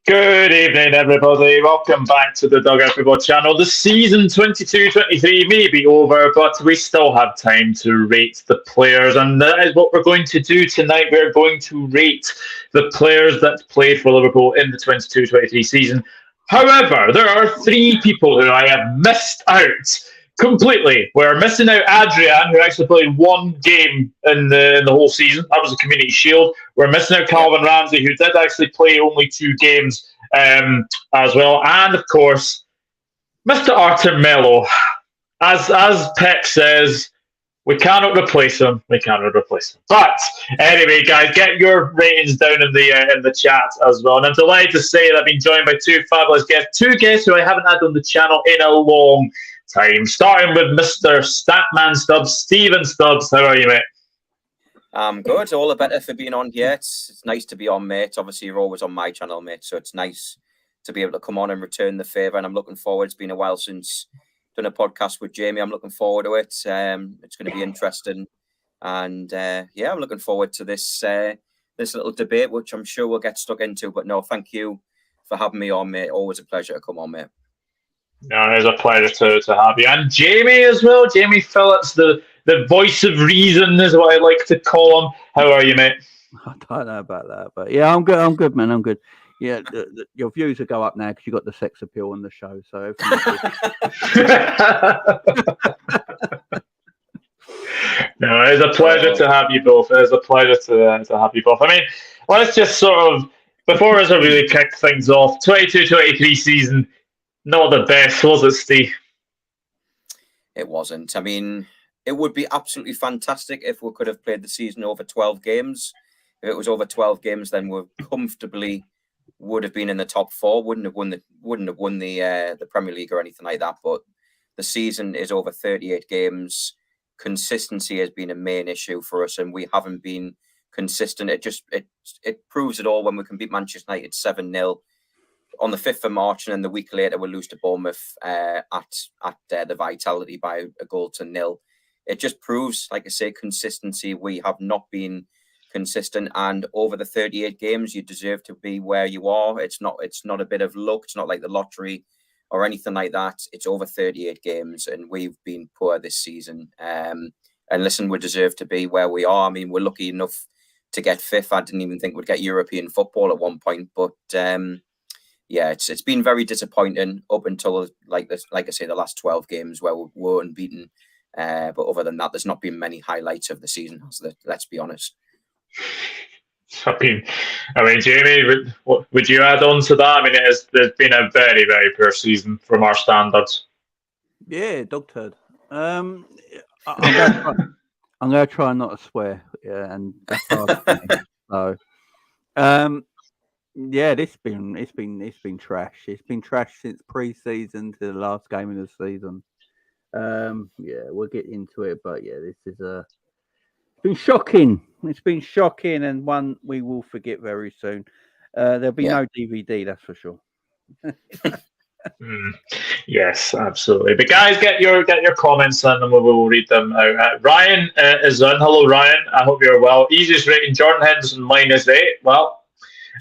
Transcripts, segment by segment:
Good evening, everybody. Welcome back to the Dugout Football Channel. The season 22-23 may be over, but we still have time to rate the players, and that is what we're going to do tonight. We're going to rate the players that played for Liverpool in the 22-23 season. However, there are three people who I have missed out completely. We're missing out Adrian, who actually played one game in the whole season. That was the Community Shield. We're missing out Calvin Ramsey, who did actually play only two games as well. And, of course, Mr. Arthur Melo. As Pep says, we cannot replace him. We cannot replace him. But anyway, guys, get your ratings down in the chat as well. And I'm delighted to say that I've been joined by two fabulous guests, two guests who I haven't had on the channel in a long time. Starting with Mr. Statman Stubbs, Stephen Stubbs. How are you, mate? I'm good. All the better for being on here. It's nice to be on, mate. Obviously, you're always on my channel, mate. So it's nice to be able to come on and return the favour. And I'm looking forward. It's been a while since done a podcast with Jamie. I'm looking forward to it. It's going to be interesting. And I'm looking forward to this little debate, which I'm sure we'll get stuck into. But no, thank you for having me on, mate. Always a pleasure to come on, mate. No, it's a pleasure to have you. And Jamie as well. Jamie Phillips, the voice of reason is what I like to call him. How are you, mate? I don't know about that, but yeah, I'm good. I'm good, man. I'm good. Yeah, your views will go up now because you got the sex appeal on the show. So no, it's a pleasure to have you both. It's a pleasure to have you both. I mean, let's just sort of, before us really kick things off, 22-23 season, not the best, was it, Steve? It wasn't. I mean, it would be absolutely fantastic if we could have played the season over 12 games. If it was over 12 games, then we comfortably would have been in the top four. Wouldn't have won the Premier League or anything like that. But the season is over 38 games. Consistency has been a main issue for us, and we haven't been consistent. It proves it all when we can beat Manchester United 7-0 on the 5th of March, and then the week later we lose to Bournemouth at the Vitality by a goal to 0. It just proves, like I say, consistency. We have not been consistent, and over the 38 games, you deserve to be where you are. It's not a bit of luck. It's not like the lottery or anything like that. It's over 38 games, and we've been poor this season. And listen, we deserve to be where we are. I mean, we're lucky enough to get 5th. I didn't even think we'd get European football at one point, but it's been very disappointing up until like I say, the last 12 games where we were unbeaten. But other than that, there's not been many highlights of the season, has there? Let's be honest. I mean, Jamie, would you add on to that? I mean, there's been a very, very poor season from our standards. Yeah, dog turd. I'm going to try not to swear. Yeah, and that's hard. So, yeah, it's been trash. It's been trash since pre-season to the last game of the season. We'll get into it, but yeah, this is it's been shocking. It's been shocking, and one we will forget very soon. There'll be no DVD, that's for sure. Yes, absolutely. But guys, get your comments in, and we will read them out. Ryan is on. Hello, Ryan. I hope you're well. Easiest rating: Jordan Henderson -8. Well,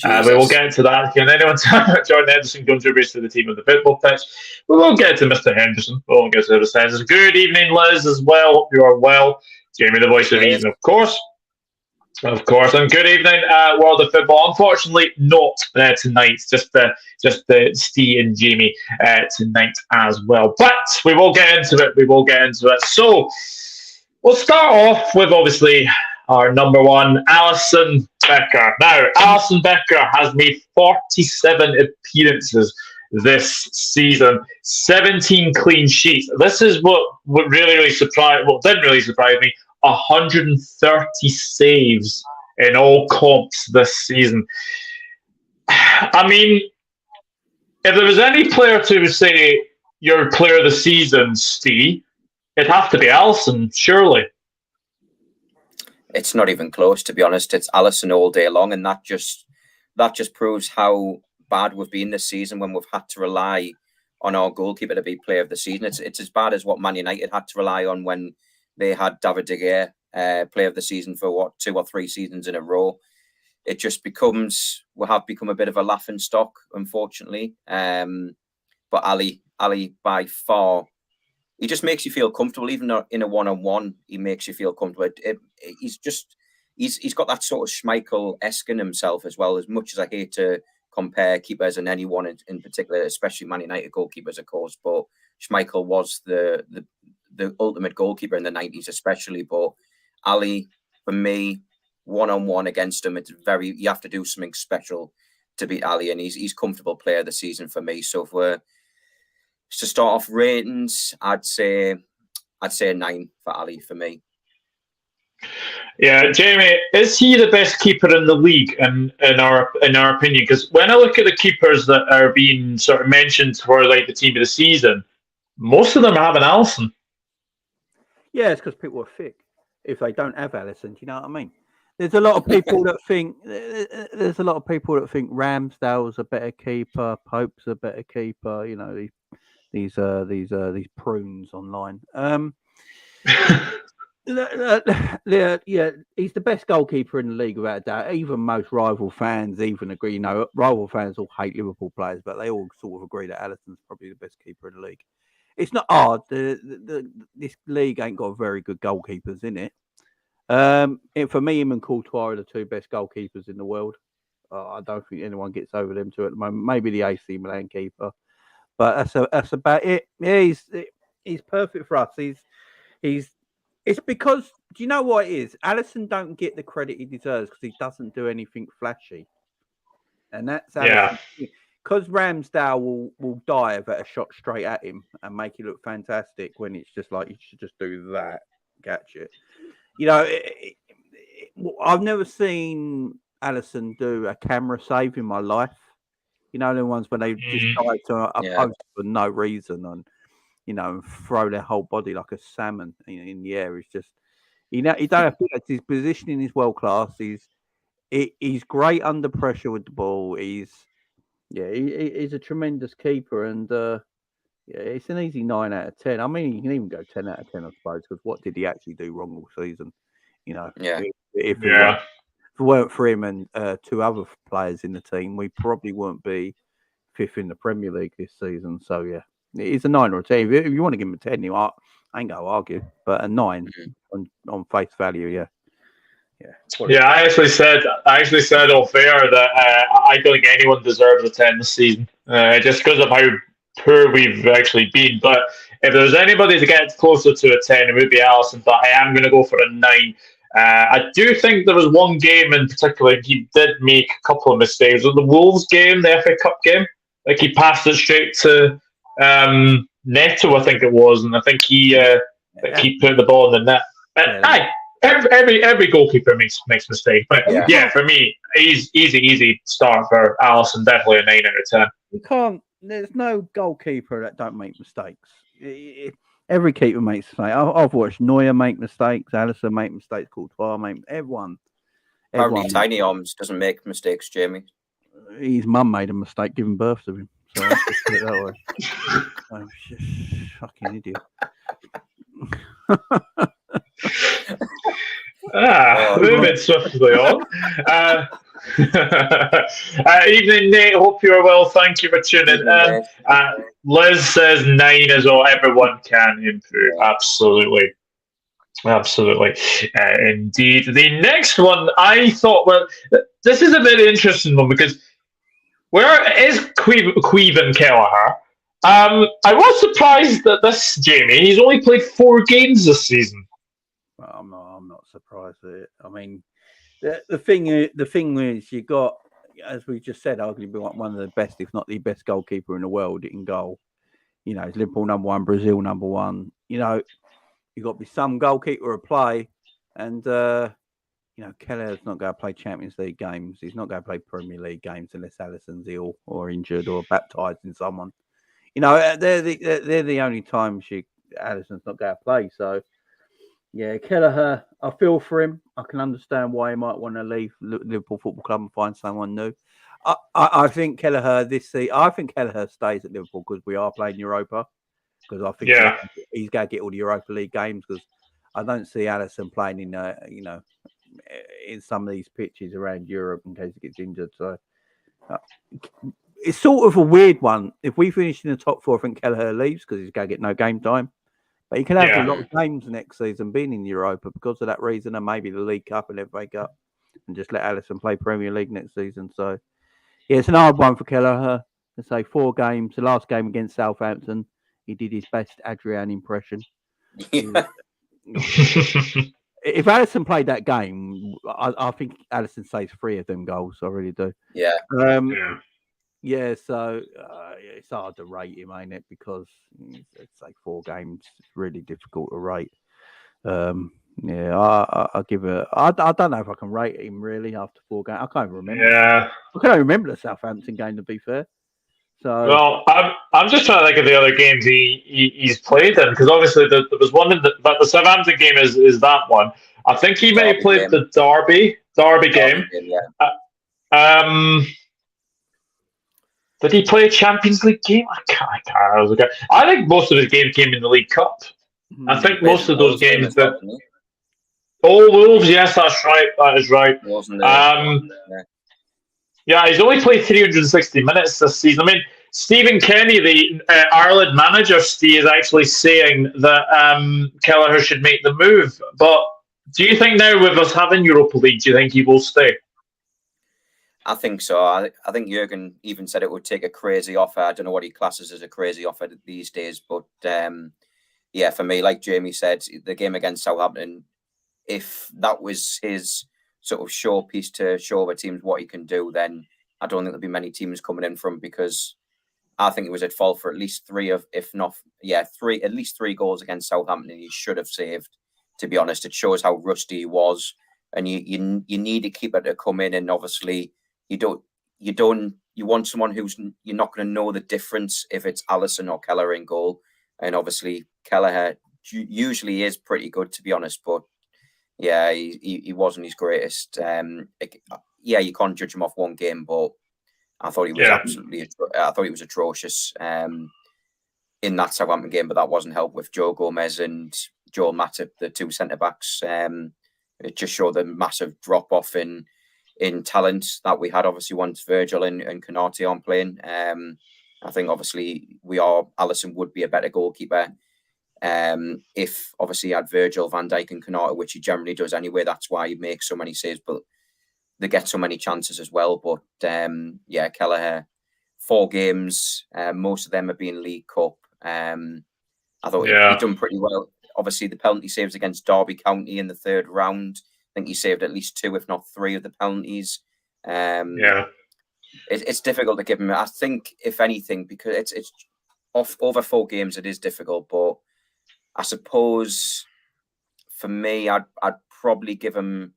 we will get to that. Can anyone tell me Jordan Henderson contributes to the team of the football pitch? We won't get to Mr. Henderson. We won't get to Mr. Henderson. Good evening, Liz, as well. Hope you are well. Jamie, the voice of reason, of course. Of course, and good evening, World of Football. Unfortunately, not tonight. Just Steve and Jamie tonight as well. But we will get into it. So we'll start off with obviously our number one, Alisson Becker. Now, Alisson Becker has made 47 appearances this season, 17 clean sheets. This is what really surprised. Well, didn't really surprise me. 130 saves in all comps this season. I mean, if there was any player to say your player of the season, Steve, it'd have to be Alisson, surely. It's not even close, to be honest. It's Alisson all day long, and that just proves how bad we've been this season when we've had to rely on our goalkeeper to be player of the season. It's as bad as what Man United had to rely on when they had David De Gea player of the season for 2 or 3 seasons in a row. it just becomes, we have become a bit of a laughing stock, unfortunately. But Ali by far, he just makes you feel comfortable. Even in a one-on-one, he makes you feel comfortable. He's got that sort of Schmeichel-esque in himself as well. As much as I hate to compare keepers and anyone in particular, especially Man United goalkeepers, of course, but Schmeichel was the ultimate goalkeeper in the 90s, especially. But Ali, for me, one-on-one against him, you have to do something special to beat Ali, and he's comfortable player of the season for me. So if we're to start off ratings, I'd say a 9 for Ali for me. Yeah, Jamie, is he the best keeper in the league in our opinion? Because when I look at the keepers that are being sort of mentioned for like the team of the season, most of them are having Alisson. Yeah, it's because people are thick if they don't have Alisson. Do you know what I mean? There's a lot of people that think Ramsdale's a better keeper, Pope's a better keeper. You know, these prunes online. Yeah, he's the best goalkeeper in the league without a doubt. Even most rival fans even agree. You know, rival fans all hate Liverpool players, but they all sort of agree that Alisson's probably the best keeper in the league. It's not hard. This league ain't got very good goalkeepers in it. For me, him and Courtois are the two best goalkeepers in the world. I don't think anyone gets over them two at the moment. Maybe the AC Milan keeper, but that's about it. Yeah, he's perfect for us. It's because, do you know what it is? Alisson don't get the credit he deserves because he doesn't do anything flashy. And that's Alisson. Yeah. Because Ramsdale will dive at a shot straight at him and make it look fantastic when it's just like, you should just do that. Catch it. You know, I've never seen Alisson do a camera save in my life. You know, the ones when they just dive to a post for no reason and, you know, and throw their whole body like a salmon in the air. It's just, you don't have to. His positioning is world class. He's great under pressure with the ball. He's a tremendous keeper, and it's an easy 9 out of 10. I mean, you can even go 10 out of 10, I suppose, because what did he actually do wrong all season? You know, if it weren't for him and two other players in the team, we probably wouldn't be 5th in the Premier League this season. So yeah. It's a 9 or a 10. If you want to give him a 10, I ain't going to argue. But a 9 on face value, yeah. Yeah, I actually said off air that I don't think anyone deserves a 10 this season, just because of how poor we've actually been. But if there's anybody to get closer to a 10, it would be Alisson. But I am going to go for a 9. I do think there was one game in particular he did make a couple of mistakes. Was it the Wolves game, the FA Cup game? Like he passed it straight to Neto, I think it was, and I think he put the ball in the net. Every goalkeeper makes mistakes, but for me, easy start for Alisson. Definitely a 9 out of 10. You can't. There's no goalkeeper that don't make mistakes. Every keeper makes mistakes. I've watched Neuer make mistakes, Alisson make mistakes, Courtois make everyone. Apparently, Tiny Arms doesn't make mistakes, Jamie. His mum made a mistake giving birth to him. So let's just put it that way. Oh, fucking idiot. Moving swiftly on. Evening, Nate. Hope you're well. Thank you for tuning in. Liz says 9 as well. Everyone can improve. Absolutely. Indeed. The next one, I thought, well, this is a very interesting one because where is Queven Kelleher? I was surprised that this, Jamie, he's only played 4 games this season. Well, I'm not surprised at it. I mean, the thing is, you got, as we just said, arguably one of the best, if not the best goalkeeper in the world in goal. You know, it's Liverpool number 1, Brazil number 1. You know, you got to be some goalkeeper to play, and you know, Kelleher's not going to play Champions League games. He's not going to play Premier League games unless Alisson's ill or injured or baptised in someone. You know, they're the only times Alisson's not going to play. So, yeah, Kelleher, I feel for him. I can understand why he might want to leave Liverpool Football Club and find someone new. I think Kelleher stays at Liverpool because we are playing Europa. Because I think he's going to get all the Europa League games because I don't see Alisson playing in, in some of these pitches around Europe in case he gets injured. So it's sort of a weird one. If we finish in the top 4, I think Kelleher leaves because he's going to get no game time. But he can have a lot of games next season being in Europa because of that reason, and maybe the League Cup and FA Cup, and just let Alisson play Premier League next season. So, yeah, it's an hard one for Kelleher. Let's say 4 games. The last game against Southampton, he did his best Adrian impression. Yeah. If Alisson played that game, I think Alisson saves 3 of them goals. I really do. Yeah. Yeah, so it's hard to rate him, ain't it? Because it's like 4 games. It's really difficult to rate. Yeah, I'll give it. I don't know if I can rate him really after 4 games. I can't even remember. Yeah, I can't even remember the Southampton game, to be fair. So well, I'm just trying to think of the other games he's played in, because obviously there was one but the Southampton game is that one. I think he may have played the Derby game. Yeah. Did he play a Champions League game? I can't. I think most of his games came in the League Cup. I think most of those games that. Oh, Wolves! Yes, that's right. That is right. Yeah, he's only played 360 minutes this season. I mean, Stephen Kenny, the Ireland manager, is actually saying that Kelleher should make the move. But do you think now, with us having Europa League, do you think he will stay? I think so. I think Jurgen even said it would take a crazy offer. I don't know what he classes as a crazy offer these days, but yeah, for me, like Jamie said, the game against Southampton, if that was his sort of showpiece to show other teams what he can do, then I don't think there'll be many teams coming in from, because I think he was at fault for at least 3 of, if not, at least 3 goals against Southampton he should have saved. To be honest, it shows how rusty he was, and you need a keeper to come in, and obviously you want someone who's, you're not going to know the difference if it's Alisson or Kelleher in goal, and obviously Kelleher usually is pretty good, to be honest, but yeah, he wasn't his greatest. You can't judge him off 1 game, but I thought he was I thought he was atrocious in that Southampton game, but that wasn't helped with Joe Gomez and Joel Matip, the 2 centre backs. It just showed the massive drop off in talent that we had. Obviously, once Virgil and Konate aren't playing, I think obviously Alisson would be a better goalkeeper. If obviously he had Virgil, Van Dijk and Konate, which he generally does anyway. That's why he makes so many saves, but they get so many chances as well. But Kelleher, 4 games, most of them have been League Cup. I thought he'd done pretty well. Obviously, the penalty saves against Derby County in the 3rd round, I think he saved at least 2, if not 3 of the penalties. It's difficult to give him. I think, if anything, because it's off over 4 games, it is difficult, but I suppose for me, I'd probably give him,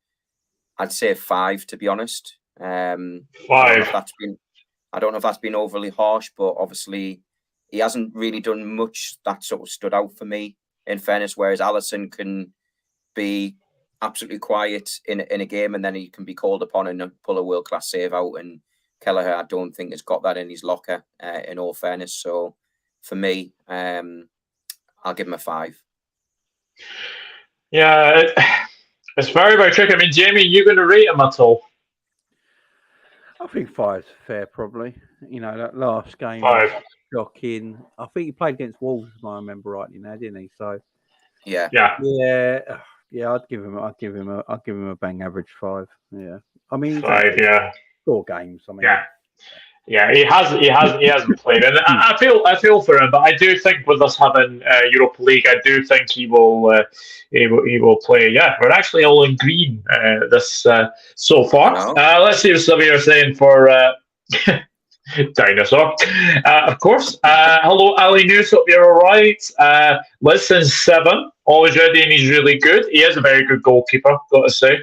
I'd say 5, to be honest. 5. I don't know if that's been overly harsh, but obviously he hasn't really done much that sort of stood out for me, in fairness, whereas Alisson can be absolutely quiet in a game and then he can be called upon and pull a world-class save out, and Kelleher, I don't think, has got that in his locker, in all fairness. So for me, I'll give him a 5. Yeah, it's very, very tricky. I mean, Jamie, you going to rate him at all? I think 5's fair, probably. You know, that last game, 5. Shocking. I think he played against Wolves, if I remember rightly now, didn't he? So yeah. I'd give him a bang average 5. Yeah, I mean 5. Yeah, 4 games. I mean, yeah, he hasn't played, and I feel for him. But I do think with us having Europa League, I do think he will play. Yeah, we're actually all in green this so far. Let's see what some of you are saying for Dinosaur. Of course. Hello, Ali News. Hope you're all right. Listen, 7. Always ready, and he's really good. He is a very good goalkeeper, got to say.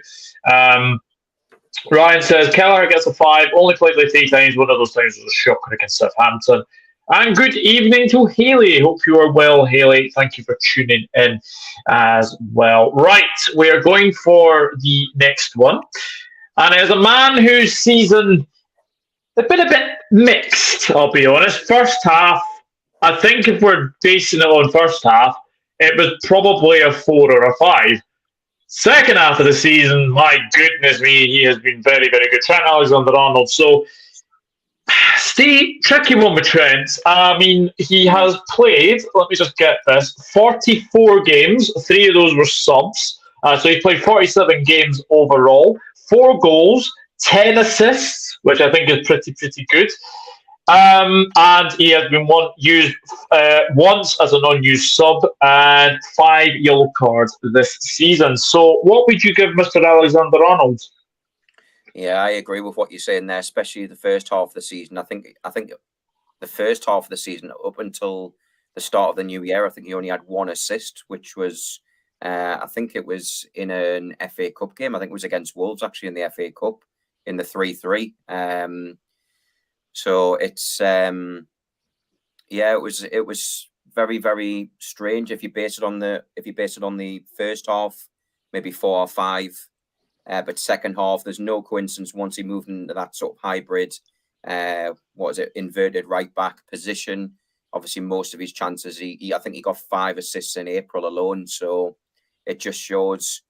Ryan says, Kelleher gets a 5, only played like 3 times. One of those times was a shocker against Southampton. And good evening to Haley. Hope you are well, Haley. Thank you for tuning in as well. Right, we are going for the next one. And as a man whose season has been a bit mixed, I'll be honest. First half, I think if we're basing it on first half, it was probably a 4 or a 5. Second half of the season, my goodness me, he has been very, very good. Trent Alexander-Arnold. So, Steve, tricky one with Trent. I mean, he has played, let me just get this, 44 games. 3 of those were subs. So he played 47 games overall. 4 goals, 10 assists, which I think is pretty good. And he has been used once as an unused sub and 5 yellow cards this season. So what would you give Mr. Alexander-Arnold? Yeah, I agree with what you're saying there, especially the first half of the season. I think the first half of the season, up until the start of the new year, I think he only had 1 assist, which was, I think it was in an FA Cup game. I think it was against Wolves, actually, in the FA Cup, in the 3-3. So it's, it was very, very strange if you base it on the first half, maybe 4 or 5. But second half, there's no coincidence once he moved into that sort of hybrid, inverted right back position. Obviously, most of his chances, I think he got 5 assists in April alone. So it just shows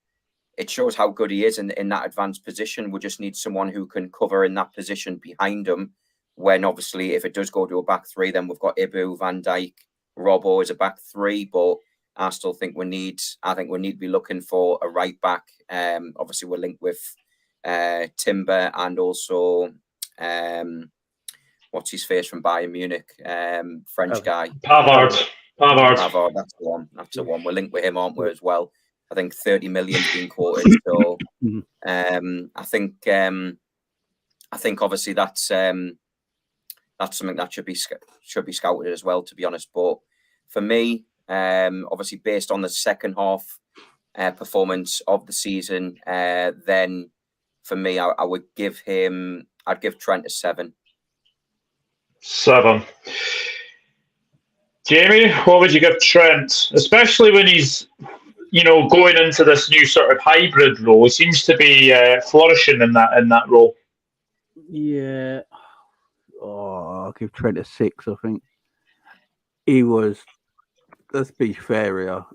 how good he is in that advanced position. We just need someone who can cover in that position behind him. When obviously, if it does go to a back 3, then we've got Ibu, Van Dijk, Robbo as a back 3, but I still think we need to be looking for a right back. Obviously, we're linked with Timber and also what's his face from Bayern Munich, French guy. Pavard. That's the one. That's the one. We're linked with him, aren't we, as well? I think 30 million's been quoted. So I think obviously that's something that should be scouted as well, to be honest. But for me, obviously based on the second half performance of the season, then for me, I'd give Trent a 7. 7. Jamie, what would you give Trent, especially when he's going into this new sort of hybrid role? He seems to be flourishing in that role. Yeah. I'll give Trent a 6. I think he was, let's be fair here,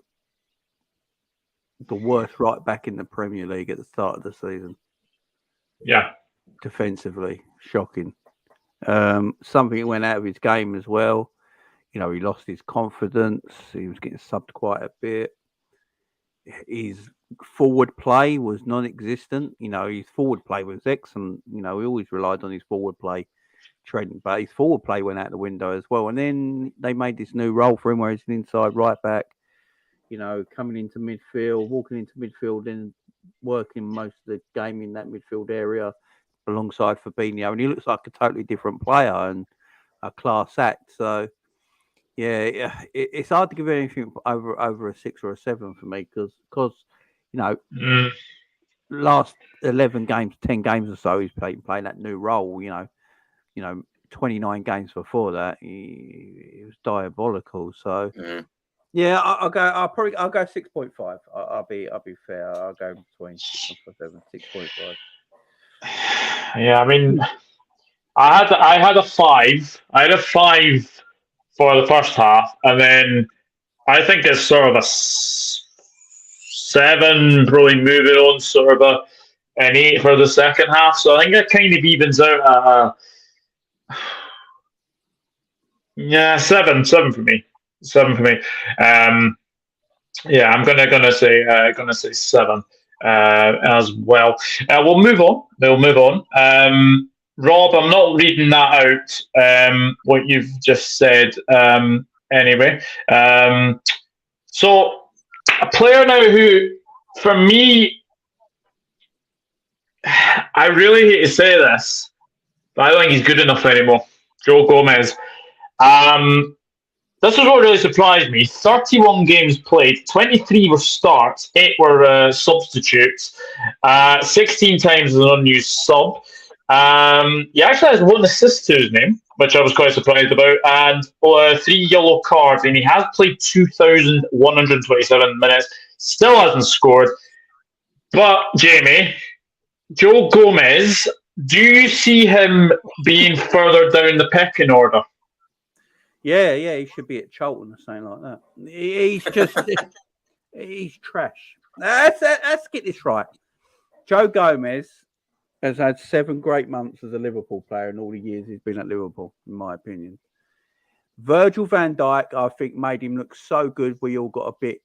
the worst right back in the Premier League at the start of the season. Yeah. Defensively, shocking. Something went out of his game as well. He lost his confidence. He was getting subbed quite a bit. His forward play was non-existent. His forward play was excellent. We always relied on his forward play, Trent, but his forward play went out the window as well. And then they made this new role for him where he's an inside right back, coming into midfield, walking into midfield and working most of the game in that midfield area alongside Fabinho. And he looks like a totally different player and a class act. So, yeah, it's hard to give anything over a 6 or a 7 for me because last 11 games, 10 games or so, he's playing that new role. 29 games before that, he was diabolical. So, yeah, I'll go 6.5. I'll be fair. I'll go between 6.7 and 6.5. Yeah, I mean, I had a 5. I had a 5 for the first half, and then I think it's sort of a 7, probably moving on, sort of an 8 for the second half. So I think it kind of evens out at 7 for me. 7 for me. Yeah, I'm gonna say 7 as well. We'll move on. Rob, I'm not reading that out. What you've just said. Anyway, so a player now who, for me, I really hate to say this, but I don't think he's good enough anymore. Joe Gomez. This was what really surprised me. 31 games played, 23 were starts, 8 were substitutes, 16 times as an unused sub. He actually has 1 assist to his name, which I was quite surprised about, and 3 yellow cards, and he has played 2,127 minutes, still hasn't scored. But, Jamie, Joe Gomez, do you see him being further down the pecking order? Yeah, he should be at Charlton or something like that. He's just, he's trash. Let's get this right. Joe Gomez has had 7 great months as a Liverpool player in all the years he's been at Liverpool, in my opinion. Virgil van Dijk, I think, made him look so good. We all got a bit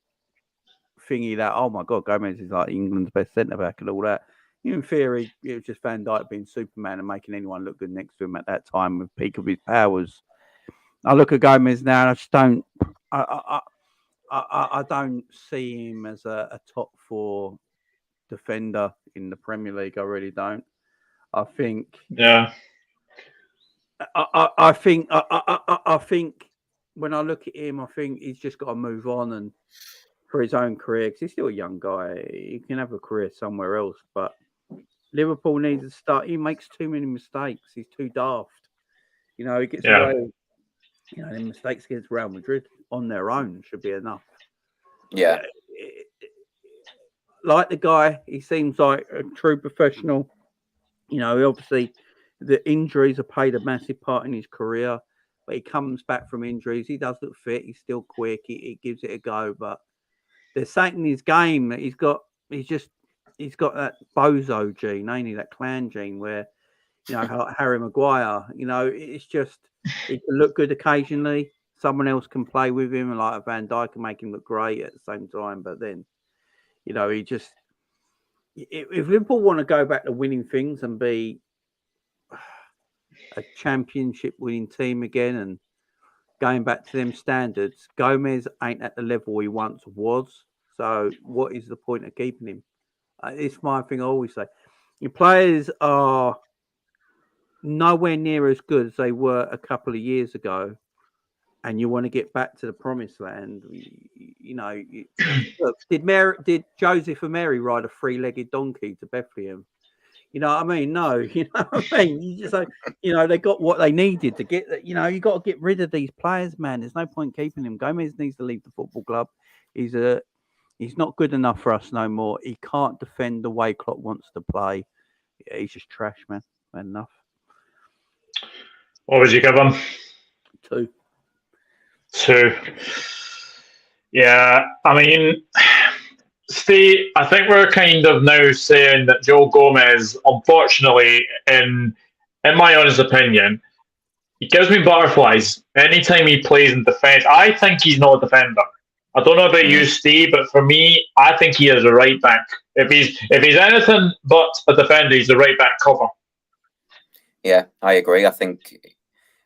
thingy that, oh my God, Gomez is like England's best centre-back and all that. In theory, it was just Van Dijk being Superman and making anyone look good next to him at that time with peak of his powers. I look at Gomez now and I just don't... I don't see him as a top 4 defender in the Premier League. I really don't. I think... Yeah. I think when I look at him, I think he's just got to move on and for his own career, because he's still a young guy. He can have a career somewhere else, but Liverpool needs to start. He makes too many mistakes. He's too daft. He gets away. The mistakes against Real Madrid on their own should be enough. Yeah. Like the guy, he seems like a true professional. Obviously, the injuries have played a massive part in his career, but he comes back from injuries. He does look fit. He's still quick. He gives it a go, but there's something in his game that he's got that bozo gene, ain't he? That clan gene where, Harry Maguire, it's just, he can look good occasionally. Someone else can play with him, and like a Van Dijk can make him look great at the same time. But then, he just, if Liverpool want to go back to winning things and be a championship winning team again and going back to them standards, Gomez ain't at the level he once was. So what is the point of keeping him? It's my thing I always say. Your players are nowhere near as good as they were a couple of years ago, and you want to get back to the promised land. Look, did Joseph and Mary ride a 3-legged donkey to Bethlehem? You know what I mean? No, you know what I mean? You just like, they got what they needed to get. You got to get rid of these players, man. There's no point keeping him. Gomez needs to leave the football club. He's not good enough for us no more. He can't defend the way Klopp wants to play. Yeah, he's just trash, man. Enough. What would you give him? 2. 2. Yeah, I mean, Steve, I think we're kind of now saying that Joe Gomez, unfortunately, in my honest opinion, he gives me butterflies anytime he plays in defence. I think he's not a defender. I don't know about you, Steve, but for me, I think he is a right back. If he's anything but a defender, he's a right back cover. Yeah, I agree. I think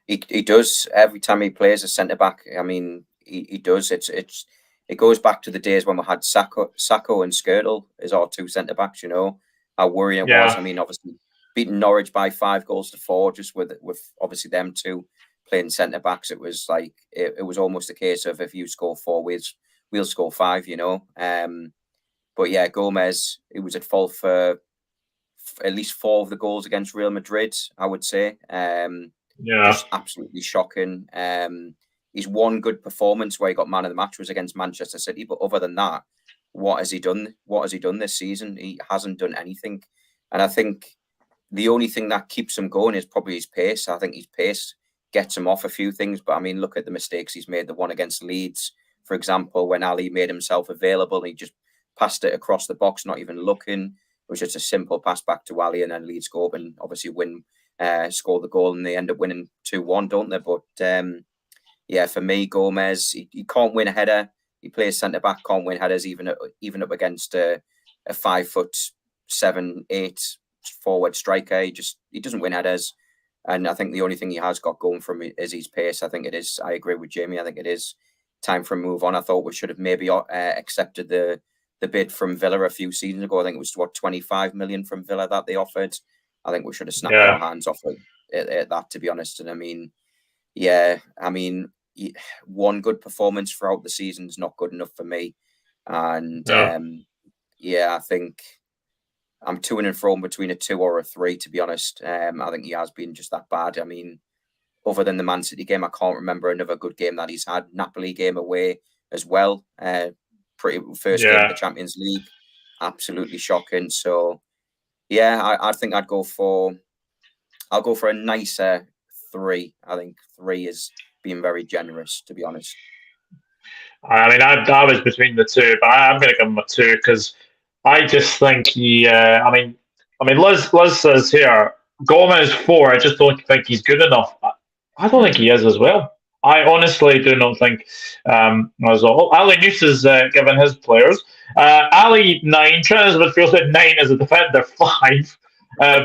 he does every time he plays a centre back. I mean, he does. It goes back to the days when we had Sacco and Skirtle as our 2 centre backs. How worrying it was. I mean, obviously beating Norwich by 5-4, just with obviously them 2 playing centre backs. It was like it was almost a case of if you score 4, we'll score 5. But yeah, Gomez, he was at fault for at least 4 of the goals against Real Madrid, I would say. Just absolutely shocking. He's one good performance where he got man of the match was against Manchester City, but other than that, what has he done? What has he done this season? He hasn't done anything, and I think the only thing that keeps him going is probably his pace. I think his pace gets him off a few things, but I mean, look at the mistakes he's made. The one against Leeds, for example, when Ali made himself available, he just passed it across the box, not even looking. It was just a simple pass back to Ali, and then Leeds scored and obviously score the goal, and they end up winning 2-1, don't they? But yeah, for me, Gomez, he can't win a header. He plays centre back, can't win headers even up against a 5'7", 8" forward striker. He doesn't win headers, and I think the only thing he has got going for him is his pace. I think it is. I agree with Jamie. I think it is time for a move on. I thought we should have maybe accepted the bid from Villa a few seasons ago. I think it was 25 million from Villa that they offered. I think we should have snapped our hands off at that, to be honest. And I mean, one good performance throughout the season is not good enough for me. And I think I'm to and fro between a 2 or a 3, to be honest. I think he has been just that bad. I mean, other than the Man City game, I can't remember another good game that he's had. Napoli game away as well. Pretty first game of the Champions League. Absolutely shocking. So, yeah, I think I'll go for a nicer 3. I think 3 is being very generous, to be honest. I mean, I was between the two, but I'm going to give him a 2 because I just think he. Liz says here Gomez 4. I just don't think he's good enough. I don't think he is as well. I honestly do not think as well. Ali News is given his players. Ali 9, Trent is midfield 9 as a defender 5.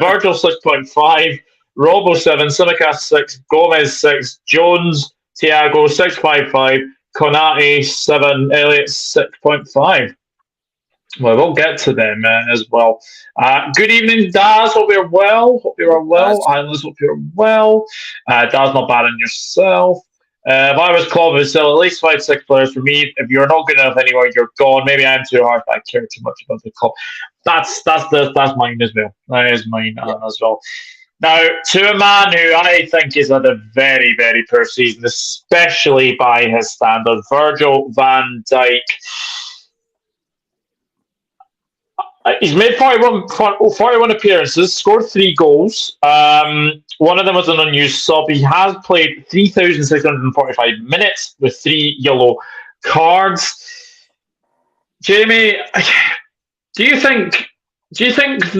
Virgil 6.5. Robo 7, Simicast 6, Gomez 6, Jones, Thiago 6.55, Konate 7, Elliott 6.5. Well, we'll get to them as well. Good evening, Daz. Hope you're well. Hope you are well. Islanders, hope you're well. Daz, not bad on yourself. If I was Klopp, it would still at least 5-6 players for me. If you're not good enough anywhere, you're gone. Maybe I'm too harsh, but I care too much about the club. That's mine as well. That is mine as well. Now, to a man who I think has had a very, very poor season, especially by his standards, Virgil van Dijk. He's made 41 appearances, scored 3 goals. One of them was an unused sub. He has played 3,645 minutes with 3 yellow cards. Jamie, do you think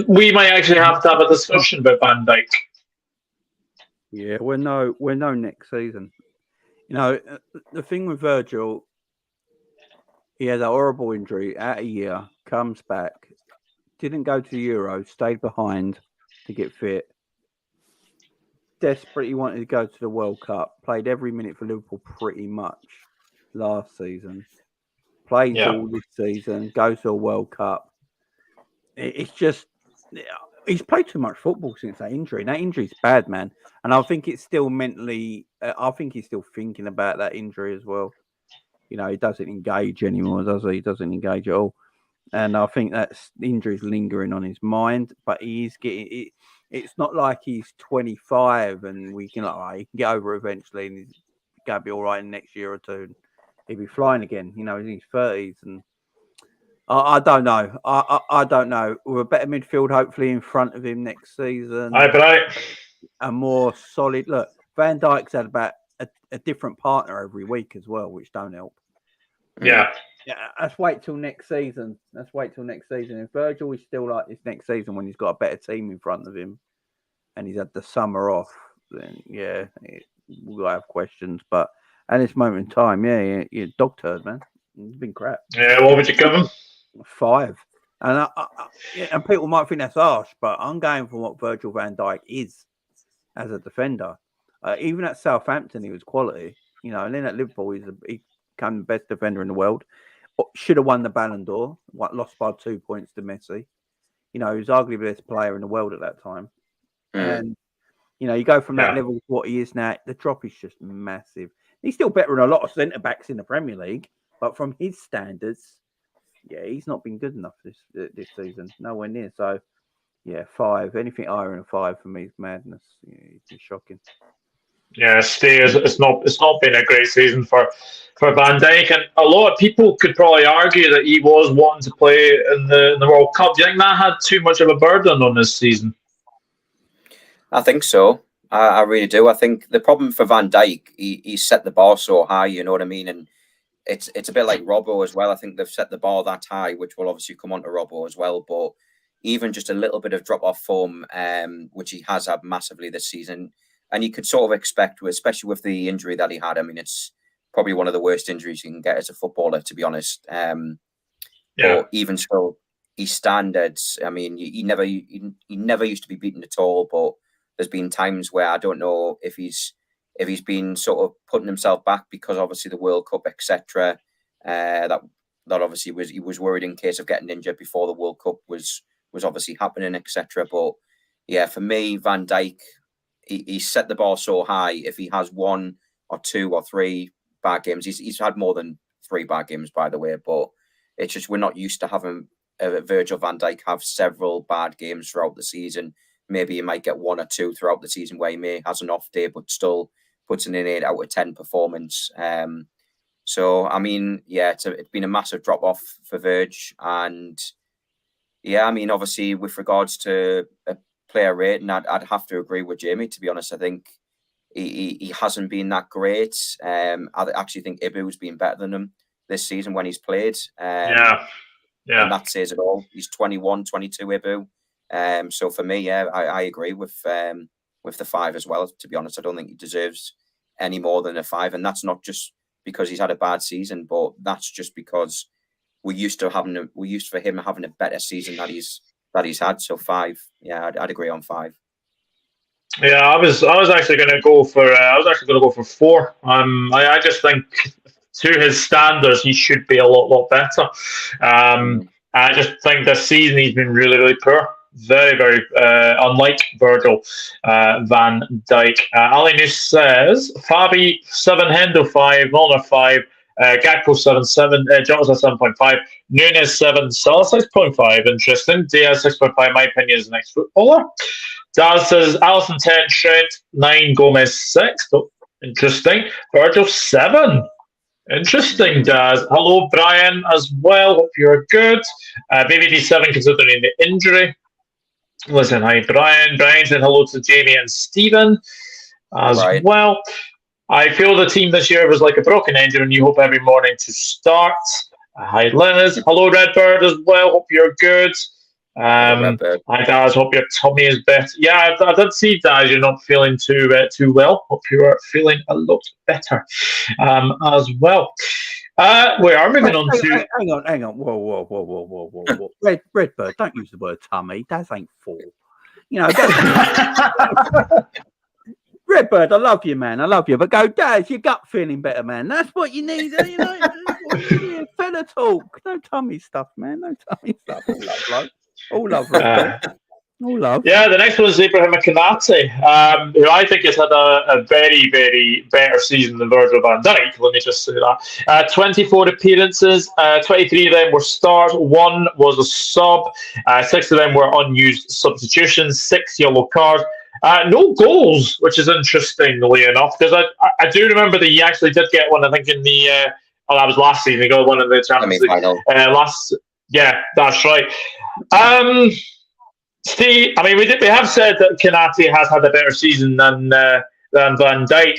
we might actually have to have a discussion about Van Dijk? Yeah, we'll know next season. You know, the thing with Virgil, he had a horrible injury out a year, comes back, didn't go to the Euro, stayed behind to get fit. Desperately wanted to go to the World Cup, played every minute for Liverpool pretty much last season. Plays all this season, goes to a World Cup. It's just, he's played too much football since that injury. That injury's bad, man. And I think it's still mentally, I think he's still thinking about that injury as well. You know, he doesn't engage anymore, does he? He doesn't engage at all. And I think that injury's lingering on his mind, but he's getting it. It's not like he's 25 and we can, he can get over it eventually and he's going to be all right in the next year or two. He'll be flying again. You know, he's in his 30s and I don't know. I don't know. With a better midfield, hopefully, in front of him next season. A more solid look. Van Dijk's had about a different partner every week as well, which don't help. Yeah. Let's wait till next season. If Virgil is still like this next season when he's got a better team in front of him and he's had the summer off, then we'll have questions. But at this moment in time, you're dog turd, man. It's been crap. Yeah, what would you give him? 5. And and people might think that's harsh, but I'm going for what Virgil van Dijk is as a defender. Even at Southampton, he was quality, you know. And then at Liverpool, he became the best defender in the world. Should have won the Ballon d'Or. Lost by 2 points to Messi. You know, he was arguably the best player in the world at that time. And you know, you go from that level to what he is now. The drop is just massive. He's still better than a lot of centre backs in the Premier League, but from his standards. Yeah, he's not been good enough this season. Nowhere near. So, 5. Anything higher than a 5 for me is madness. It's just shocking. Yeah, it's not been a great season for Van Dijk, and a lot of people could probably argue that he was wanting to play in the World Cup. Do you think that had too much of a burden on this season? I think so. I really do. I think the problem for Van Dijk, he set the bar so high. You know what I mean, and it's a bit like Robbo as well. I think they've set the bar that high, which will obviously come on to Robbo as well. But even just a little bit of drop-off form, which he has had massively this season, and you could sort of expect, especially with the injury that he had. I mean, it's probably one of the worst injuries you can get as a footballer, to be honest. But even so, his standards, I mean, he never used to be beaten at all, but there's been times where I don't know if he's been sort of putting himself back because obviously the World Cup, etc. That obviously he was worried in case of getting injured before the World Cup was obviously happening, etc. But yeah, for me, Van Dijk, he set the bar so high. If he has 1 or 2 or 3 bad games, he's had more than 3 bad games, by the way. But it's just we're not used to having Virgil van Dijk have several bad games throughout the season. Maybe you might get 1 or 2 throughout the season where he may has an off day, but still puts in an 8 out of 10 performance. So I mean, it's been a massive drop off for Virg, and I mean, obviously with regards to a player rating, I'd have to agree with Jamie. To be honest, I think he hasn't been that great. I actually think Ibu's been better than him this season when he's played. Yeah. And that says it all. He's 21, 22 Ibu. So for me, yeah, I agree with the 5 as well. To be honest, I don't think he deserves any more than a 5, and that's not just because he's had a bad season, but that's just because we're used for him having a better season that he's had. So 5, yeah, I'd agree on 5. Yeah, I was actually going to go for 4. I just think to his standards he should be a lot better. I just think this season he's been really poor. Very, very unlike Virgil van Dijk. Ali says Fabi 7, Hendo 5, Milner 5, Gakpo 7.7, Jota 7.5, Nunes 7, Salah 6.5. Interesting. Diaz 6.5. My opinion is the next footballer. Daz says Alisson 10, Trent 9, Gomez 6. Oh, interesting. Virgil 7. Interesting, Daz. Hello, Brian, as well. Hope you're good. BBD 7, considering the injury. Listen, hi, Brian. Brian said hello to Jamie and Stephen as well. I feel the team this year was like a broken engine, and you hope every morning to start. Hi, Liz. Hello, Redbird, as well. Hope you're good. Hi, Daz. Hope your tummy is better. Yeah, I did see, Daz, you're not feeling too well. Hope you are feeling a lot better as well. We are moving on to... Hang on. Whoa. Redbird, don't use the word tummy. Daz ain't 4. You know, Redbird, I love you, man. I love you. But go, Daz, your gut feeling better, man. That's what you need. You know, fella talk. No tummy stuff, man. No tummy stuff. All love, Redbird. All love. Yeah, the next one is Ibrahim Konate, who I think has had a very, very better season than Virgil van Dijk. Let me just say that. 24 appearances, 23 of them were starts, 1 was a sub, 6 of them were unused substitutions, 6 yellow cards. No goals, which is interestingly enough, because I do remember that he actually did get one, I think, in the... that was last season. He got one in the Champions League. Yeah, that's right. Steve, I mean, we have said that Konate has had a better season than Van Dijk.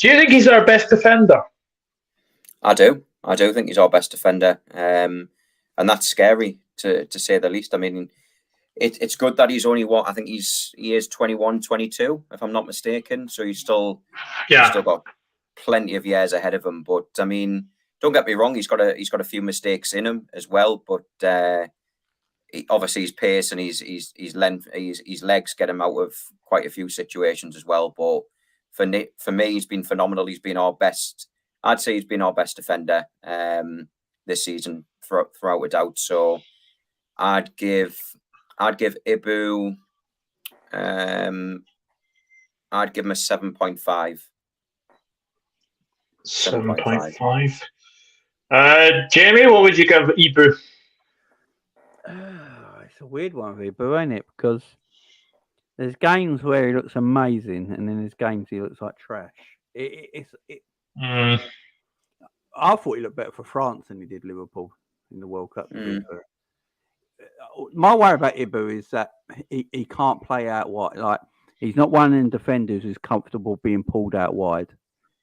Do you think he's our best defender? I do think he's our best defender, and that's scary to say the least. I mean, it's good that he's only I think he is 21, 22, if I'm not mistaken. So he's still got plenty of years ahead of him. But I mean, don't get me wrong, he's got a few mistakes in him as well, but. Obviously, his pace and his length, his legs get him out of quite a few situations as well. But for me, he's been phenomenal. He's been our best. I'd say he's been our best defender this season, without a doubt. So I'd give Ibu. I'd give him a 7.5. 7.5. Jamie, what would you give Ibu? It's a weird one, Ibu, ain't it? Because there's games where he looks amazing, and then there's games he looks like trash. I thought he looked better for France than he did Liverpool in the World Cup. My worry about Ibu is that he can't play out wide. Like, he's not one of them defenders who's comfortable being pulled out wide.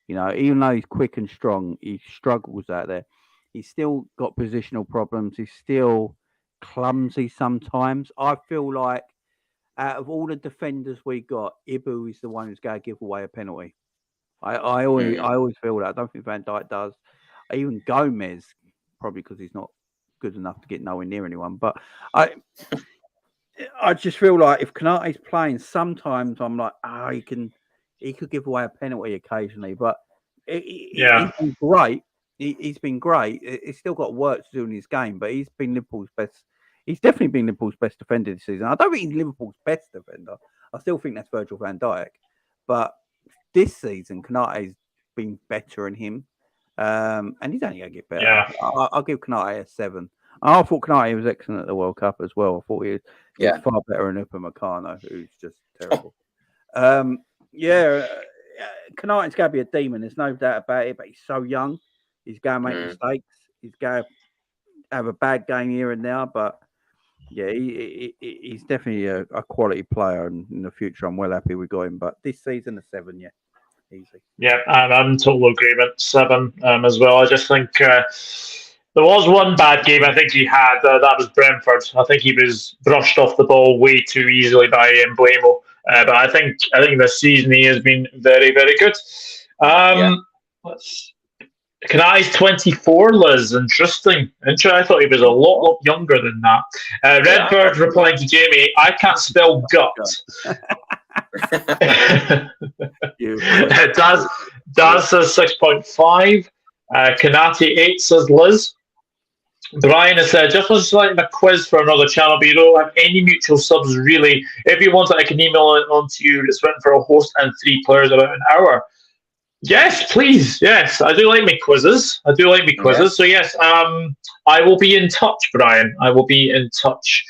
You know, even though he's quick and strong, he struggles out there. He's still got positional problems. He's still clumsy sometimes. I feel like out of all the defenders we got, Ibu is the one who's going to give away a penalty. I always feel that. I don't think Van Dijk does. Even Gomez, probably because he's not good enough to get nowhere near anyone. But I just feel like if Konate's playing, sometimes I'm like, he could give away a penalty occasionally. But he's been great. He's been great. He's still got work to do in his game, but he's been Liverpool's best. He's definitely been Liverpool's best defender this season. I don't think he's Liverpool's best defender. I still think that's Virgil van Dijk. But this season, Konate's been better than him. And he's only going to get better. Yeah. I'll give Konate a 7. I thought Konate was excellent at the World Cup as well. I thought he was far better than Upamecano, who's just terrible. Konate's going to be a demon. There's no doubt about it, but he's so young. He's going to make mistakes. He's going to have a bad game here and there, but yeah, he's definitely a quality player, and in the future, I'm well happy we got him. But this season, a 7, yeah. easy. Yeah, I'm in total agreement. 7 as well. I just think there was one bad game I think he had. That was Brentford. I think he was brushed off the ball way too easily by Emblemo. But I think this season he has been very, very good. Kanai's 24, Liz. Interesting. I thought he was a lot younger than that. Redbird replying to Jamie, I can't spell gut. Daz says 6.5. Kanati 8 says Liz. Brian has said, just was like a quiz for another channel, but you don't have any mutual subs really. If you want it, I can email it on to you. It's written for a host and 3 players about an hour. Yes, please. Yes, I do like me quizzes. Yes. So yes, I will be in touch, Brian. I will be in touch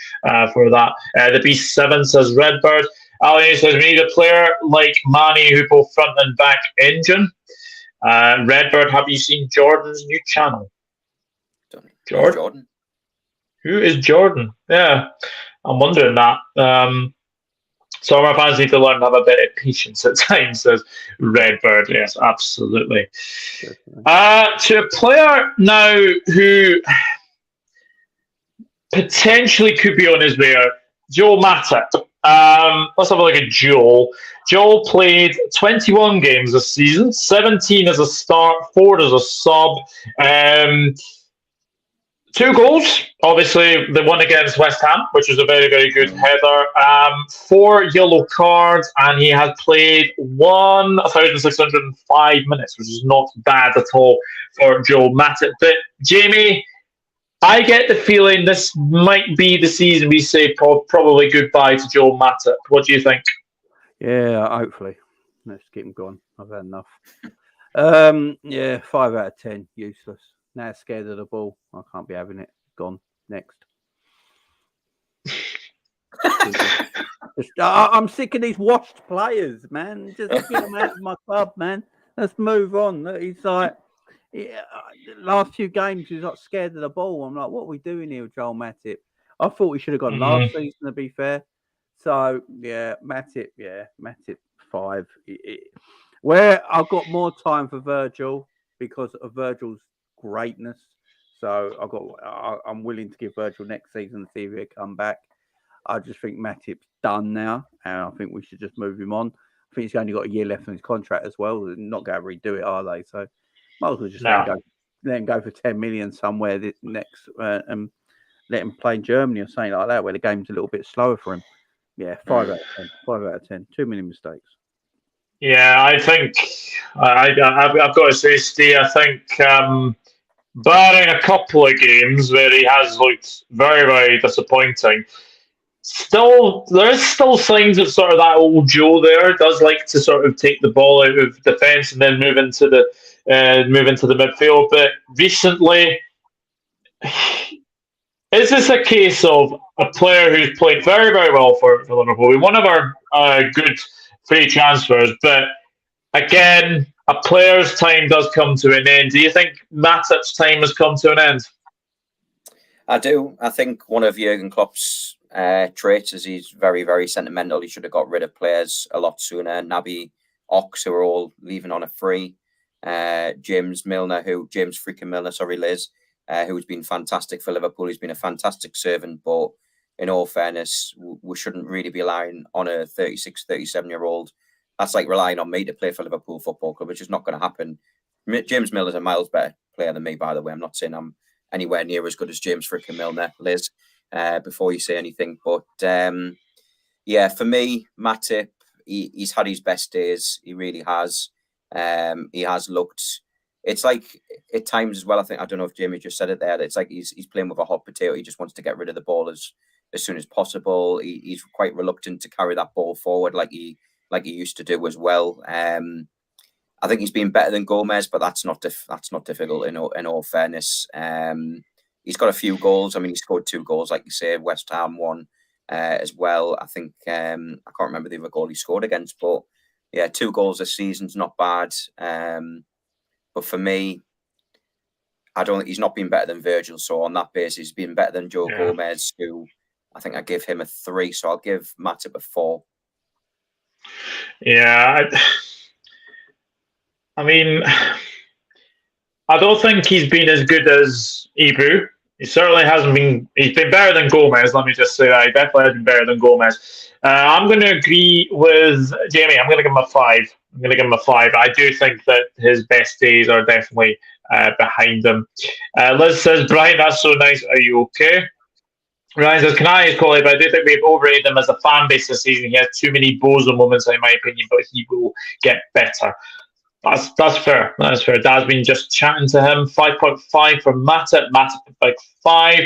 for that. The B7 says Redbird. Alan says we need a player like Manny who both front and back engine. Redbird, have you seen Jordan's new channel? Jordan? Who is Jordan? Yeah, I'm wondering that. Some of our fans need to learn to have a bit of patience at times, says Redbird. Yes, absolutely. To a player now who potentially could be on his way out, Joel Matip. Let's have a look at Joel. Joel played 21 games this season, 17 as a start, 4 as a sub. 2 goals, obviously the one against West Ham, which was a very, very good header. 4 yellow cards, and he has played 1,605 minutes, which is not bad at all for Joel Matip. But Jamie, I get the feeling this might be the season we say probably goodbye to Joel Matip. What do you think? Yeah, hopefully. Let's keep him going. I've had enough. 5 out of 10, useless. Now scared of the ball. I can't be having it. Gone. Next. I'm sick of these washed players, man. Just get them out of my club, man. Let's move on. He's like, last few games, he's like scared of the ball. I'm like, what are we doing here with Joel Matip? I thought we should have gone last season, to be fair. So, Matip 5. Where I've got more time for Virgil because of Virgil's greatness. So I'm willing to give Virgil next season to see if he'll come back. I just think Matip's done now, and I think we should just move him on. I think he's only got a year left on his contract as well. They're not going to redo it, are they? So might as well just let him go for 10 million somewhere next, and let him play in Germany or something like that, where the game's a little bit slower for him. Yeah, 5 out of 10. 5 out of 10. Too many mistakes. Yeah, I think I've got to say, Steve, I think barring a couple of games where he has looked very, very disappointing, there's still signs of sort of that old Joe there. Does like to sort of take the ball out of defence and then move into the midfield. But recently, is this a case of a player who's played very, very well for Liverpool? One of our good free transfers, but again, a player's time does come to an end. Do you think Matip's time has come to an end? I do. I think one of Jurgen Klopp's traits is he's very, very sentimental. He should have got rid of players a lot sooner. Naby, Ox, who are all leaving on a free. James freaking Milner, Liz, who's been fantastic for Liverpool. He's been a fantastic servant, but in all fairness, we shouldn't really be relying on a 36, 37-year-old. That's like relying on me to play for Liverpool Football Club, which is not going to happen. James Milner's a miles better player than me, by the way. I'm not saying I'm anywhere near as good as James freaking Milner, Liz, before you say anything. But, for me, Matip, he's had his best days. He really has. He has looked... It's like, at times as well, I don't know if Jamie just said it there, that it's like he's playing with a hot potato. He just wants to get rid of the ball as soon as possible. He's quite reluctant to carry that ball forward like he used to do as well. I think he's been better than Gomez, but that's not difficult in all fairness. He's got a few goals. I mean, he scored 2 goals, like you say, West Ham one as well. I think I can't remember the other goal he scored against, but yeah, 2 goals this season's not bad. But for me, I don't think he's not been better than Virgil. So on that basis, he's been better than Joe Gomez, who I think I give him a 3. So I'll give Matip a 4. Yeah, I mean, I don't think he's been as good as Ibru. He certainly hasn't been. He's been better than Gomez. Let me just say that he definitely has been better than Gomez. I'm going to agree with Jamie. I'm going to give him a 5. I'm going to give him a 5. I do think that his best days are definitely behind him. Liz says, Brian, that's so nice. Are you okay? Ryan says, Kanai is quality, but I do think we've overrated him as a fan base this season. He has too many bozo moments, in my opinion, but he will get better. That's fair. That's fair. Dad's been just chatting to him. 5.5 for Matip. Matip like 5.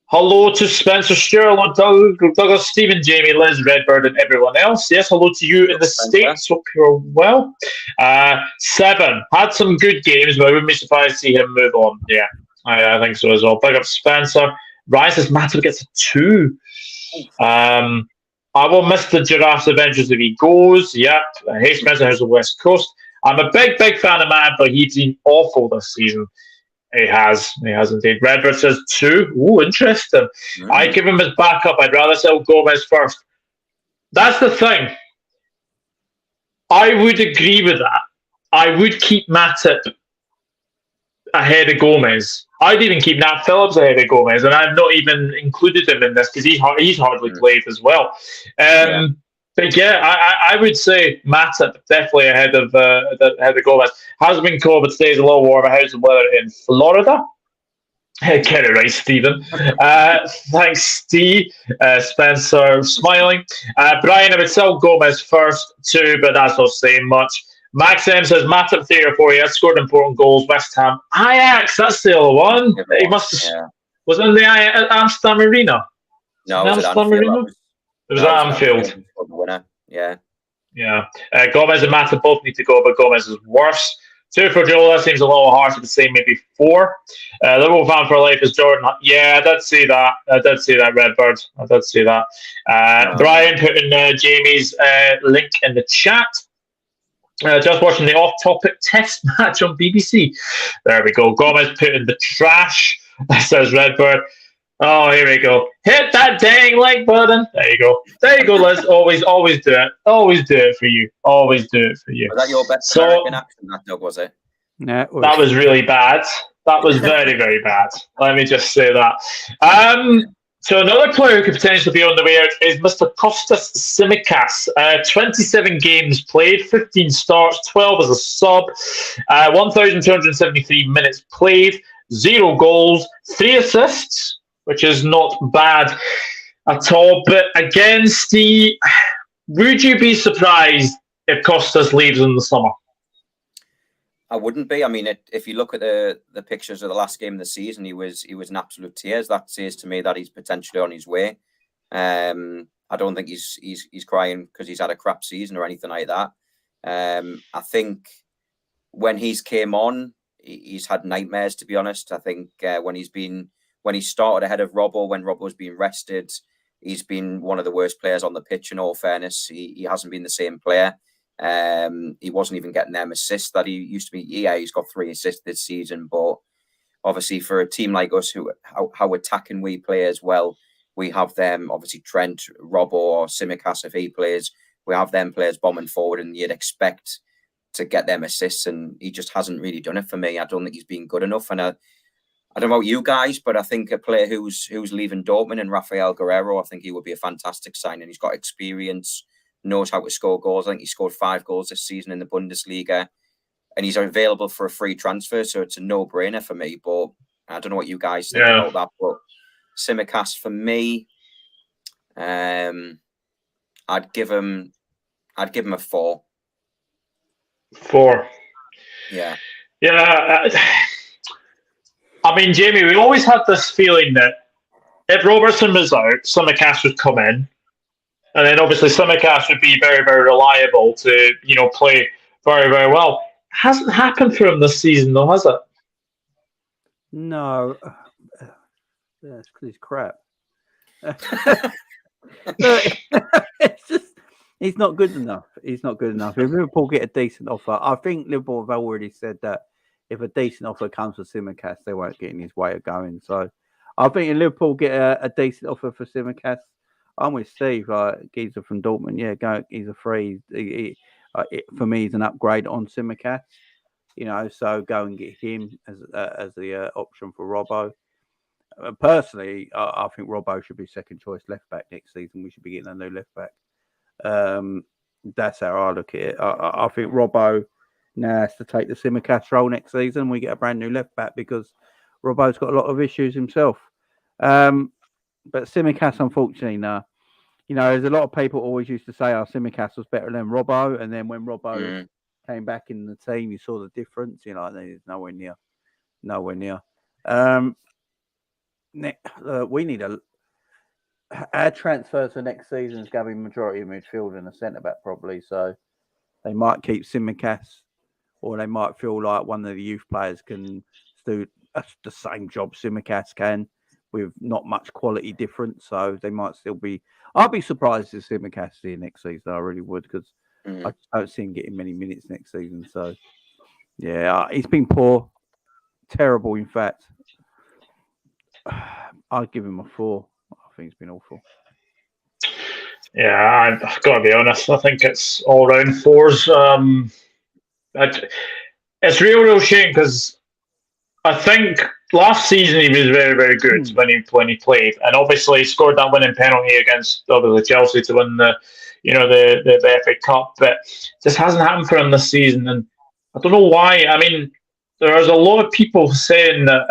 Hello to Spencer Stewart, Douglas, Stephen, Jamie, Liz, Redbird, and everyone else. Yes, hello to you in the States. Hope you're well. 7. Had some good games, but I wouldn't be surprised to see him move on. Yeah, I think so as well. Big up Spencer. Ryan says Matip gets a 2. I will miss the Giraffes Adventures if he goes. Yep. Hey, Spencer, how's the West Coast? I'm a big fan of Matt, but he's been awful this season. He has indeed. Redbird says 2. Ooh, interesting. I give him his backup. I'd rather sell Gomez first. That's the thing. I would agree with that. I would keep Matip ahead of Gomez. I'd even keep Nat Phillips ahead of Gomez, and I've not even included him in this because he's hardly played as well. But yeah, I would say Matip definitely ahead of Gomez. Has been cold, but today's a little warmer. How's the weather in Florida? Get it right, Stephen. Thanks, Steve. Spencer smiling. Brian, I would sell Gomez first too, but that's not saying much. Max M says Matip 3 or 4. He has scored important goals. West Ham, Ajax. That's the other one. He must have was in the Amsterdam Arena. No, it was Amsterdam Arena. It was at Anfield. Winner. Yeah. Gomez and Matip both need to go, but Gomez is worse. 2 for Joel. That seems a little harsh to say. Maybe 4. Liverpool fan for life is Jordan. Yeah, I did see that. Redbird. I did see that. Brian putting Jamie's link in the chat. Just watching the off-topic test match on BBC. There we go. Gomez put in the trash, says Redbird. Oh, here we go. Hit that dang like button. There you go, Liz. Always do it. Always do it for you. Was that your best American accent, that Doug, was it? No, that was really bad. That was very, very bad. Let me just say that. So another player who could potentially be on the way out is Mr. Kostas Tsimikas. 27 games played, 15 starts, 12 as a sub, 1,273 minutes played, 0 goals, 3 assists, which is not bad at all. But again, Steve, would you be surprised if Kostas leaves in the summer? I wouldn't be. I mean, if you look at the pictures of the last game of the season, he was in absolute tears. That says to me that he's potentially on his way. I don't think he's crying because he's had a crap season or anything like that. I think when he's came on, he's had nightmares, to be honest. I think when he started ahead of Robbo, when Robbo's been rested, he's been one of the worst players on the pitch. In all fairness, he hasn't been the same player. He wasn't even getting them assists that he used to be. Yeah, he's got 3 assists this season, but obviously for a team like us, how attacking we play as well, we have them. Obviously Trent, Robbo, or Tsimikas, if he plays, we have them players bombing forward, and you'd expect to get them assists, and he just hasn't really done it for me. I don't think he's been good enough, and I don't know about you guys, but I think a player who's leaving Dortmund and Rafael Guerrero, I think he would be a fantastic signing. He's got experience, knows how to score goals. I think he scored 5 goals this season in the Bundesliga, and he's available for a free transfer, so it's a no-brainer for me. But I don't know what you guys think about that. But Tsimikas, for me, I'd give him a 4. 4. Yeah. I mean, Jamie, we always had this feeling that if Robertson was out, Tsimikas would come in. And then obviously Tsimikas would be very, very reliable to, play very, very well. Hasn't happened for him this season, though, has it? No. It's because he's crap. It's just, he's not good enough. If Liverpool get a decent offer, I think Liverpool have already said that if a decent offer comes for Tsimikas, they won't get in his way of going. So I think if Liverpool get a decent offer for Tsimikas, I'm with Steve, geezer from Dortmund. Yeah, go. He's a free. for me, is an upgrade on Tsimikas. So go and get him as the option for Robbo. Personally, I think Robbo should be second choice left back next season. We should be getting a new left back. That's how I look at it. I think Robbo now has to take the Tsimikas role next season. We get a brand new left back because Robbo's got a lot of issues himself. But Tsimikas, unfortunately, no. There's a lot of people always used to say, Tsimikas was better than Robbo. And then when Robbo came back in the team, you saw the difference. There's nowhere near. We need our transfers for next season is going to be majority of midfield and a centre back probably. So they might keep Tsimikas, or they might feel like one of the youth players can do the same job Tsimikas can with not much quality difference. So they might still be. I'd be surprised if Tsimikas is here next season. I really would, because I don't see him getting many minutes next season. So yeah, he's been poor, terrible. In fact, I'd give him a 4. I think it's been awful. Yeah, I've got to be honest. I think it's all round 4s. It's real shame because I think last season he was very, very good when he played, and obviously scored that winning penalty against obviously Chelsea to win the FA Cup. But this hasn't happened for him this season, and I don't know why. I mean, there's a lot of people saying that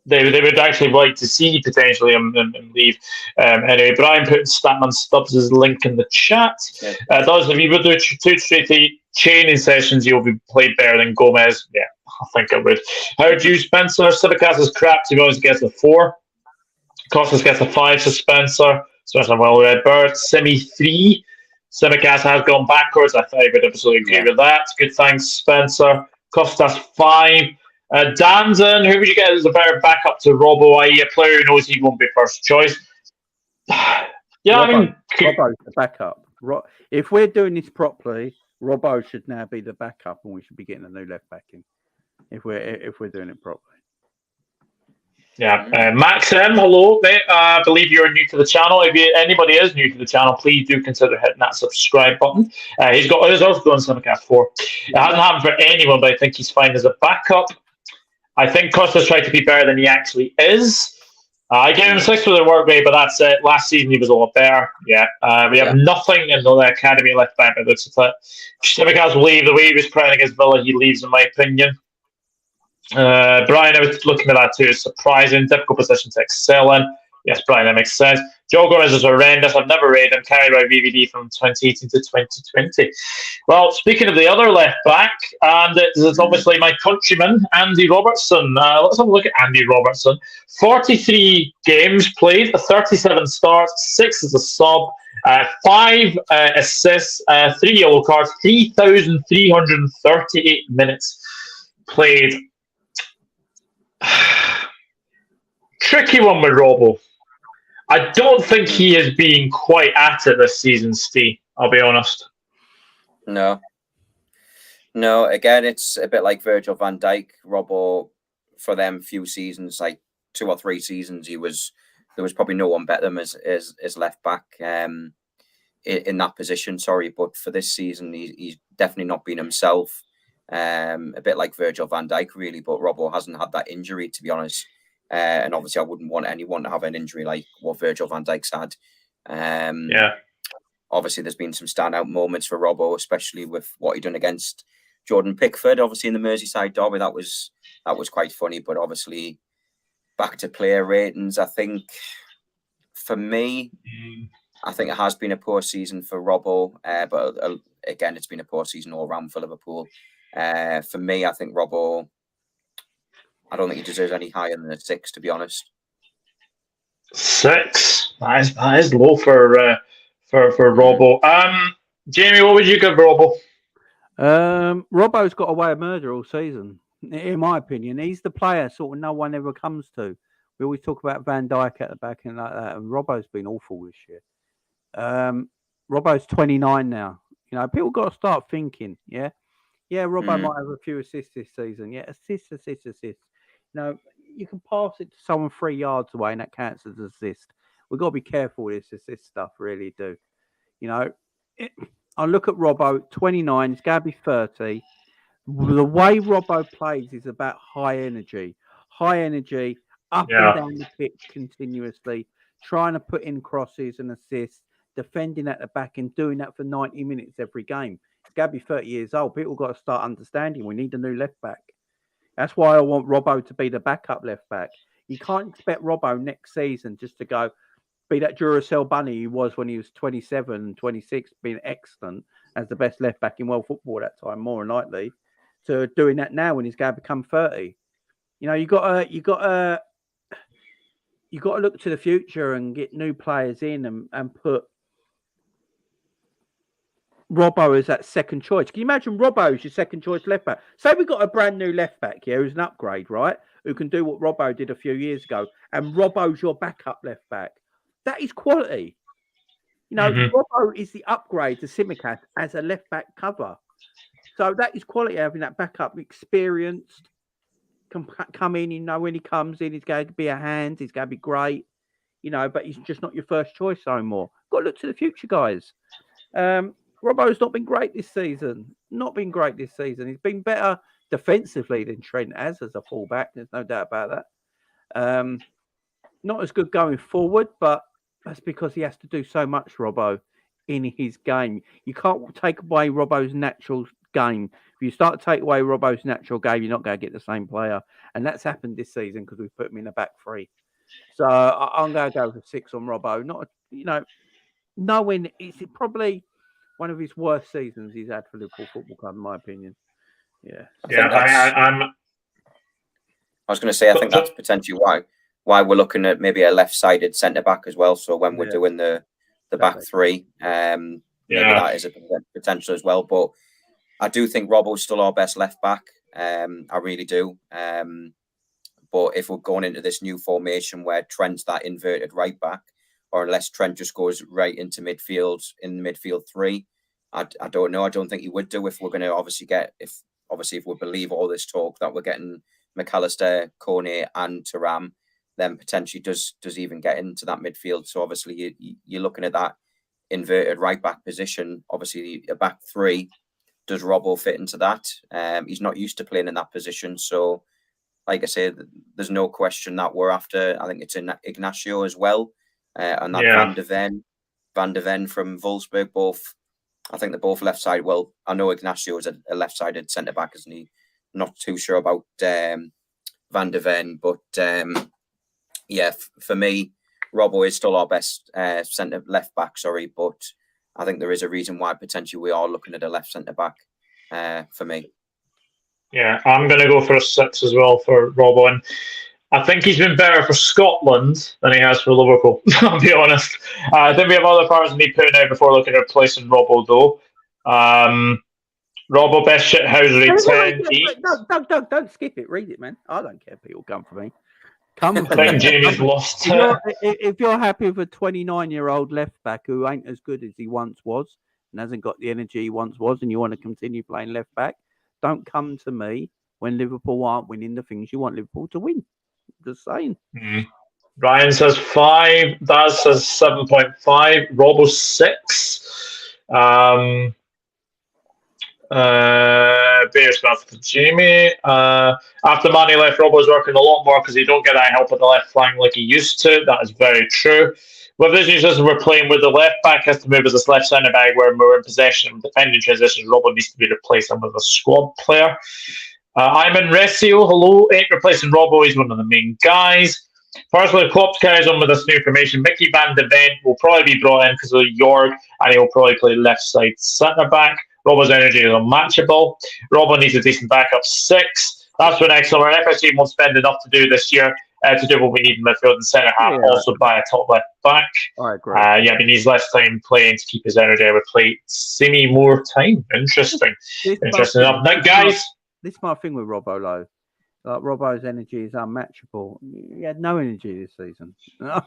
they would actually like to see potentially him leave. Anyway, Brian put Statman Stubbs' link in the chat. Does if you would do 2 straight training sessions, you'll be played better than Gomez. Yeah, I think I would. How do you, Spencer? Tsimikas is crap. To be honest, gets a 4. Costas gets a 5 to Spencer. Spencer, well read bird. Simi 3. Tsimikas has gone backwards. I would absolutely agree with that. Good, thanks, Spencer. Costas 5. Danzen, who would you get as a better backup to Robbo, i.e. a player who knows he won't be first choice? Robbo's the backup. If we're doing this properly, Robbo should now be the backup, and we should be getting a new left back in. If we're doing it properly. Yeah, Max M, hello, mate. I believe you're new to the channel. If anybody is new to the channel, please do consider hitting that subscribe button. He's also going Tsimikas 4. It hasn't happened for anyone, but I think he's fine as a backup. I think Costa's tried to be better than he actually is. I gave him 6 for the work rate, but that's it. Last season he was a lot better. Yeah, we have nothing in the academy left back. But looks at it. Tsimikas will leave the way he was playing against Villa. He leaves, in my opinion. Brian, I was looking at that too. It's surprising. Difficult position to excel in. Yes, Brian, that makes sense. Joe Gomez is horrendous. I've never rated him. Carried by VVD from 2018 to 2020. Well, speaking of the other left back, and it's obviously my countryman, Andy Robertson. Let's have a look at Andy Robertson. 43 games played, 37 starts, 6 as a sub, 5 assists, 3 yellow cards, 3,338 minutes played. Tricky one with Robbo. I don't think he is being quite at it this season, Steve. I'll be honest. No. Again, it's a bit like Virgil van Dijk. Robbo, for them few seasons, like 2 or 3 seasons, there was probably no one better than him as left back in that position. Sorry, but for this season, he's definitely not been himself. A bit like Virgil van Dijk, really, but Robbo hasn't had that injury, to be honest. And obviously, I wouldn't want anyone to have an injury like what Virgil van Dijk's had. Obviously, there's been some standout moments for Robbo, especially with what he done against Jordan Pickford. Obviously, in the Merseyside derby, that was quite funny. But obviously, back to player ratings, I think for me, I think it has been a poor season for Robbo. But again, it's been a poor season all round for Liverpool. For me, I think Robbo, I don't think he deserves any higher than a 6, to be honest. 6? That is low for Robbo. Jamie, what would you give Robbo? Robbo's got a way of murder all season, in my opinion. He's the player sort of no one ever comes to. We always talk about Van Dijk at the back and like that, and Robbo's been awful this year. Robbo's 29 now. People got to start thinking, yeah, Robbo might have a few assists this season. Yeah, assists. You can pass it to someone 3 yards away and that counts as an assist. We've got to be careful with this assist stuff, really do. I look at Robbo, 29. He's going to be 30. The way Robbo plays is about high energy, up and down the pitch continuously, trying to put in crosses and assists, defending at the back and doing that for 90 minutes every game. He's going to be 30 years old. People got to start understanding we need a new left back. That's why I want Robbo to be the backup left back. You can't expect Robbo next season just to go be that Duracell bunny he was when he was 27 and 26, being excellent as the best left back in world football at that time, more than likely, to doing that now when he's going to become 30. You know, you got to look to the future and get new players in and put Robbo as that second choice. Can you imagine Robbo as your second choice left back? Say we've got a brand new left back here who's an upgrade, right? Who can do what Robbo did a few years ago, and Robbo's your backup left back. That is quality. You know, Robbo is the upgrade to Tsimikas as a left back cover. So that is quality, having that backup, experienced, come in, you know, when he comes in, he's going to be a hand, he's going to be great, you know, but he's just not your first choice anymore. Got to look to the future, guys. Robbo's not been great this season. He's been better defensively than Trent has as a fullback. There's no doubt about that. Not as good going forward, but that's because he has to do so much, Robbo, in his game. You can't take away Robbo's natural game. If you start to take away Robbo's natural game, you're not going to get the same player. And that's happened this season because we've put him in the back three. So I'm going to go for 6 on Robbo. Not, you know, knowing it's probably one of his worst seasons he's had for Liverpool Football Club, in my opinion. Yeah. I was going to say, I think that's potentially why we're looking at maybe a left-sided centre-back as well. So when we're doing the back three, maybe that is a potential as well. But I do think Robbo's still our best left-back. I really do. But if we're going into this new formation where Trent's that inverted right-back, or unless Trent just goes right into midfield, in midfield 3, I don't know. I don't think he would do if we're going to if we believe all this talk that we're getting McAllister, Kone and Thuram, then potentially does even get into that midfield. So obviously you're looking at that inverted right back position. Obviously a back 3, does Robbo fit into that? He's not used to playing in that position. So like I said, there's no question that we're after, I think it's in Ignacio as well. And that Van de Ven from Wolfsburg, both, I think they're both left side. Well, I know Ignacio is a left-sided centre-back, isn't he? Not too sure about Van de Ven, but for me, Robbo is still our best left back, but I think there is a reason why potentially we are looking at a left centre-back for me. Yeah, I'm going to go for a 6 as well for Robbo, and I think he's been better for Scotland than he has for Liverpool, I'll be honest. I think we have other players we need putting out before looking at replacing Robbo, though. Robbo, best shithousery, 10. Don't skip it. Read it, man. I don't care if people come for me. Come for I think me. Jamie's lost. If you're happy with a 29-year-old left back who ain't as good as he once was and hasn't got the energy he once was, and you want to continue playing left back, don't come to me when Liverpool aren't winning the things you want Liverpool to win. Just saying. Ryan says 5. Daz says 7.5. Robbo 6. Bear stuff to Jamie. After Manny left, Robbo was working a lot more because he don't get any help with the left flank like he used to. That is very true. With this new system, we're playing with the left back has to move as this left centre back where we're in possession and defending transitions. Robbo needs to be replaced with a squad player. I'm in Resio. Hello, ain't replacing Robbo. He's one of the main guys. Firstly, Klopp carries on with this new formation. Mickey Van de Ven will probably be brought in because of York, and he'll probably play left side centre back. Robbo's energy is unmatchable. Robbo needs a decent backup 6. That's for next summer. FSG won't spend enough to do this year to do what we need in midfield and centre half. Also by a top left back. I agree. He needs less time playing to keep his energy. I would play Simi more time. Interesting. Interesting enough. Now, guys. This is my thing with Robbo, though. Like, Robbo's energy is unmatchable. He had no energy this season. I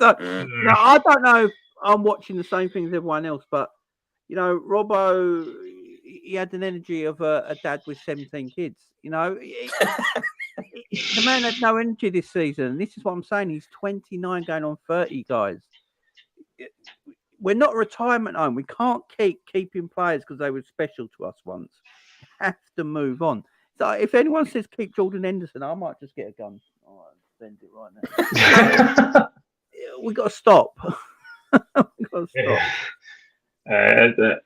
don't know if I'm watching the same thing as everyone else, but, you know, Robbo, he had an energy of a dad with 17 kids. You know, the man had no energy this season. And this is what I'm saying. He's 29 going on 30, guys. we're not a retirement home. We can't keep keeping players because they were special to us once. We have to move on. So if anyone says keep Jordan Henderson, I might just get a gun. All right, send it right now. We got to stop. We got to stop.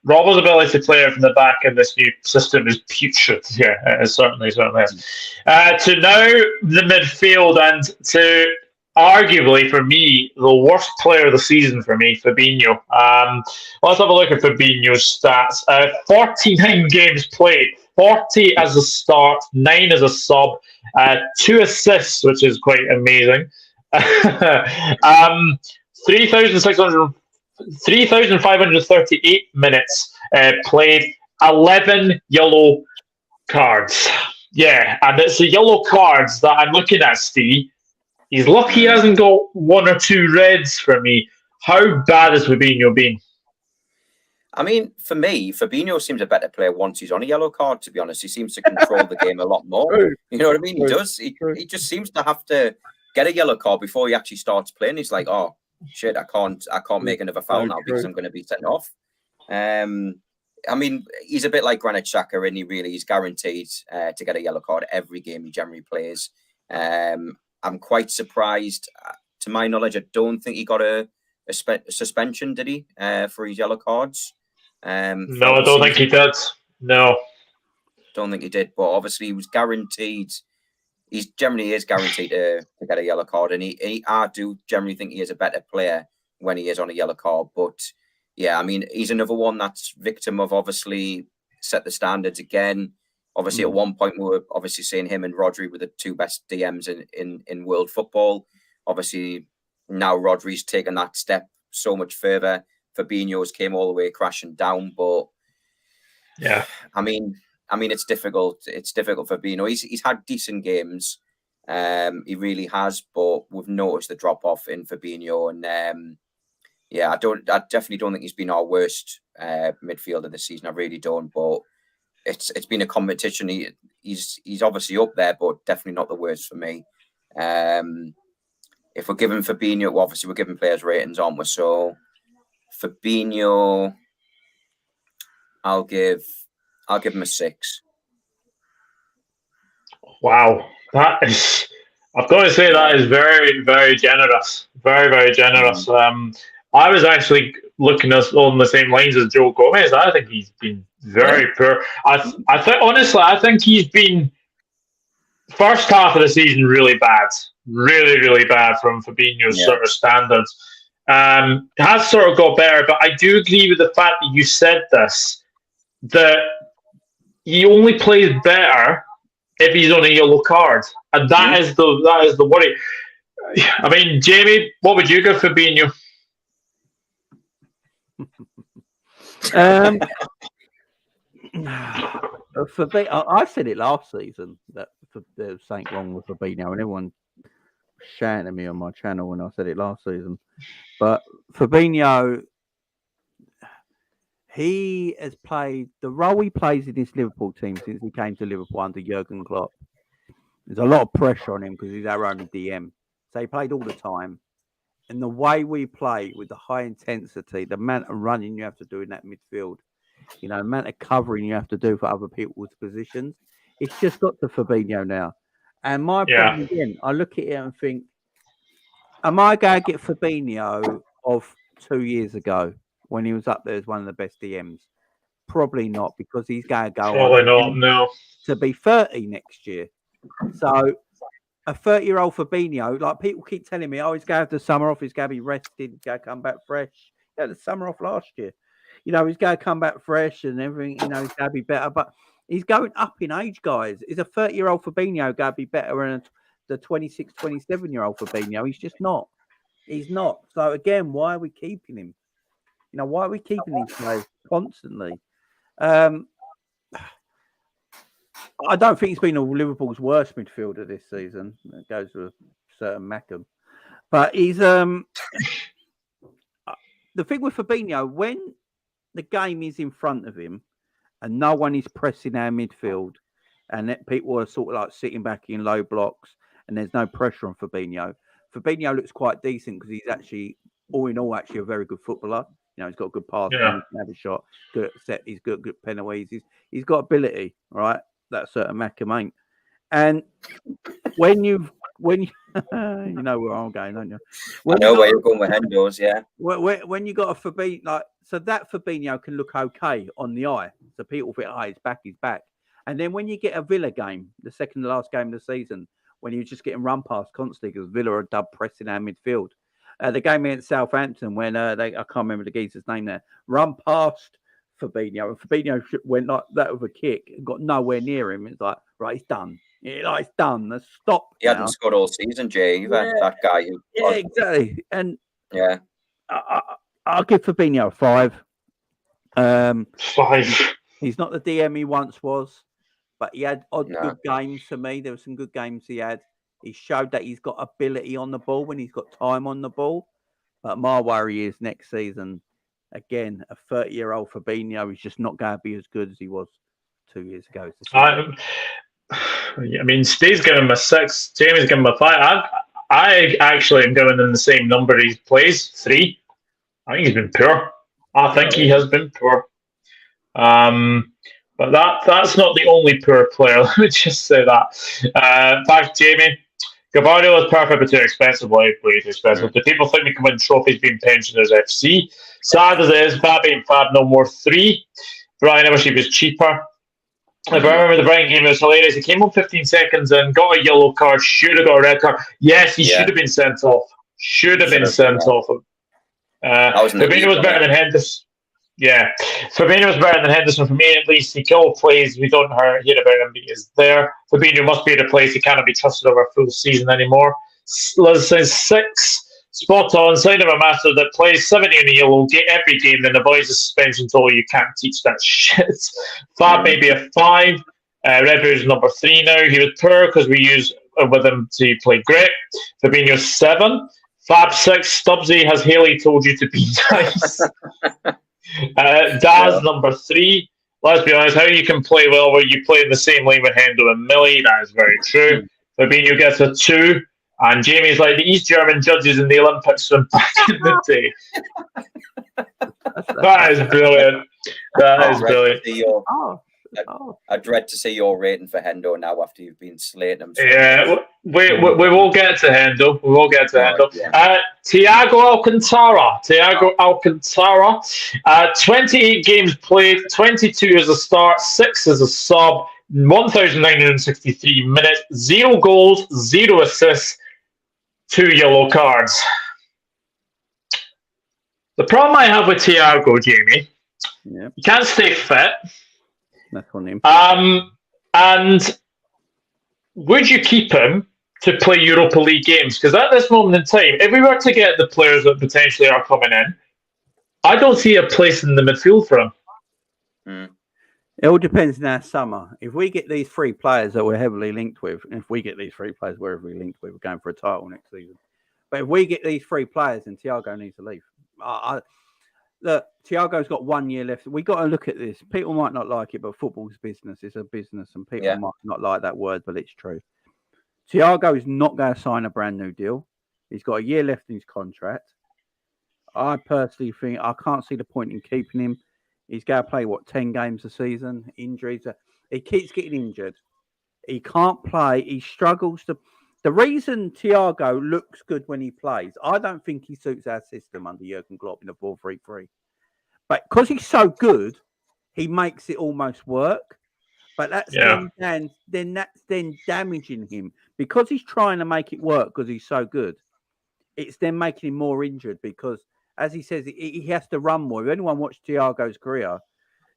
Robbo's ability to play from the back in this new system is putrid. Yeah, it certainly is. To now the midfield, and to arguably for me the worst player of the season for me, Fabinho. Let's have a look at Fabinho's stats. 49 games played, 40 as a start, 9 as a sub, 2 assists, which is quite amazing. 3,538 minutes played, 11 yellow cards. Yeah, and it's the yellow cards that I'm looking at, Steve. He's lucky he hasn't got 1 or 2 reds for me. How bad has Fabinho been? I mean, for me, Fabinho seems a better player once he's on a yellow card, to be honest. He seems to control the game a lot more. You know what I mean? He does. He just seems to have to get a yellow card before he actually starts playing. He's like, oh, shit, I can't make another foul now because I'm going to be sent off. I mean, he's a bit like Granit Xhaka, and he's guaranteed to get a yellow card every game he generally plays. I'm quite surprised. To my knowledge, I don't think he got a suspension, did he, for his yellow cards? No, I don't think he did. No. Don't think he did, but obviously he was guaranteed. He generally is guaranteed to get a yellow card, and I do generally think he is a better player when he is on a yellow card. But yeah, I mean, he's another one that's victim of obviously set the standards again. Obviously, at one point we were obviously saying him and Rodri were the 2 best DMs in world football. Obviously, now Rodri's taken that step so much further. Fabinho's came all the way crashing down, but yeah, I mean, it's difficult. It's difficult for Fabinho. He's had decent games. He really has, but we've noticed the drop off in Fabinho, and I definitely don't think he's been our worst midfielder this season. I really don't, but it's been a competition. He's obviously up there, but definitely not the worst for me. If we're giving Fabinho, well, obviously we're giving players ratings, aren't we? So Fabinho, I'll give him a 6. Wow, that is. I've got to say that is very, very generous. Very, very generous. I was actually looking on the same lines as Joe Gomez. I think he's been very poor. I think he's been first half of the season really bad, really, really bad from Fabinho's sort of standards. Has sort of got better, but I do agree with the fact that you said this, that he only plays better if he's on a yellow card, and that is the worry. I mean, Jamie, what would you give Fabinho? I said it last season that there was something wrong with Fabinho, and everyone shouting at me on my channel when I said it last season. But Fabinho, he has played the role he plays in this Liverpool team since he came to Liverpool under Jurgen Klopp. There's a lot of pressure on him because he's our only DM. So he played all the time. And the way we play with the high intensity, the amount of running you have to do in that midfield, the amount of covering you have to do for other people's positions, it's just got to Fabinho now. And my problem again, I look at it and think, am I going to get Fabinho of 2 years ago when he was up there as one of the best DMs? Probably not, because he's going to go on to be 30 next year. So a 30-year-old Fabinho, like people keep telling me, he's going to have the summer off, he's going to be rested, he's going to come back fresh. He had the summer off last year. He's going to come back fresh and everything, he's going to be better. But he's going up in age, guys. Is a 30-year-old Fabinho going to be better than the 26, 27-year-old Fabinho? He's just not. He's not. So again, why are we keeping him? Why are we keeping these players constantly? I don't think he's been Liverpool's worst midfielder this season. It goes with certain Mackham. But he's the thing with Fabinho, when the game is in front of him and no one is pressing our midfield and that people are sort of like sitting back in low blocks and there's no pressure on Fabinho. Fabinho looks quite decent because he's actually, all in all, actually a very good footballer. You know, he's got good passing, Yeah. he can have a shot, good set, he's got good penalties. He's got ability, right? That's certain Mackham ain't. And when you you know where I'm going, don't you? I know where you're going with Hendo's, yeah. When you got a Fabinho, like, so that Fabinho can look okay on the eye. So people think, oh, he's back. And then when you get a Villa game, the second to last game of the season, when you're just getting run past constantly because Villa are dub pressing our midfield. The game against Southampton when I can't remember the geezer's name there, run past Fabinho, and Fabinho went like that with a kick and got nowhere near him. It's like, right, he's done. It's done. Let's stop. He hadn't scored all season, Jay, either. That guy. Yeah, exactly. And yeah, I'll give Fabinho a 5. 5. He's not the DM he once was, but he had good games for me. There were some good games he had. He showed that he's got ability on the ball when he's got time on the ball. But my worry is next season, again, a 30-year-old Fabinho is just not going to be as good as he was 2 years ago. I mean, Steve's giving him a 6. Jamie's giving him a 5. I actually am giving him the same number he plays, 3. I think he's been poor. I think he has been poor. But that's not the only poor player. Let me just say that. Back to Jamie. Gavardo is perfect but too expensive. Way too expensive. The people think we can win trophies being pensioners FC. Sad as it is, Fabby and Fab no more 3. Brian, I wish he was cheaper. If I remember the Brighton game, it was hilarious. He came on 15 seconds and got a yellow card, should have got a red card. Yes, he should have been sent off. Should have been sent off. Fabinho was better than Henderson. Yeah, Fabinho was better than Henderson for me, at least. He still plays. We don't hear about him, but he is there. Fabinho must be at a place he cannot be trusted over a full season anymore. Liz says 6. Spot on. Sign of a master that plays 70 in a yellow every game, then avoids a suspension total. You can't teach that shit. Fab maybe a 5. Red Bull's number 3 now. He was poor because we use with him to play great. Fabinho 7. Fab 6. Stubbsy, has Haley told you to be nice? Daz number 3. Let's be honest, how you can play well where you play in the same lane with Hendo and Millie, that is very true. Fabinho gets a 2, and Jamie's like the East German judges in the Olympics from back in the day. That is brilliant. That is brilliant. I dread to see your rating for Hendo now after you've been slating him. Yeah, we will get to Hendo. We will get to Hendo. Yeah. Thiago Alcantara. 28 games played, 22 as a start, 6 as a sub, 1,963 minutes, 0 goals, 0 assists, 2 yellow cards. The problem I have with Thiago, Jamie, he can't stay fit. That's on him. And would you keep him to play Europa League games? Because at this moment in time, if we were to get the players that potentially are coming in, I don't see a place in the midfield for him. It all depends on our summer. If we get these 3 players that we're heavily linked with, and if we get these 3 players we're heavily linked with, we're going for a title next season. But if we get these 3 players, then Thiago needs to leave. Look, Thiago's got 1 year left. We got to look at this. People might not like it, but football's business. It's a business, and people might not like that word, but it's true. Thiago is not going to sign a brand new deal. He's got a year left in his contract. I personally think I can't see the point in keeping him. He's going to play, 10 games a season? Injuries. He keeps getting injured. He can't play. He struggles to... The reason Thiago looks good when he plays, I don't think he suits our system under Jurgen Klopp in the 4-3-3. But because he's so good, he makes it almost work. But that's then that's damaging him because he's trying to make it work because he's so good. It's then making him more injured because, as he says, he has to run more. If anyone watched Thiago's career,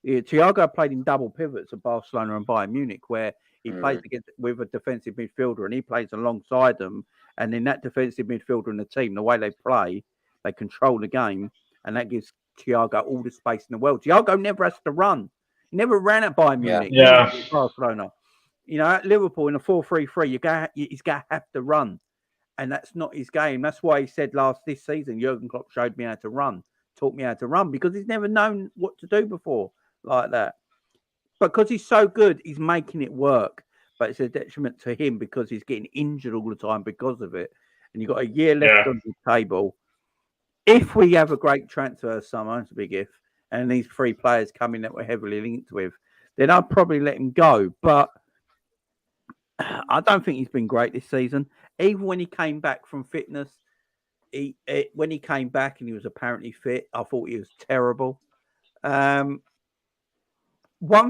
Thiago played in double pivots at Barcelona and Bayern Munich, where he plays with a defensive midfielder and he plays alongside them. And in that defensive midfielder and the team, the way they play, they control the game. And that gives Thiago all the space in the world. Thiago never has to run. He never ran at Bayern Munich. Barcelona. You know, at Liverpool in a 4-3-3, he's going to have to run. And that's not his game. That's why he said this season, Jurgen Klopp showed me how to run, taught me how to run, because he's never known what to do before like that. Because he's so good, he's making it work. But it's a detriment to him because he's getting injured all the time because of it. And you've got a year left on the table. if we have a great transfer summer, it's a big if, and these 3 players come in that we're heavily linked with, then I'd probably let him go. But I don't think he's been great this season. Even when he came back from fitness, when he came back and he was apparently fit, I thought he was terrible. One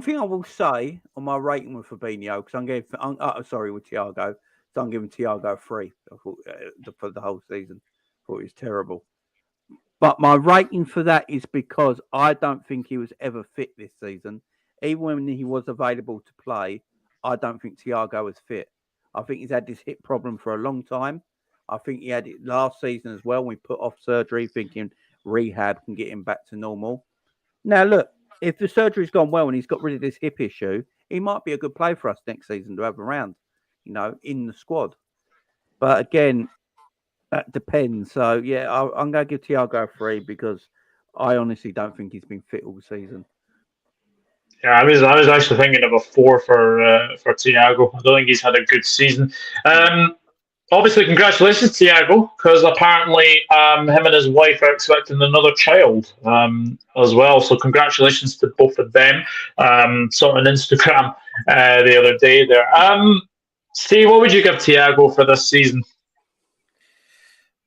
thing I will say on my rating with Fabinho, because with Thiago, so I'm giving Thiago 3 for the whole season. I thought he was terrible. But my rating for that is because I don't think he was ever fit this season. Even when he was available to play, I don't think Thiago was fit. I think he's had this hip problem for a long time. I think he had it last season as well. We put off surgery thinking rehab can get him back to normal. Now, look, if the surgery's gone well and he's got rid of this hip issue, he might be a good player for us next season to have around, in the squad. But again, that depends. So, yeah, I'm going to give Thiago 3 because I honestly don't think he's been fit all season. Yeah, I was actually thinking of a 4 for Thiago. I don't think he's had a good season. Obviously, congratulations, Thiago, because apparently him and his wife are expecting another child as well. So congratulations to both of them. Saw on Instagram the other day there. Steve, what would you give Thiago for this season?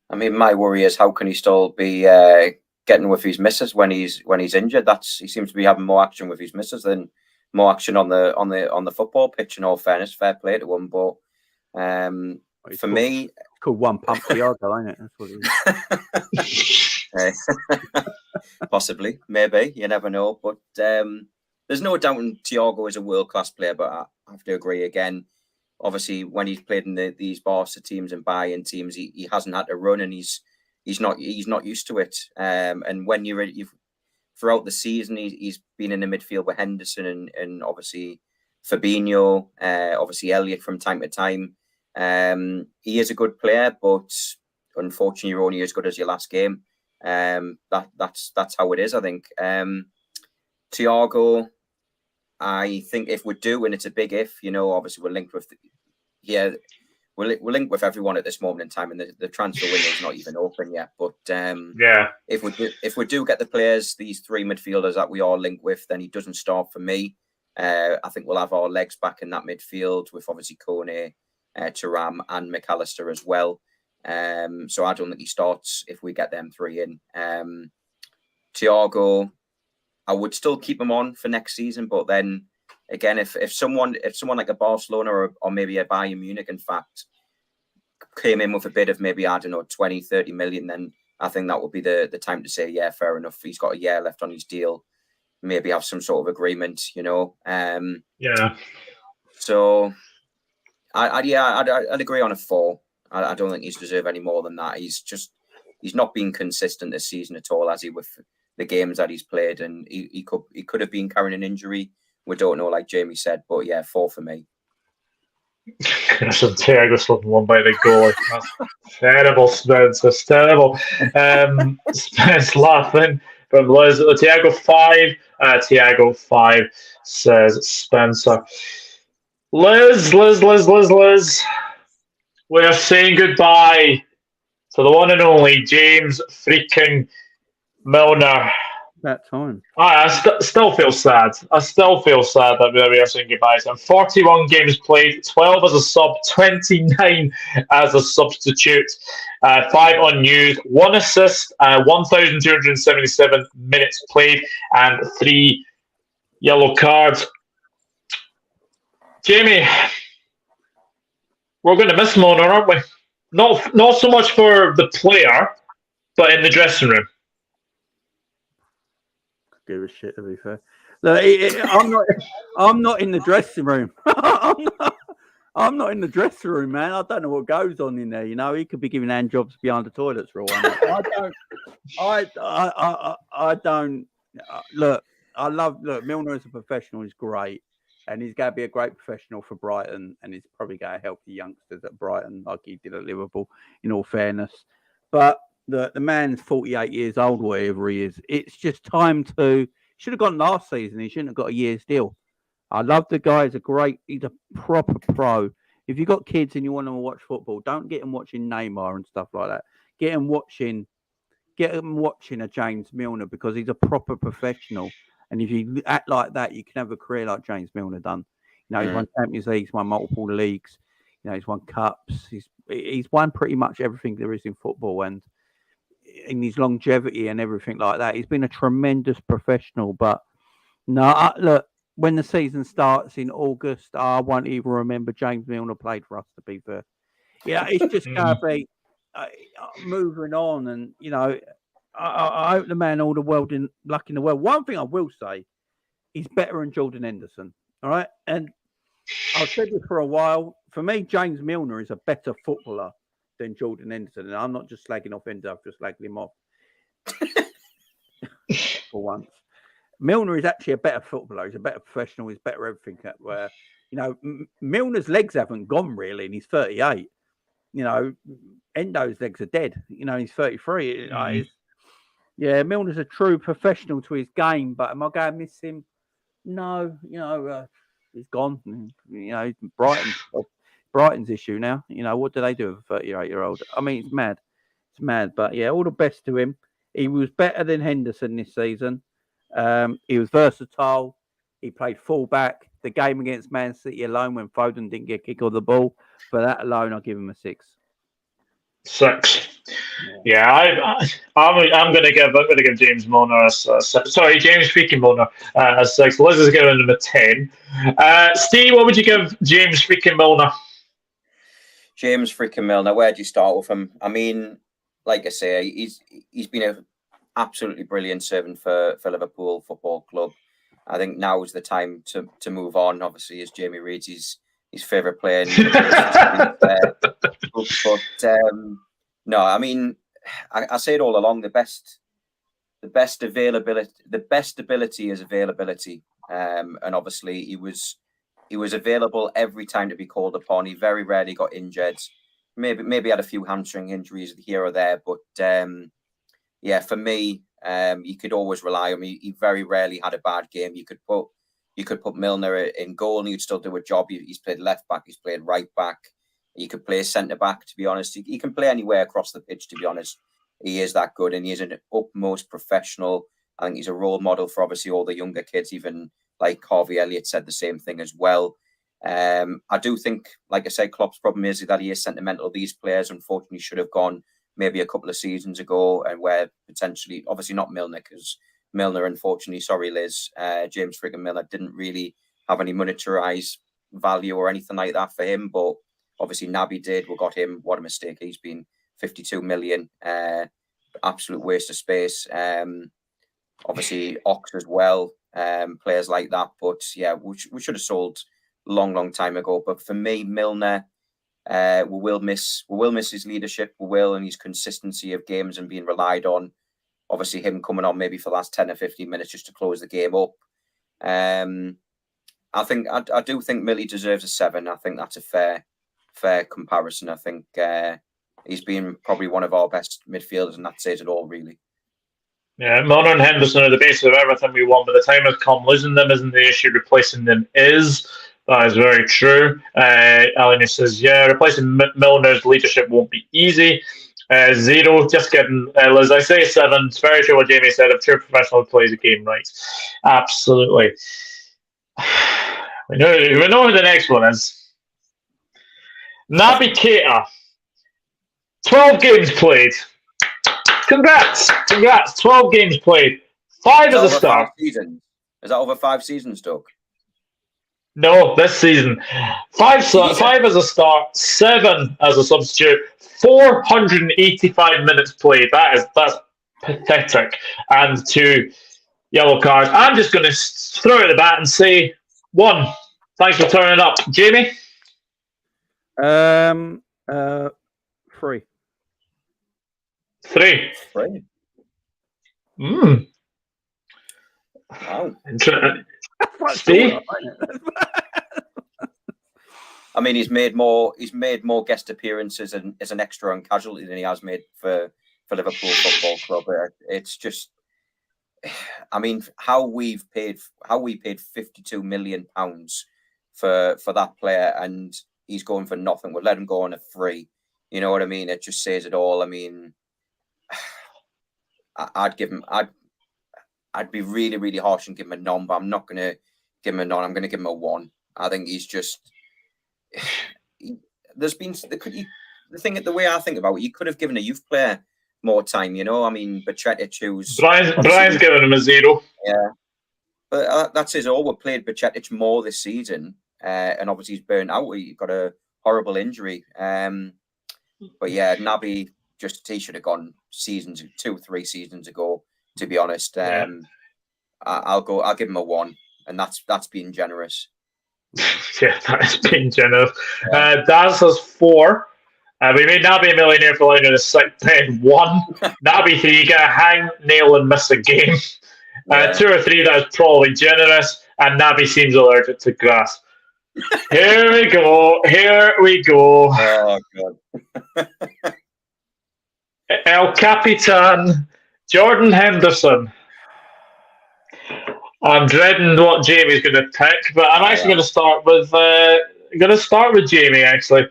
I mean, my worry is how can he still be getting with his missus when he's injured? He seems to be having more action with his missus than more action on the football pitch. In all fairness, fair play to him, but for me, it's called one pump Thiago, ain't it? That's what it is. Possibly, maybe, you never know. But there's no doubt Thiago is a world class player. But I have to agree again. Obviously, when he's played in these Barca teams and Bayern teams, he hasn't had to run, and he's not used to it. And when you've throughout the season, he's been in the midfield with Henderson and obviously Fabinho, obviously Elliott from time to time. He is a good player, but unfortunately, you're only as good as your last game. That's how it is. I think Thiago. I think if we do, and it's a big if, obviously we're linked with, we're linked with everyone at this moment in time, and the transfer window is not even open yet. But if we do get the players, these 3 midfielders that we are linked with, then he doesn't start for me. I think we'll have our legs back in that midfield with obviously Kone, Thuram, and McAllister as well. So I don't think he starts if we get them 3 in. Thiago, I would still keep him on for next season, but then again, if someone like a Barcelona or maybe a Bayern Munich, in fact, came in with a bid of maybe, I don't know, 20, 30 million, then I think that would be the time to say, yeah, fair enough. He's got a year left on his deal. Maybe have some sort of agreement, Yeah. So I'd agree on a 4. I don't think he's deserved any more than that. He's not been consistent this season at all, has he, with the games that he's played, and he could have been carrying an injury. We don't know, like Jamie said, but yeah, 4 for me. Thiago slipping one by the goal. That's terrible, Spence. That's terrible. Spence laughing from Liz. Thiago 5. Thiago 5 says Spencer. Liz. We are saying goodbye to the one and only James freaking Milner. That time. I still feel sad. I still feel sad that we are saying goodbye to him. 41 games played, 12 as a sub, 29 as a substitute, 5 unused, 1 assist, 1,277 minutes played, and 3 yellow cards. Jamie, we're going to miss Milner, aren't we? Not so much for the player, but in the dressing room. Give a shit, to be fair. Look, I'm not in the dressing room. I'm not in the dressing room, man. I don't know what goes on in there. He could be giving hand jobs behind the toilets for all I know. I don't. Look, Milner as a professional is great, and he's going to be a great professional for Brighton, and he's probably going to help the youngsters at Brighton like he did at Liverpool, in all fairness. But the man's 48 years old, whatever he is. It's just time to... Should have gone last season. He shouldn't have got a year's deal. I love the guy. He's a proper pro. If you've got kids and you want them to watch football, don't get them watching Neymar and stuff like that. Get them watching get them watching a James Milner because he's a proper professional. And if you act like that, you can have a career like James Milner done. He's won Champions Leagues, won multiple leagues. He's won cups. He's won pretty much everything there is in football, and in his longevity and everything like that, he's been a tremendous professional. But no, look, when the season starts in August, I won't even remember James Milner played for us. To be fair, it's just going to be moving on, and I hope the man all the luck in the world. One thing I will say, he's better than Jordan Henderson. All right, and I've said this for a while. For me, James Milner is a better footballer than Jordan Henderson, and I'm not just slagging off Henderson, I've just slagging him off for once. Milner is actually a better footballer. He's a better professional. He's better everything. Where Milner's legs haven't gone really, and he's 38. Endo's legs are dead. He's 33. Milner's a true professional to his game, but am I going to miss him? No, he's gone. Brighton's issue now. What do they do with a 38-year-old? I mean, it's mad. It's mad. But yeah, all the best to him. He was better than Henderson this season. He was versatile. He played fullback. The game against Man City alone, when Foden didn't get a kick of the ball, for that alone, I'll give him a 6. 6. Yeah, I'm going to give James Milner sorry, James freaking Milner a 6. Liz is giving him a 10. Steve, what would you give James freaking Milner? James freaking Milner. Where do you start with him? I mean, like I say, he's been an absolutely brilliant servant for Liverpool Football Club. I think now is the time to move on. Obviously, as Jamie reads his favourite player. No, I mean, I say it all along. The best ability is availability, and obviously he was available every time to be called upon. He very rarely got injured. Maybe had a few hamstring injuries here or there, but for me, you could always rely on him. He very rarely had a bad game. You could put Milner in goal and he'd still do a job. He's played left back. He's played right back. He could play centre back, to be honest. He can play anywhere across the pitch, to be honest. He is that good, and he is an utmost professional. I think he's a role model for obviously all the younger kids, even like Harvey Elliott said the same thing as well. I do think, like I said, Klopp's problem is that he is sentimental. These players, unfortunately, should have gone maybe a couple of seasons ago, and where potentially, obviously not Milner, because Milner, unfortunately, sorry, Liz, James friggin' Milner didn't really have any monetarised value or anything like that for him, but obviously Naby did. We got him. What a mistake. He's been 52 million. Absolute waste of space. Obviously Ox as well. Players like that. But yeah, we should have sold long time ago. But for me, Milner, we will miss his leadership. We will, and his consistency of games and being relied on. Obviously him coming on maybe for the last 10 or 15 minutes just to close the game up. I do think Millie deserves a 7. I think that's a fair comparison. I think he's been probably one of our best midfielders, and that says it all, really. Yeah, Milner and Henderson are the basis of everything we want, but the time has come. Losing them isn't the issue, replacing them is. That is very true. Alan says, replacing Milner's leadership won't be easy. 0, just kidding. Liz, I say 7. It's very true what Jamie said. If true professional plays the game right. Absolutely. We know who the next one is. Naby Keita, 12 games played. Congrats. 12 games played. 5 as a start. Is that over 5 seasons, Doug? No, this season. 5 as a start, 7 as a substitute, 485 minutes played. That's pathetic. And 2 yellow cards. I'm just going to throw it at the bat and say 1. Thanks for turning up. Jamie? 3. 3. Wow. Steve? I mean, he's made more guest appearances and as an extra on casualty than he has made for Liverpool Football Club. It's just, I mean, how we paid 52 million pounds for that player, and he's going for nothing. We'll let him go on a free. You know what I mean? It just says it all. I mean, I'd give him. I'd be really, really harsh and give him a none, but I'm not going to give him a none. I'm going to give him a 1. I think he's just. There's been the way I think about it, you could have given a youth player more time. You know, I mean, Bajcetic, who's Brian's giving him a 0. Yeah, but that's his all. We played Bajcetic more this season, and obviously he's burnt out. He got a horrible injury. But yeah, Naby he should have gone 2 or 3 seasons ago. To be honest, I'll give him a 1, and that's being generous. Yeah, that is being generous. Daz has 4. We made Naby a millionaire for letting us playing 1. Naby 3, you gotta hang, nail, and miss a game. 2 or 3, that is probably generous, and Naby seems allergic to grass. Here we go. Oh god. El Capitan, Jordan Henderson. I'm dreading what Jamie's going to pick, but I'm actually going to start with Jamie. Actually,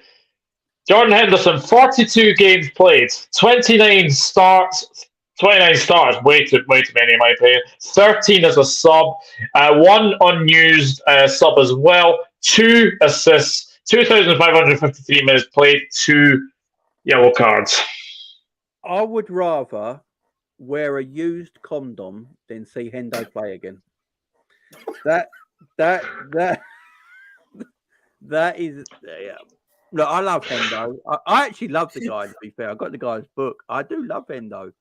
Jordan Henderson, 42 games played, 29 starts. 29 starts, way too many in my opinion. 13 as a sub, 1 unused sub as well. 2 assists, 2,553 minutes played, 2 yellow cards. I would rather wear a used condom than see Hendo play again. That is. Look, I love Hendo. I actually love the guy. To be fair, I got the guy's book. I do love Hendo.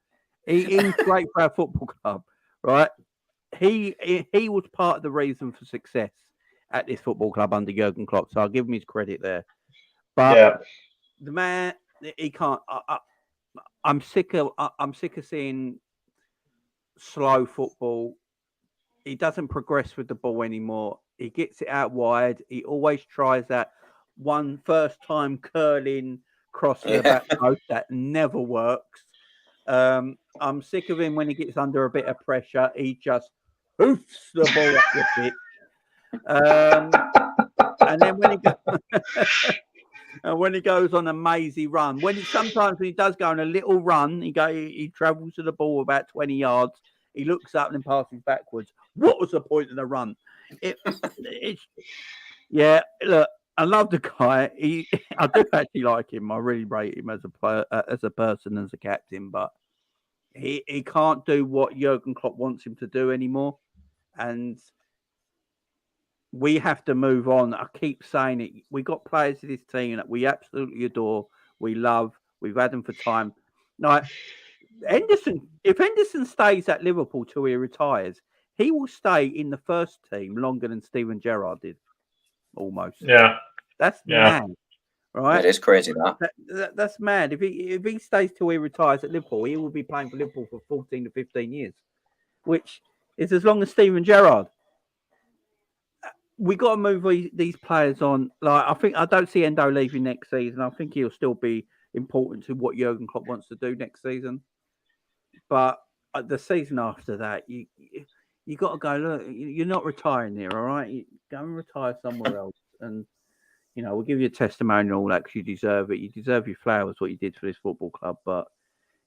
He's great for our football club, right? He was part of the reason for success at this football club under Jurgen Klopp. So I'll give him his credit there. But the man, he can't. I'm sick of seeing slow football. He doesn't progress with the ball anymore. He gets it out wide. He always tries that one first time curling cross to the back post that never works. I'm sick of him when he gets under a bit of pressure. He just hoofs the ball up the pitch. And then when he goes on a mazy run, sometimes when he does go on a little run, he travels to the ball about 20 yards. He looks up and then passes backwards. What was the point of the run? Look, I love the guy. I do actually like him. I really rate him as a player, as a person, as a captain. But he can't do what Jurgen Klopp wants him to do anymore, and we have to move on. I keep saying it. We got players in this team that we absolutely adore. We love. We've had them for time. Like Henderson, if Henderson stays at Liverpool till he retires, he will stay in the first team longer than Steven Gerrard did. Almost. Yeah. That's mad. Right? It is crazy, that's mad. If he stays till he retires at Liverpool, he will be playing for Liverpool for 14 to 15 years, which is as long as Steven Gerrard. We got to move these players on. Like I don't see Endo leaving next season. I think he'll still be important to what Jurgen Klopp wants to do next season. But the season after that, you got to go. Look, you're not retiring here, all right? You go and retire somewhere else, and we'll give you a testimonial that because you deserve it. You deserve your flowers, what you did for this football club. But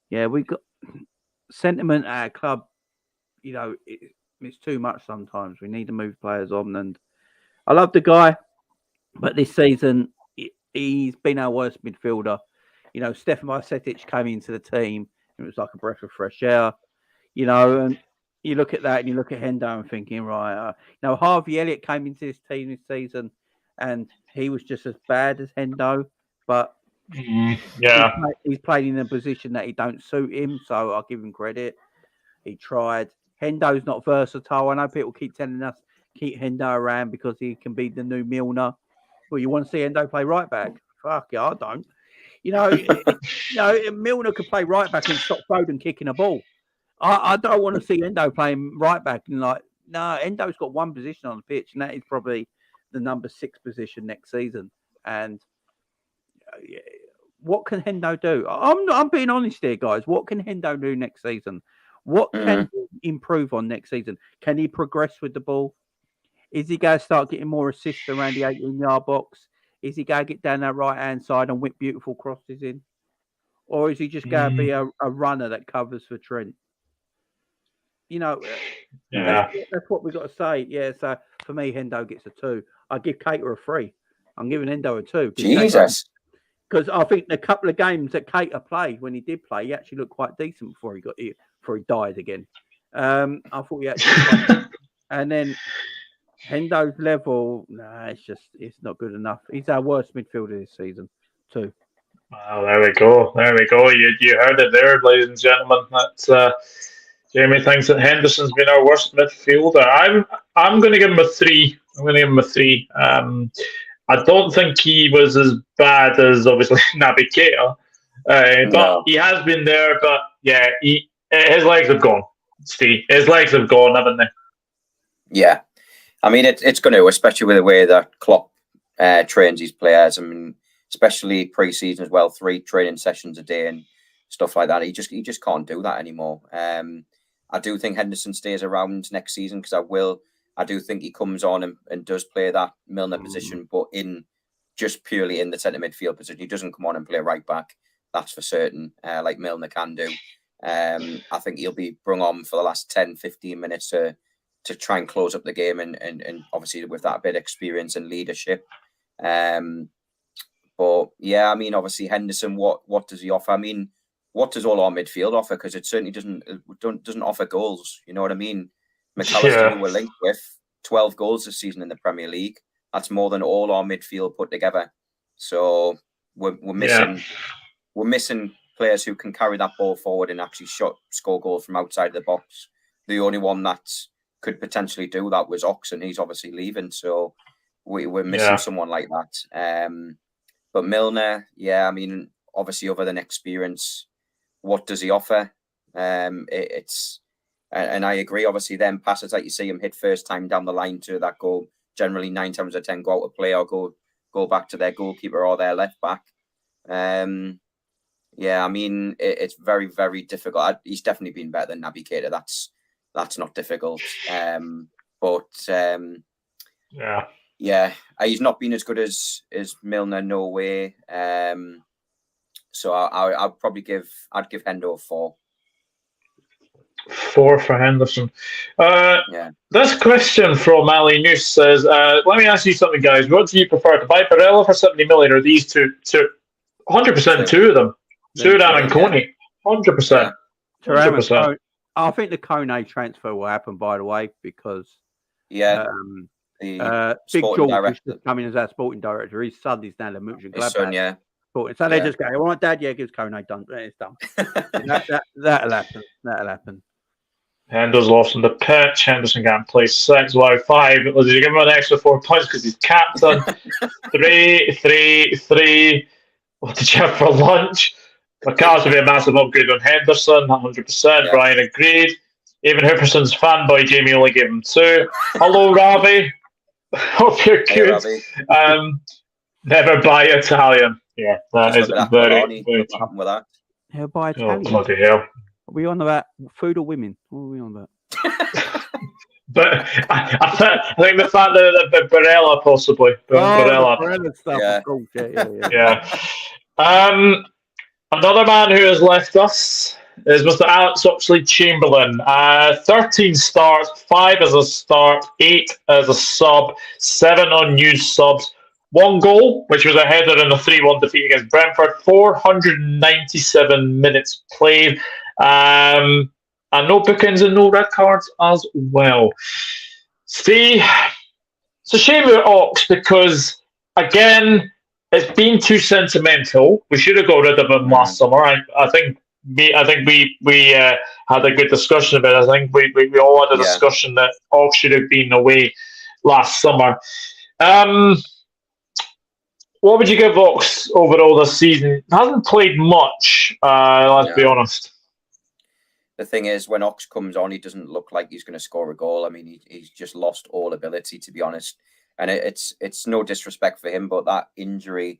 yeah, we got sentiment at our club. It's too much sometimes. We need to move players on, and I love the guy, but this season he's been our worst midfielder. Stefan Bajcetic came into the team, and it was like a breath of fresh air. And you look at that, and you look at Hendo and thinking, right, Harvey Elliott came into this team this season, and he was just as bad as Hendo, but he's played in a position that he don't suit him, so I'll give him credit. He tried. Hendo's not versatile. I know people keep telling us keep Hendo around because he can be the new Milner. Well, you want to see Hendo play right back? Fuck yeah, I don't. Milner could play right back and stop Foden kicking a ball. I don't want to see Hendo playing right back and Endo's got one position on the pitch, and that is probably the number 6 position next season. And what can Hendo do? I'm being honest here, guys. What can Hendo do next season? What can he improve on next season? Can he progress with the ball? Is he going to start getting more assists around the 18-yard box? Is he going to get down that right-hand side and whip beautiful crosses in? Or is he just going to be a runner that covers for Trent? Yeah. That's what we got to say. Yeah. So for me, Hendo gets a 2. I give Cater a 3. I'm giving Hendo a 2. Jesus. Because I think the couple of games that Cater played, when he did play, he actually looked quite decent before he died again. I thought he actually, and then Hendo's level, it's not good enough. He's our worst midfielder this season, too. Well, there we go. You heard it there, ladies and gentlemen. That's Jamie thinks that Henderson's been our worst midfielder. I'm going to give him a 3. I'm going to give him a 3. I don't think he was as bad as obviously Naby Keita, but he has been there. But yeah, his legs have gone. Steve, his legs have gone, haven't they? Yeah, I mean it's going to, especially with the way that Klopp trains his players. I mean, especially pre-season as well, 3 training sessions a day and stuff like that. He just can't do that anymore. I do think Henderson stays around next season because I do think he comes on and does play that Milner position, but just purely in the centre midfield position. He doesn't come on and play right back. That's for certain, like Milner can do. I think he'll be brung on for the last 10, 15 minutes to try and close up the game and obviously with that bit of experience and leadership. But yeah, I mean, obviously Henderson, what does he offer? I mean, what does all our midfield offer? Because it certainly doesn't offer goals. You know what I mean? McAllister, who we're linked with, 12 goals this season in the Premier League. That's more than all our midfield put together. So we're missing players who can carry that ball forward and actually score goals from outside the box. The only one that could potentially do that was Ox, and he's obviously leaving. So we're missing someone like that. But Milner, I mean, obviously other than experience, what does he offer? And I agree, obviously, them passes that you see him hit first time down the line to that goal, generally 9 times out of 10 go out of play or go back to their goalkeeper or their left back. I mean, it's very, very difficult. He's definitely been better than Naby Keita. That's not difficult. He's not been as good as Milner, no way. So I'd give Hendo a 4. 4 for Henderson. This question from Ali News says, let me ask you something, guys. What do you prefer, to buy Barella for 70 million or these two? 100% 2 of them. Thuram and Coney. 100%. 100%. I think the Kone transfer will happen, by the way, because Big George is coming as our sporting director. His son is now the Mönchengladbach. So they just go, all right, Dad, gives Kone done. It's done. That'll happen. That'll happen. Hendo's lost on the pitch. Henderson can't play 6. Wow, 5. Did you give him an extra 4 points because he's captain? 3. What did you have for lunch? McAllister would be a massive upgrade on Henderson, 100%. Yeah. Brian agreed. Even Hooperson's fanboy Jamie only gave him 2. Hello, Ravi. Hope you're good. Hey, never buy Italian. Yeah, that is very with that. Never buy Italian. Oh, bloody hell. Are we on about food or women? What are we on about? But I think the fact that Barella possibly. Barella stuff, of course. Yeah. Another man who has left us is Mr. Alex Oxlade-Chamberlain. 13 starts, 5 as a start, 8 as a sub, 7 unused subs. 1 goal, which was a header in a 3-1 defeat against Brentford. 497 minutes played. And no bookings and no red cards as well. See, it's a shame about Ox because, again, it's been too sentimental. We should have got rid of him last summer. I think we had a good discussion about it. I think we all had a discussion that Ox should have been away last summer. What would you give Ox overall this season? Hasn't played much, let's be honest. The thing is, when Ox comes on, he doesn't look like he's going to score a goal. I mean, he's just lost all ability, to be honest. And it's no disrespect for him, but that injury,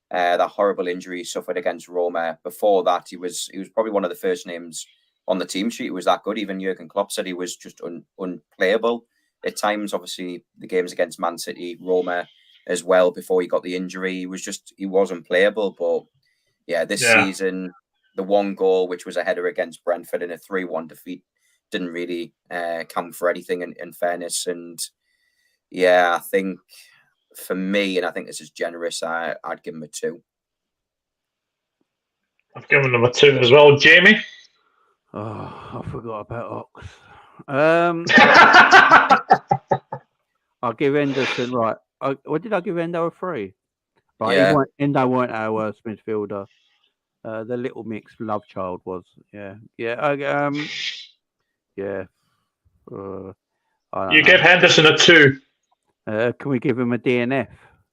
that horrible injury he suffered against Roma, before that, he was probably one of the first names on the team sheet. He was that good. Even Jurgen Klopp said he was just unplayable at times. Obviously, the games against Man City, Roma as well, before he got the injury, he was unplayable. But yeah, this season, the 1 goal, which was a header against Brentford in a 3-1 defeat didn't really count for anything in fairness. And yeah, I think for me, and I think this is generous, I'd give him a 2. I've given him a 2 as well. Jamie? Oh, I forgot about Ox. I'll give Henderson, right. What did I give Endo a 3? Right, Yeah. Endo weren't our worst midfielder. The little mixed love child was. Yeah. Yeah. Yeah. I don't You know. give Henderson a 2. Can we give him a DNF?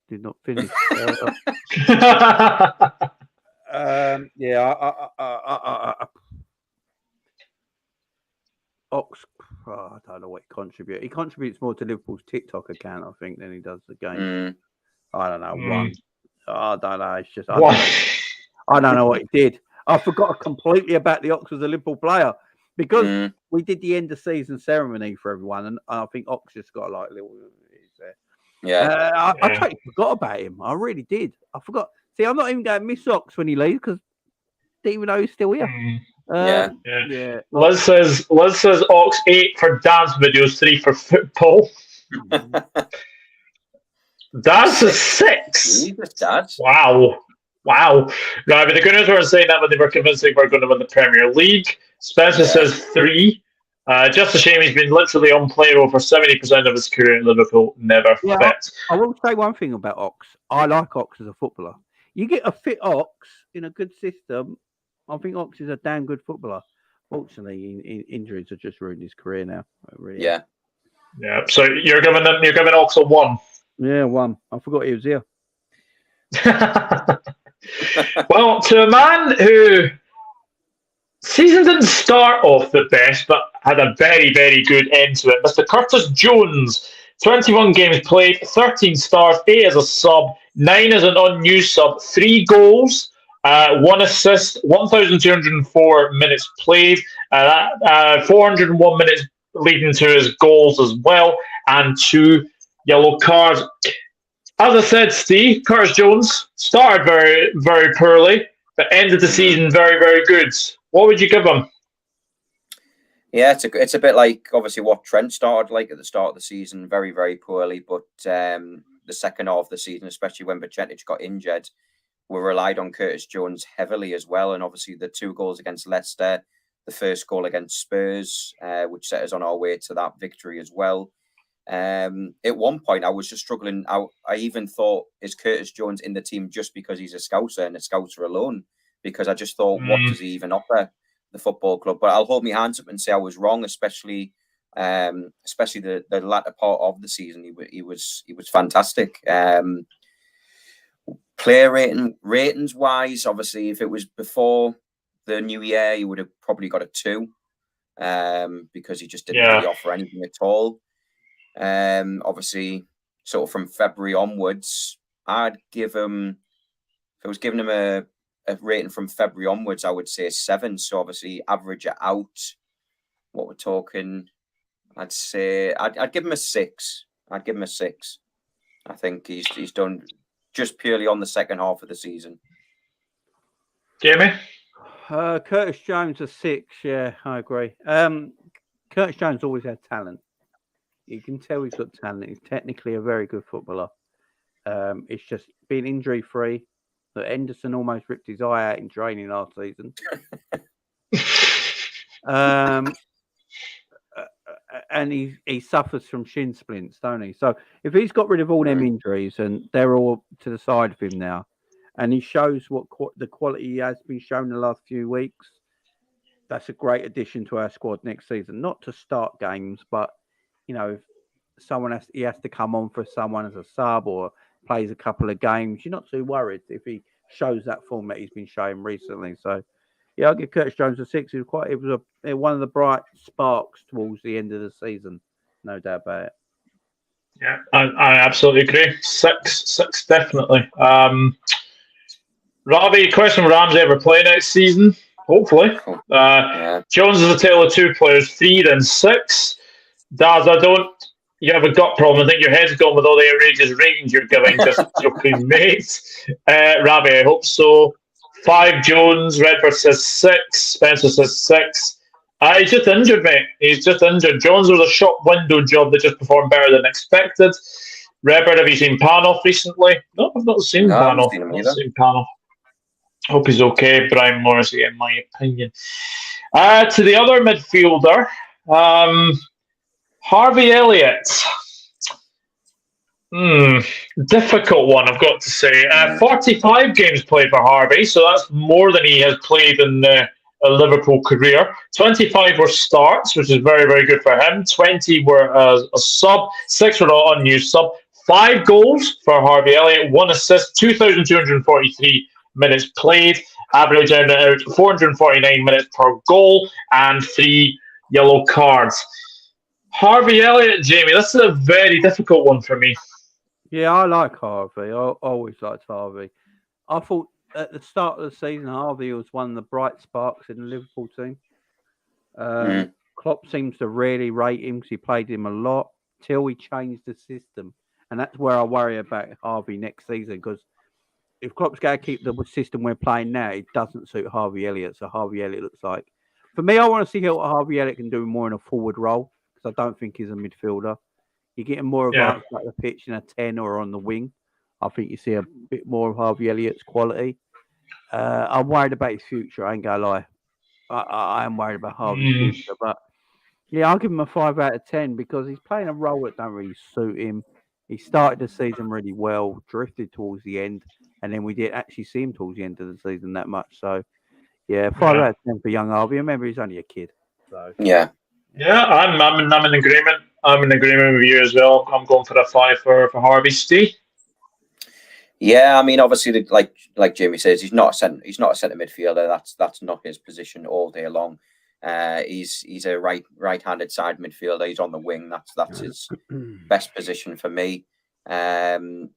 Did not finish. Yeah. Ox. I don't know what he contributes. He contributes more to Liverpool's TikTok account, I think, than he does the game. I don't know. 1. I don't know. It's just I don't know what he did. I forgot completely about the Ox as a Liverpool player because we did the end of season ceremony for everyone, and I think Ox just got like little. Yeah. I totally forgot about him. I really did. I forgot. See, I'm not even going to miss Ox when he leaves because I didn't even know he's still here. Yeah. Liz says Ox 8 for dance videos, 3 for football. Dance is 6. Jesus, Dad. Wow. Right, but the Gunners were saying that when they were convinced they were going to win the Premier League. Spencer says 3. Just a shame he's been literally unplayable for 70% of his career at Liverpool. Never fit. I will say one thing about Ox. I like Ox as a footballer. You get a fit Ox in a good system. I think Ox is a damn good footballer. Fortunately, injuries have just ruined his career now. Really. Yeah. So you're giving Ox a 1. Yeah, 1. I forgot he was here. Well, to a man who season didn't start off the best, but had a very, very good end to it, Mr. Curtis Jones. 21 games played, 13 stars, 8 as a sub, 9 as an unused sub, 3 goals. 1 assist, 1,204 minutes played, 401 minutes leading to his goals as well, and 2 yellow cards. As I said, Steve, Curtis Jones started very, very poorly, but ended the season very, very good. What would you give him? Yeah, it's a bit like obviously what Trent started like at the start of the season, very, very poorly. But the second half of the season, especially when Bajcetic got injured, we relied on Curtis Jones heavily as well. And obviously the 2 goals against Leicester, the first goal against Spurs, which set us on our way to that victory as well. At one point, I was just struggling. I even thought, is Curtis Jones in the team just because he's a Scouser and a Scouser alone? Because I just thought, what does he even offer the football club? But I'll hold my hands up and say I was wrong, especially the latter part of the season. He was fantastic. Player ratings wise, obviously, if it was before the new year, he would have probably got a 2, because he just didn't really offer anything at all. Obviously, sort of from February onwards, I'd give him. If I was giving him a rating from February onwards, I would say a 7. So obviously, average it out. What we're talking, I'd say I'd give him a 6. I'd give him a 6. I think he's done just purely on the second half of the season. Jamie? Curtis Jones a 6. Yeah, I agree. Curtis Jones always had talent. You can tell he's got talent. He's technically a very good footballer. It's just been injury free. That Henderson almost ripped his eye out in training last season. And he suffers from shin splints, don't he? So if he's got rid of all them injuries and they're all to the side of him now, and he shows what the quality he has been shown the last few weeks, that's a great addition to our squad next season. Not to start games, but if he has to come on for someone as a sub or plays a couple of games, you're not too worried if he shows that form that he's been showing recently. So, yeah, I'll give Curtis Jones a 6. It was one of the bright sparks towards the end of the season, no doubt about it. Yeah, I absolutely agree. 6 definitely. Robbie, question: will Ramsey ever play next season? Hopefully. Jones is a tale of 2 players, 3 then 6. Daz, you have a gut problem. I think your head's gone with all the outrageous ratings you're giving. Just joking, mate. Robbie, I hope so. 5 Jones. Redford says 6. Spencer says 6. He's just injured, mate. He's just injured. Jones was a shop window job that just performed better than expected. Redbird, have you seen Panoff recently? No, I've not seen No, I haven't Panoff. seen him Not either. seen Panoff. Hope he's okay. Brian Morrissey, in my opinion. To the other midfielder, Harvey Elliott. Difficult one, I've got to say. 45 games played for Harvey, so that's more than he has played in a Liverpool career. 25 were starts, which is very, very good for him. 20 were a sub. 6 were not unused sub. 5 goals for Harvey Elliott. 1 assist. 2,243 minutes played. Average out 449 minutes per goal and 3 yellow cards. Harvey Elliott, Jamie, this is a very difficult one for me. Yeah, I like Harvey. I always liked Harvey. I thought at the start of the season, Harvey was one of the bright sparks in the Liverpool team. Klopp seems to really rate him because he played him a lot till he changed the system. And that's where I worry about Harvey next season, because if Klopp's going to keep the system we're playing now, it doesn't suit Harvey Elliott. So Harvey Elliott looks like... For me, I want to see what Harvey Elliott can do more in a forward role, because I don't think he's a midfielder. You're getting more advanced at the pitch in a 10 or on the wing. I think you see a bit more of Harvey Elliott's quality. I'm worried about his future. I ain't going to lie. I am worried about Harvey's future. But yeah, I'll give him a 5 out of 10 because he's playing a role that don't really suit him. He started the season really well, drifted towards the end, and then we didn't actually see him towards the end of the season that much. So yeah, 5 out of 10 for young Harvey. Remember, he's only a kid. So yeah, I'm in agreement. I'm in agreement with you as well. I'm going for a 5 for Harvey. Steve? Yeah, I mean, obviously, like Jamie says, he's not a centre midfielder. That's not his position all day long. He's a right-handed side midfielder. He's on the wing. That's his best position for me.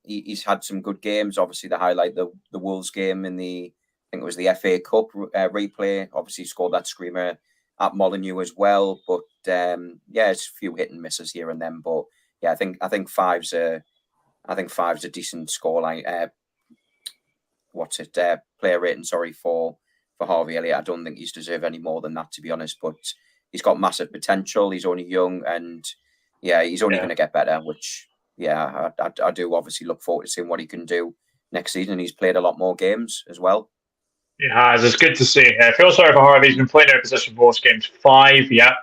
He's had some good games. Obviously, the highlight the Wolves game in I think it was the FA Cup replay. Obviously, scored that screamer at Molineux as well. But it's a few hit and misses here and then. But yeah, I think five's a decent scoreline. Player rating? Sorry for Harvey Elliott. I don't think he's deserved any more than that, to be honest. But he's got massive potential. He's only young, and he's only going to get better. Which I do obviously look forward to seeing what he can do next season. He's played a lot more games as well. He has. It's good to see. I feel sorry for Harvey. He's been playing out of position for most games. 5, yep.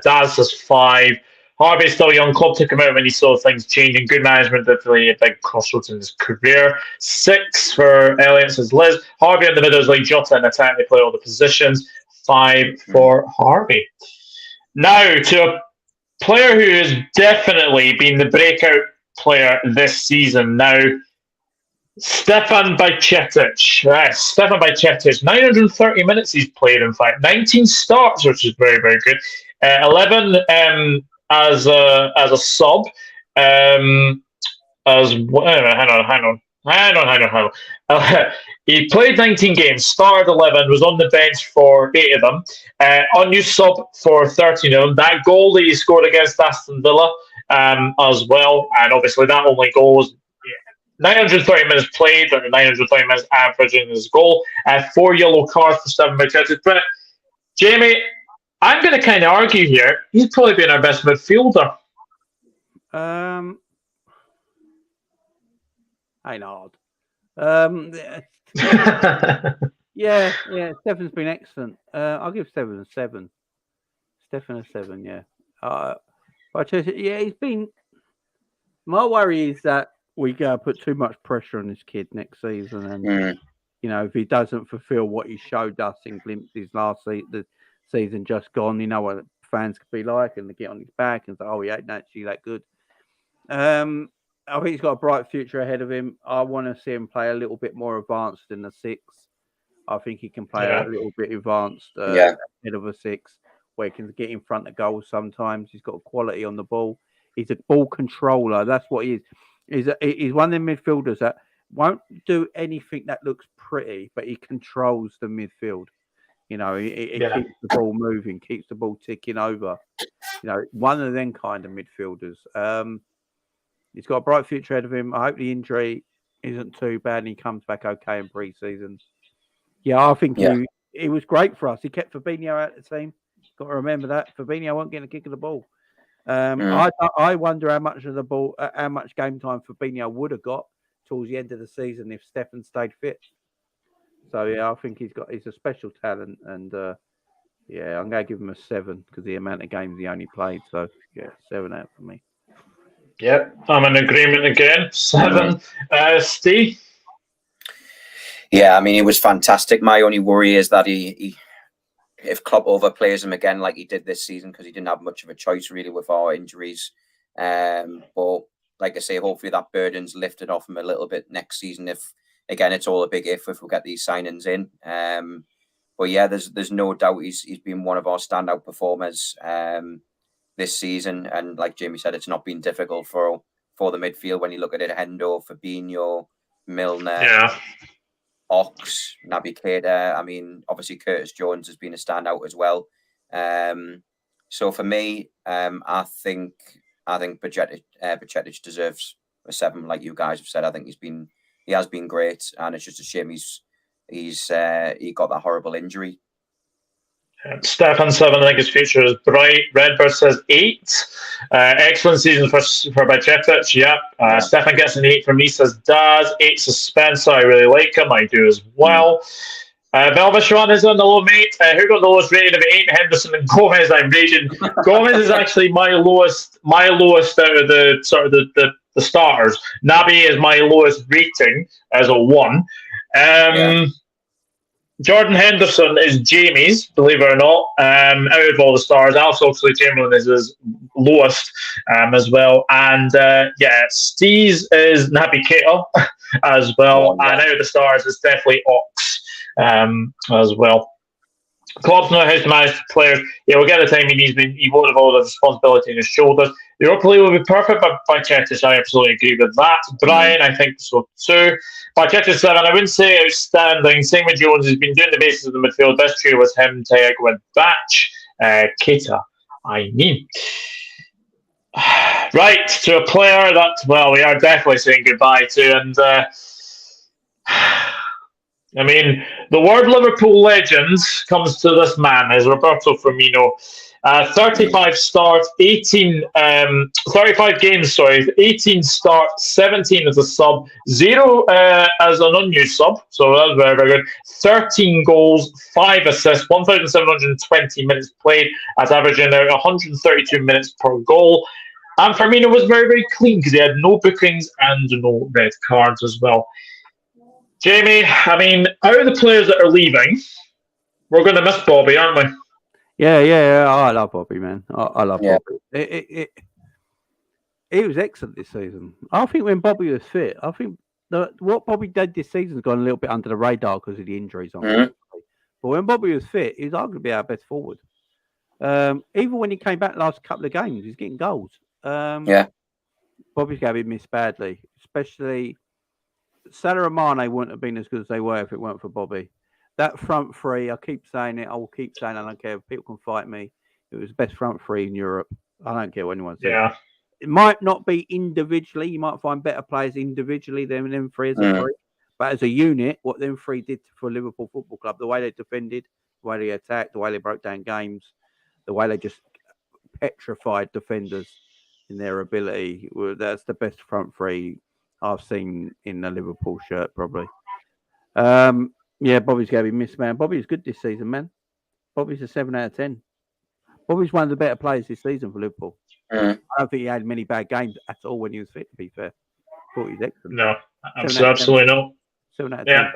Daz says 5. Harvey's still young. Klopp took him out when he saw things changing. Good management, definitely a big crossroads in his career. 6 for Elliott, says Liz. Harvey in the middle is like Jota in attack. They play all the positions. 5 for Harvey. Now, to a player who has definitely been the breakout player this season. Now, Stefan Bajcetic. Right, Stefan Bajcetic. 930 minutes he's played, in fact. 19 starts, which is very, very good. 11 as a sub. Hang on. He played 19 games, started 11, was on the bench for 8 of them. Unused sub for 13 of them. That goal that he scored against Aston Villa as well. And obviously that only goal was 930 minutes played, or 930 minutes averaging his goal. 4 yellow cards for Stefan Bajcetic. But Jamie, I'm going to kind of argue here. He's probably been our best midfielder. Ain't hard. Yeah. Stefan's been excellent. I'll give Stefan a 7. Stefan a 7, yeah. But he's been. My worry is that we put too much pressure on this kid next season, and if he doesn't fulfil what he showed us in glimpses last the season just gone, you know what fans could be like, and they get on his back and say, "Oh, he ain't actually that good." I think he's got a bright future ahead of him. I want to see him play a little bit more advanced than a 6. I think he can play a little bit advanced ahead of a 6, where he can get in front of goals sometimes. He's got quality on the ball. He's a ball controller. That's what he is. He's one of the midfielders that won't do anything that looks pretty, but he controls the midfield. He keeps the ball moving, keeps the ball ticking over. One of them kind of midfielders. He's got a bright future ahead of him. I hope the injury isn't too bad and he comes back okay in pre-season. Yeah, I think he was great for us. He kept Fabinho out of the team. Got to remember that Fabinho won't get a kick of the ball. I wonder how much of the ball, how much game time Fabinho would have got towards the end of the season if Stefan stayed fit. So yeah, I think he's a special talent, and yeah, I'm going to give him a 7 because the amount of games he only played. So yeah, 7 out for me. Yep, I'm in agreement again. 7. Steve? Yeah, I mean, he was fantastic. My only worry is that if Klopp overplays him again like he did this season, because he didn't have much of a choice really with our injuries. But like I say, hopefully that burden's lifted off him a little bit next season. If again, it's all a big if we get these signings in. But yeah, there's no doubt he's been one of our standout performers this season. And like Jamie said, it's not been difficult for the midfield when you look at it. Hendo, Fabinho, Milner, Ox, Naby Keita. I mean, obviously Curtis Jones has been a standout as well. So for me, I think Bajcetic deserves a 7, like you guys have said. I think he has been great, and it's just a shame he got that horrible injury. Stefan 7, I think his future is bright. Redbird says 8. Excellent season for Bajcetic. Yep. Stefan gets an 8 from me, says Daz. 8 suspense. I really like him. I do as well. Velvishwan is on the low, mate. Who got the lowest rating of 8? Henderson and Gomez. I'm raging. Gomez is actually my lowest out of the sort of the starters. Naby is my lowest rating as a 1. Jordan Henderson is Jamie's, believe it or not, out of all the stars. Alex Oxlade-Chamberlain is his lowest as well. And Steve's is Naby Keita as well. And out of the stars, it's definitely Ox as well. Klopp's not how to manage players. Yeah, we'll get the time he needs. He won't have all the responsibility on his shoulders. The Europa League will be perfect by Chetis. I absolutely agree with that. Brian, I think so too. By Chetis 7, I wouldn't say outstanding. Same with Jones. He's been doing the basis of the midfield. Best trio was him, Thiago and Batch. Keita, I mean. Right, to a player that, well, we are definitely saying goodbye to. And I mean, the word Liverpool legend comes to this man, is Roberto Firmino. 35 starts, 35 games, 18 starts, 17 as a sub, 0 as an unused sub, so that was very, very good. 13 goals, 5 assists, 1,720 minutes played, as averaging out 132 minutes per goal. And Firmino was very, very clean because he had no bookings and no red cards as well. Jamie, I mean, out of the players that are leaving, we're going to miss Bobby, aren't we? Yeah. I love Bobby, man. I love Bobby. He was excellent this season. I think when Bobby was fit, I think what Bobby did this season has gone a little bit under the radar because of the injuries. But when Bobby was fit, he was arguably our best forward. Even when he came back last couple of games, he's getting goals. Bobby's going to be missed badly, especially Salah and Mane wouldn't have been as good as they were if it weren't for Bobby. That front three, I keep saying it. I will keep saying it. I don't care if people can fight me. It was the best front three in Europe. I don't care what anyone says. Yeah. It might not be individually. You might find better players individually than them three as a three. But as a unit, what them three did for Liverpool Football Club, the way they defended, the way they attacked, the way they broke down games, the way they just petrified defenders in their ability, that's the best front three I've seen in the Liverpool shirt, probably. Bobby's going to be missed, man. Bobby's good this season, man. Bobby's a 7 out of 10. Bobby's one of the better players this season for Liverpool. I don't think he had many bad games at all when he was fit, to be fair. I thought he was excellent. No, absolutely not. 7 out of 10. Yeah,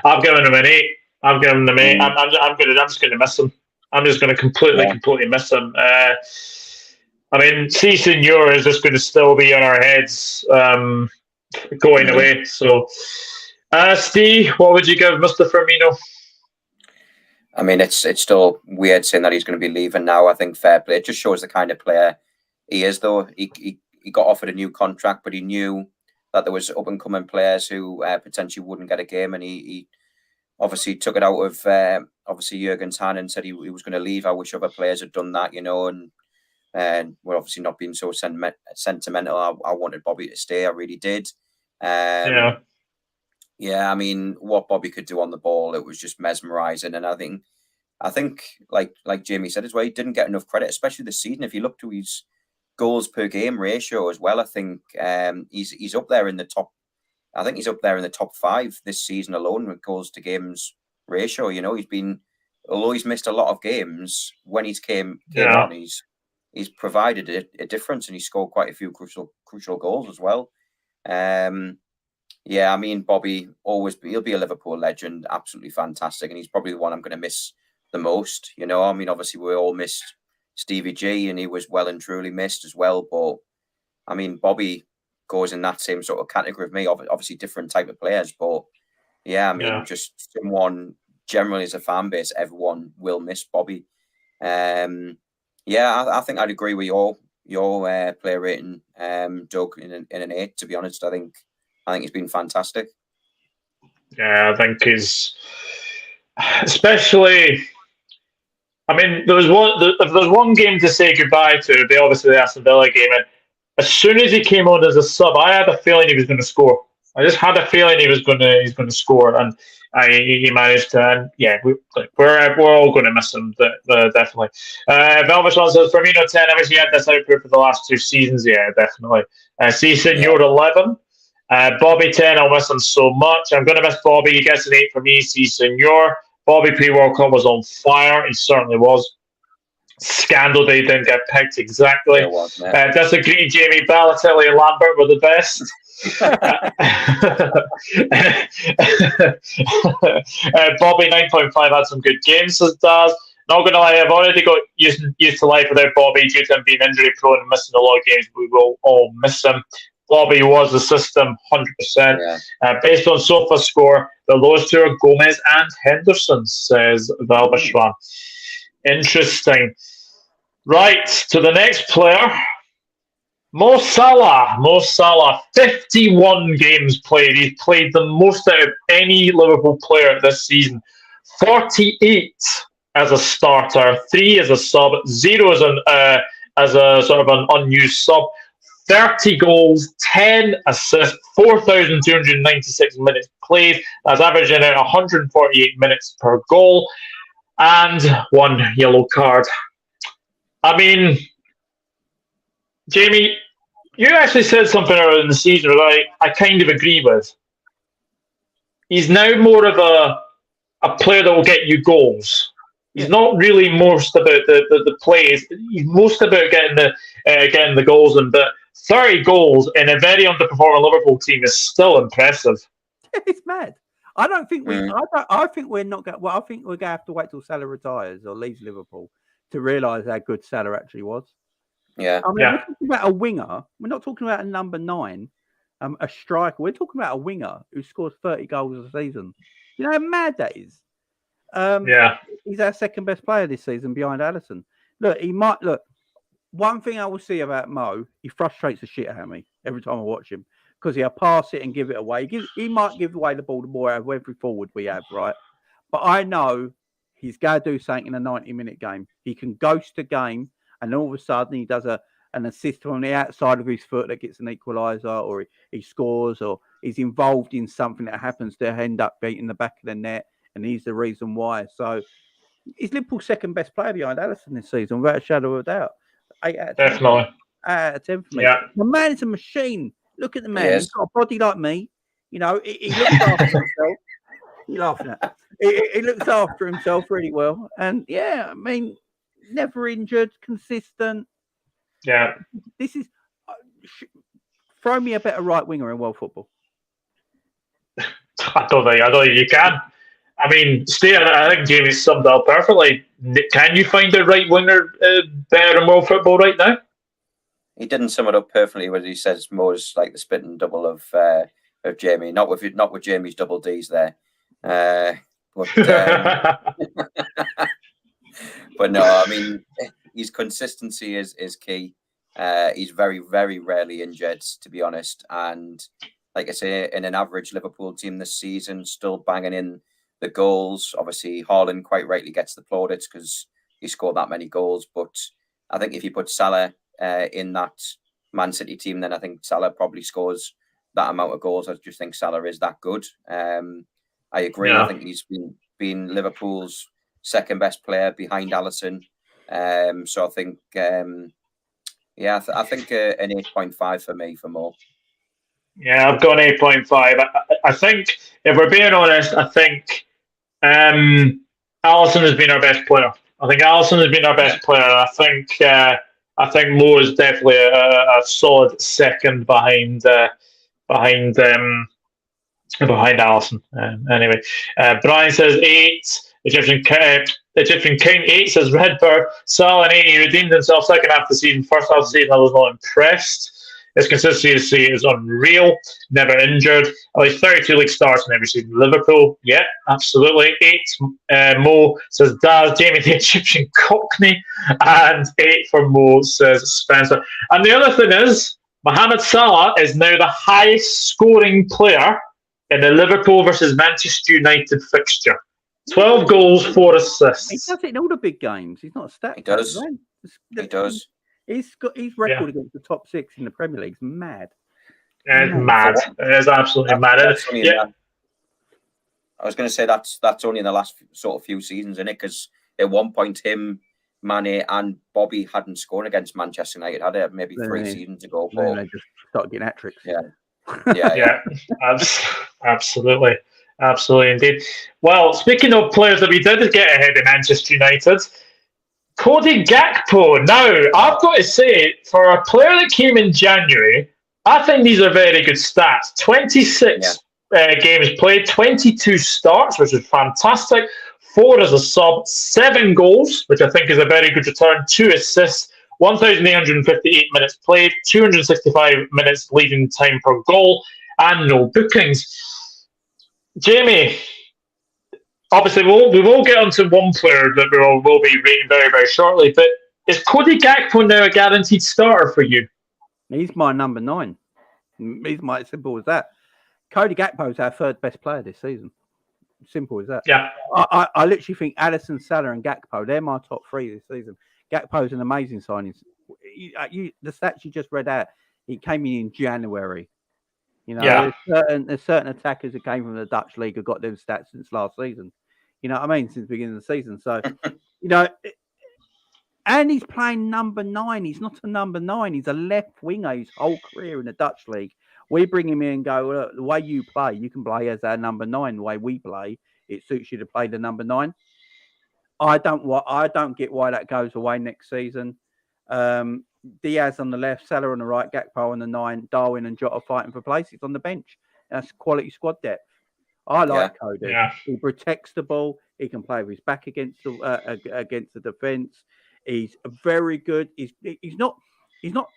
I've given him an 8. I've given him an 8. I'm just going to miss him. I'm just going to completely miss him. I mean, C Senor is just going to still be on our heads going away. So, Steve, what would you give Mr. Firmino? I mean, it's still weird saying that he's going to be leaving now. I think fair play. It just shows the kind of player he is, though. He got offered a new contract, but he knew that there was up-and-coming players who potentially wouldn't get a game, and he obviously took it out of Jurgen's hand and said he was going to leave. I wish other players had done that, and we're obviously not being so sentimental. I wanted Bobby to stay. I really did. Yeah, I mean, what Bobby could do on the ball, it was just mesmerising. And I think I think, like Jamie said as well, he didn't get enough credit, especially this season. If you look to his goals per game ratio as well, I think he's up there in the top. I think he's up there in the top 5 this season alone with goals to games ratio. You know, although he's missed a lot of games, when he's came on, he's provided a difference, and he scored quite a few crucial goals as well. Yeah, I mean, Bobby he'll be a Liverpool legend, absolutely fantastic, and he's probably the one I'm going to miss the most. You know, I mean, obviously we all missed Stevie G, and he was well and truly missed as well. But I mean, Bobby goes in that same sort of category of me. Obviously, different type of players, but yeah, I mean, just someone generally as a fan base, everyone will miss Bobby. Yeah, I think I'd agree with your player rating, Doug, in an 8. To be honest, I think he's been fantastic. Yeah, I think he's especially. I mean, if there's one game to say goodbye to, it'd be obviously the Aston Villa game. And as soon as he came on as a sub, I had a feeling he was going to score. I just had a feeling he's going to score, and he managed to. And yeah, we're all going to miss him, definitely. Velvet one says Firmino 10. I wish he had this output for the last 2 seasons. Yeah, definitely. See, Senor 11. Bobby 10. I'll miss him so much. I'm going to miss Bobby. He gets an 8 from me. See, Senor. Bobby pre-World Cup was on fire. He certainly was. Scandal that he didn't get picked, exactly. Disagree, Jamie. Balotelli and Lambert were the best. Bobby 9.5 had some good games, says Daz. Not going to lie, I've already got used to life without Bobby due to him being injury prone and missing a lot of games. We will all miss him. Bobby was the system, 100%. Based on Sofa score, the lowest 2 are Gomez and Henderson, says Valbashwan. Interesting. Right, to the next player. Mo Salah, 51 games played. He's played the most out of any Liverpool player this season. 48 as a starter, 3 as a sub, 0 as a sort of an unused sub. 30 goals, 10 assists, 4,296 minutes played. That's averaging out 148 minutes per goal, and 1 yellow card. I mean, Jamie, you actually said something earlier in the season that I kind of agree with. He's now more of a player that will get you goals. He's not really most about the plays. He's most about getting the goals, but 30 goals in a very underperforming Liverpool team is still impressive. It's mad. I don't think we. I think we're not going. Well, I think we're going to have to wait till Salah retires or leaves Liverpool to realise how good Salah actually was. Yeah. I mean, we're talking about a winger. We're not talking about a number 9, a striker. We're talking about a winger who scores 30 goals a season. You know how mad that is? He's our second best player this season behind Alisson. Look, one thing I will see about Mo, he frustrates the shit out of me every time I watch him because he'll pass it and give it away. He might give away the ball to more out of every forward we have, right? But I know he's going to do something in a 90-minute game. He can ghost a game, and all of a sudden he does an assist from the outside of his foot that gets an equaliser, or he scores, or he's involved in something that happens to end up beating the back of the net, and he's the reason why. So he's Liverpool's second best player behind Alisson this season, without a shadow of a doubt. 8 out of 10. Definitely. 8 out of 10 for me. Yeah. The man is a machine. Look at the man. He's got a body like me. You know, he looks after himself. You're laughing at. He looks after himself really well. And yeah, I mean, never injured, consistent. Yeah. This is throw me a better right winger in world football. I don't think you can. I mean, I think Jamie summed up perfectly. Can you find a right winger better in world football right now? He didn't sum it up perfectly when he says Mo's like the spitting double of Jamie. Not with Jamie's double D's there. But no, I mean, his consistency is key. He's very, very rarely injured, to be honest. And like I say, in an average Liverpool team this season, still banging in the goals. Obviously, Haaland quite rightly gets the plaudits because he scored that many goals. But I think if you put Salah in that Man City team, then I think Salah probably scores that amount of goals. I just think Salah is that good. I agree. Yeah. I think he's been Liverpool's second best player behind Alisson. So I think, I think an 8.5 for me for Mo. Yeah, I've got an 8.5. I think, if we're being honest, I think Alisson has been our best player. I think Alisson has been our best player. I think Mo is definitely a solid second behind Alisson. Anyway, Brian says 8. Egyptian King 8 says Redbird. Salah and 8. He redeemed himself second half of the season. First half of the season, I was not impressed. His consistency is unreal. Never injured. At least 32 league starts in every season. Liverpool, yeah, absolutely. 8. Mo says Daz. Jamie the Egyptian Cockney. And 8 for Mo says Spencer. And the other thing is, Mohamed Salah is now the highest scoring player in the Liverpool versus Manchester United fixture. 12 goals, 4 assists. He does it in all the big games. He's not a stat. He does. He does. He's got his record against the top 6 in the Premier League is mad. It's mad. It is absolutely mad. I was going to say that's only in the last sort of few seasons, isn't it? Because at one point, him, Mane, and Bobby hadn't scored against Manchester United, had it? Maybe 3 seasons ago. Then they just started getting hat-tricks. Yeah, absolutely. Absolutely indeed. Well, speaking of players that we did get ahead of Manchester United, Cody Gakpo. Now, I've got to say, for a player that came in January, I think these are very good stats. 26 games played, 22 starts, which is fantastic. 4 as a sub, 7 goals, which I think is a very good return. 2 assists, 1,858 minutes played, 265 minutes leading time per goal, and no bookings. Jamie, obviously we will get onto one player that we will be rating very, very shortly, but is Cody Gakpo now a guaranteed starter for you? He's my number 9. He's my simple as that. Cody Gakpo is our 3rd best player this season. Simple as that. Yeah. I literally think Alisson, Salah, and Gakpo, they're my top 3 this season. Gakpo's an amazing signing. The stats you just read out, he came in January. You know, there's certain attackers that came from the Dutch league who got them stats since last season. You know what I mean? Since the beginning of the season. So, you know, and he's playing number 9. He's not a number 9. He's a left winger his whole career in the Dutch league. We bring him in and go, look, the way you play, you can play as our number 9. The way we play, it suits you to play the number 9. I don't get why that goes away next season. Diaz on the left, Salah on the right, Gakpo on the 9, Darwin and Jota fighting for places on the bench. That's quality squad depth. I like Cody. Yeah. He protects the ball. He can play with his back against the defence. He's very good. He's not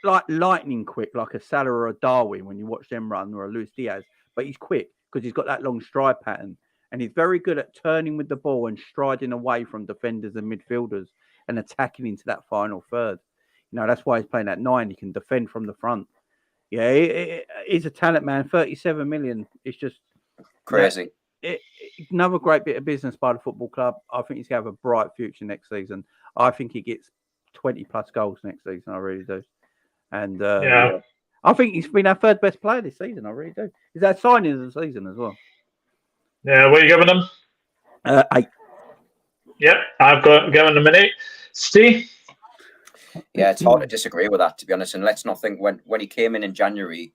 like lightning quick like a Salah or a Darwin when you watch them run, or a Luis Diaz, but he's quick because he's got that long stride pattern, and he's very good at turning with the ball and striding away from defenders and midfielders and attacking into that final third. You know, that's why he's playing at 9. He can defend from the front. Yeah, he's a talent, man. 37 million. It's just crazy. Another great bit of business by the football club. I think he's going to have a bright future next season. I think he gets 20 plus goals next season. I really do. And I think he's been our 3rd best player this season. I really do. He's our signing of the season as well. Yeah, what are you giving him? 8. Yep, I've given him an 8. Steve? Yeah, it's hard to disagree with that, to be honest. And let's not think when he came in January,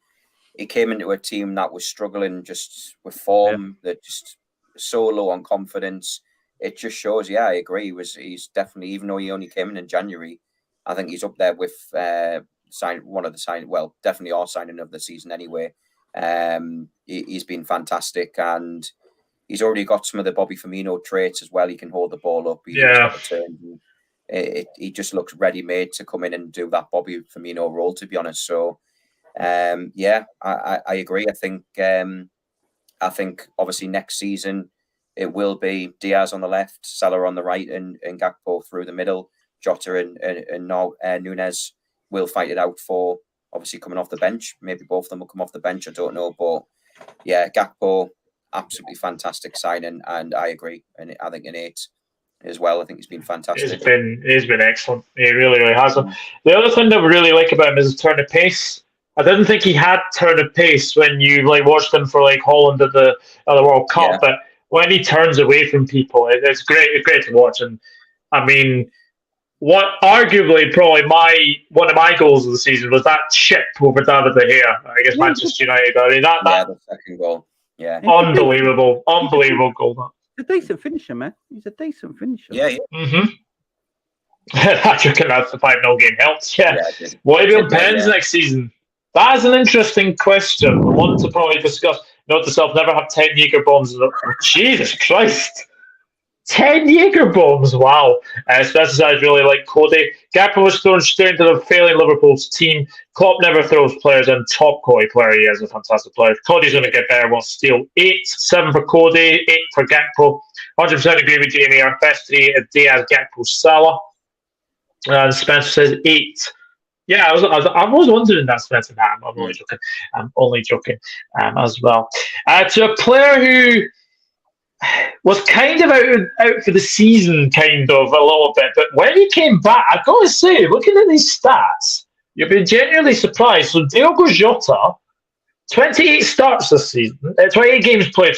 he came into a team that was struggling just with form, that just so low on confidence. It just shows, I agree. He's definitely, even though he only came in January, I think he's up there with one of the signing. Well, definitely our signing of the season anyway. He's been fantastic, and he's already got some of the Bobby Firmino traits as well. He can hold the ball up. He's got the turn. He just looks ready-made to come in and do that Bobby Firmino role, to be honest. So, I agree. I think obviously next season it will be Diaz on the left, Salah on the right, and Gakpo through the middle. Jota and Nunez will fight it out for obviously coming off the bench. Maybe both of them will come off the bench. I don't know, but Gakpo, absolutely fantastic signing, and I agree. And I think an 8 as well. I think he's been fantastic. He's been excellent. He really, really has. The other thing that we really like about him is his turn of pace. I didn't think he had turn of pace when you watched him for Holland at the World Cup, but when he turns away from people, it's great. It's great to watch. And I mean, what arguably probably one of my goals of the season was that chip over David De Gea against Manchester United. I mean, that the second goal. Yeah, unbelievable goal. He's a decent finisher, man. He's a decent finisher. Yeah. Mm-hmm. That's the 5-0 game helps. Yeah. What about Pens next season? That is an interesting question. One to probably discuss. Note to self: never have 10 Jaeger bombs. Jesus Christ. 10 Jaeger bombs, wow. Specialized really like Cody. Gakpo was thrown straight into the failing Liverpool's team. Klopp never throws players in. Top quality player, he is a fantastic player. Cody's going to get better. We'll steal 8. 7 for Cody, 8 for Gakpo. 100% agree with Jamie. Our best 3 are Diaz, Gakpo, Salah. And Spencer says 8. Yeah, I was wondering that, Spencer. Nah, I'm only joking. I'm only joking as well. To a player who was kind of out for the season, kind of a little bit, but when he came back, I've got to say, looking at these stats, you'll be genuinely surprised. So Diogo Jota, 28 starts this season, 28 games played,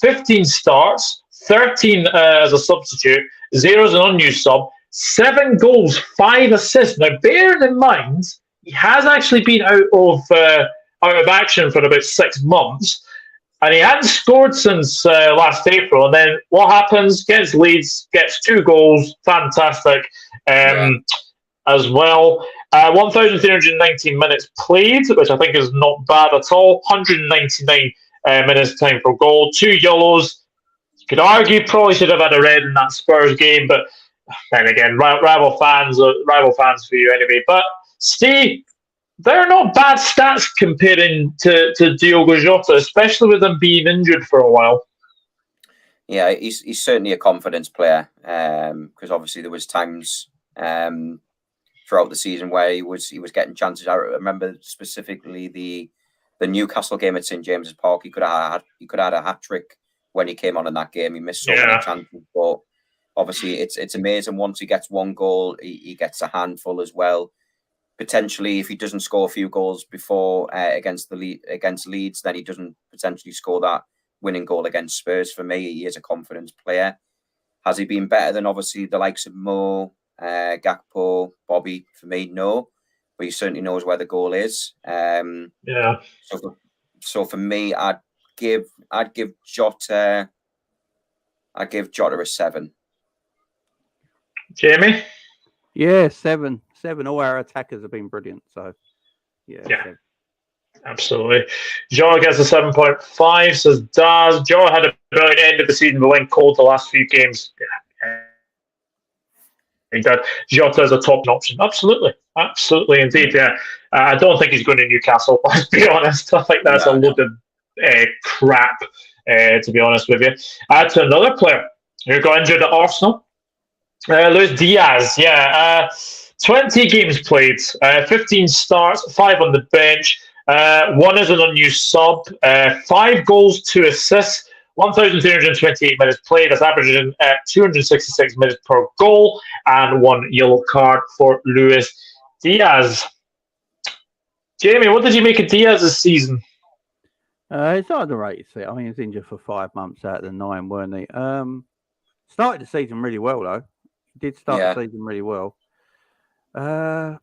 15 starts, 13 as a substitute, 0 as an unused sub, 7 goals, 5 assists. Now, bearing in mind, he has actually been out of action for about 6 months. And he hadn't scored since last April. And then what happens? Gets Leeds, gets 2 goals. Fantastic as well. 1,319 minutes played, which I think is not bad at all. 199 minutes time for goal. 2 yellows. You could argue probably should have had a red in that Spurs game. But then again, rival fans for you anyway. But Steve, they're not bad stats comparing to Diogo Jota, especially with him being injured for a while. Yeah, he's certainly a confidence player because obviously there was times throughout the season where he was getting chances. I remember specifically the Newcastle game at St James's Park. He could have had a hat trick when he came on in that game. He missed so many chances, but obviously it's amazing. Once he gets 1 goal, he gets a handful as well. Potentially, if he doesn't score a few goals before against Leeds, then he doesn't potentially score that winning goal against Spurs. For me, he is a confidence player. Has he been better than obviously the likes of Mo, Gakpo, Bobby? For me, no, but he certainly knows where the goal is. So for me, I'd give Jota a 7. Jamie? Yeah, 7. All our attackers have been brilliant. So, yeah. 7. Absolutely. Jota gets a 7.5, says Daz. Jota had a brilliant end of the season, but went cold the last few games. Jota is a top option. Absolutely indeed. Yeah. I don't think he's going to Newcastle, let's be honest. I think that's a load of crap, to be honest with you. To another player who got injured at Arsenal, Luis Diaz. 20 games played, 15 starts, 5 on the bench, 1 as an unused sub, 5 goals, 2 assists, 1,328 minutes played. That's averaging 266 minutes per goal, and 1 yellow card for Luis Diaz. Jamie, what did you make of Diaz this season? It's not underrated. I mean, he was injured for 5 months out of the 9, weren't he? Started the season really well, though. He did start the season really well. I'll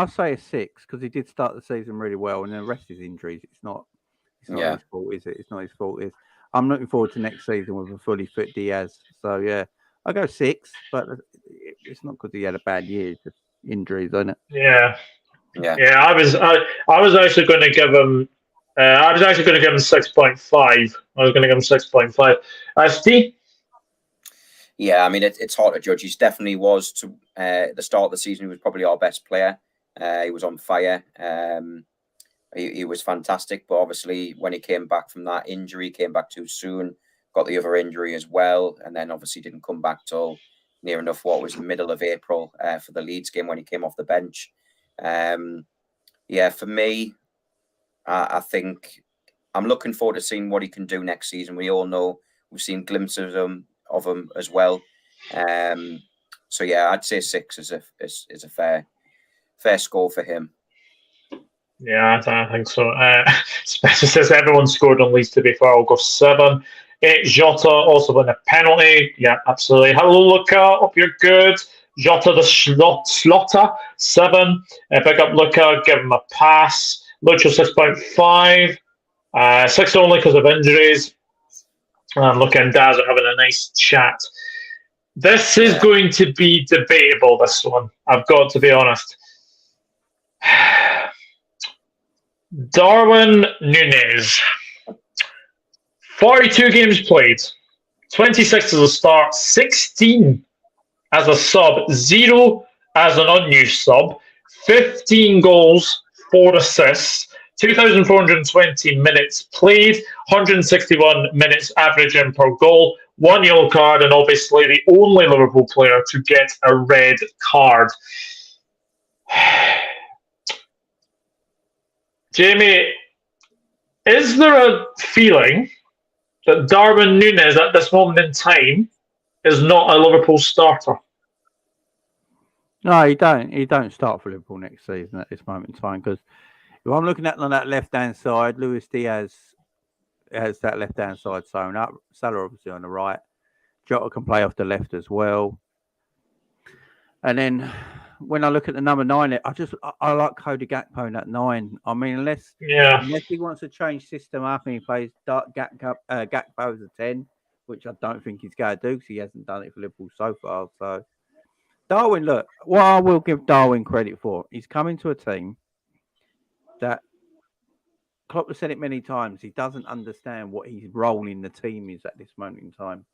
say a 6 because he did start the season really well, and the rest is injuries. It's not his fault, is it? It's not his fault. I'm looking forward to next season with a fully fit Diaz. So I'll go 6, but it's not because he had a bad year. It's just injuries, isn't it? Yeah. I was actually going to give him. I was actually going to give him 6.5. I was going to give him 6.5. Steve. Yeah, I mean, it's hard to judge. He definitely was, to the start of the season, he was probably our best player. He was on fire. He was fantastic. But obviously, when he came back from that injury, came back too soon, got the other injury as well. And then obviously didn't come back till near enough what was the middle of April for the Leeds game when he came off the bench. For me, I think I'm looking forward to seeing what he can do next season. We all know we've seen glimpses of him as well. I'd say 6 is a fair score for him. Yeah, I think so. Spencer says everyone scored on Leeds, to be fair. I'll go 7. Jota also won a penalty. Yeah, absolutely. Hello, Luca. Hope you're good. Jota the Slotter, 7. Pick up Luca, give him a pass. Lucho 6.5. 6 only because of injuries. Luca and Daz are having a nice chat. This is going to be debatable, this one. I've got to be honest. Darwin Núñez. 42 games played. 26 as a start. 16 as a sub. 0 as an unused sub. 15 goals, 4 assists. 2,420 minutes played. 161 minutes averaging per goal. 1 yellow card, and obviously the only Liverpool player to get a red card. Jamie, is there a feeling that Darwin Núñez at this moment in time is not a Liverpool starter? No, he don't. He don't start for Liverpool next season at this moment in time, because if I'm looking at on that left-hand side, Luis Diaz has that left-hand side sewn up. Salah obviously on the right. Jota can play off the left as well. And then when I look at the number 9, I like Cody Gakpo in that 9. I mean, unless he wants to change system up and he plays Gakpo as a 10, which I don't think he's going to do because he hasn't done it for Liverpool so far. So Darwin, look, what I will give Darwin credit for, he's coming to a team that Klopp has said it many times. He doesn't understand what his role in the team is at this moment in time.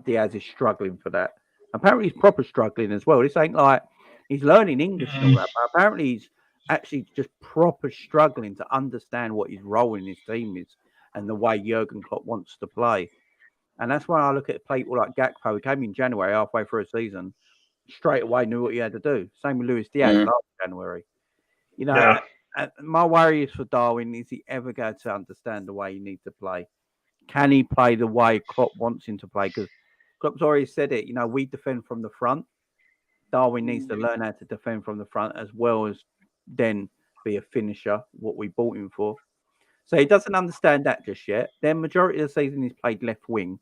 Diaz is struggling for that. Apparently, he's proper struggling as well. This ain't like he's learning English and all that, but apparently he's actually just proper struggling to understand what his role in his team is and the way Jurgen Klopp wants to play. And that's why I look at people like Gakpo, who came in January, halfway through a season, straight away knew what he had to do. Same with Luis Diaz last January. You know, my worry is for Darwin, is he ever going to understand the way he needs to play? Can he play the way Klopp wants him to play? Because Klopp's already said it, you know, we defend from the front. Darwin needs to learn how to defend from the front as well as then be a finisher, what we bought him for. So he doesn't understand that just yet. Then majority of the season he's played left wing.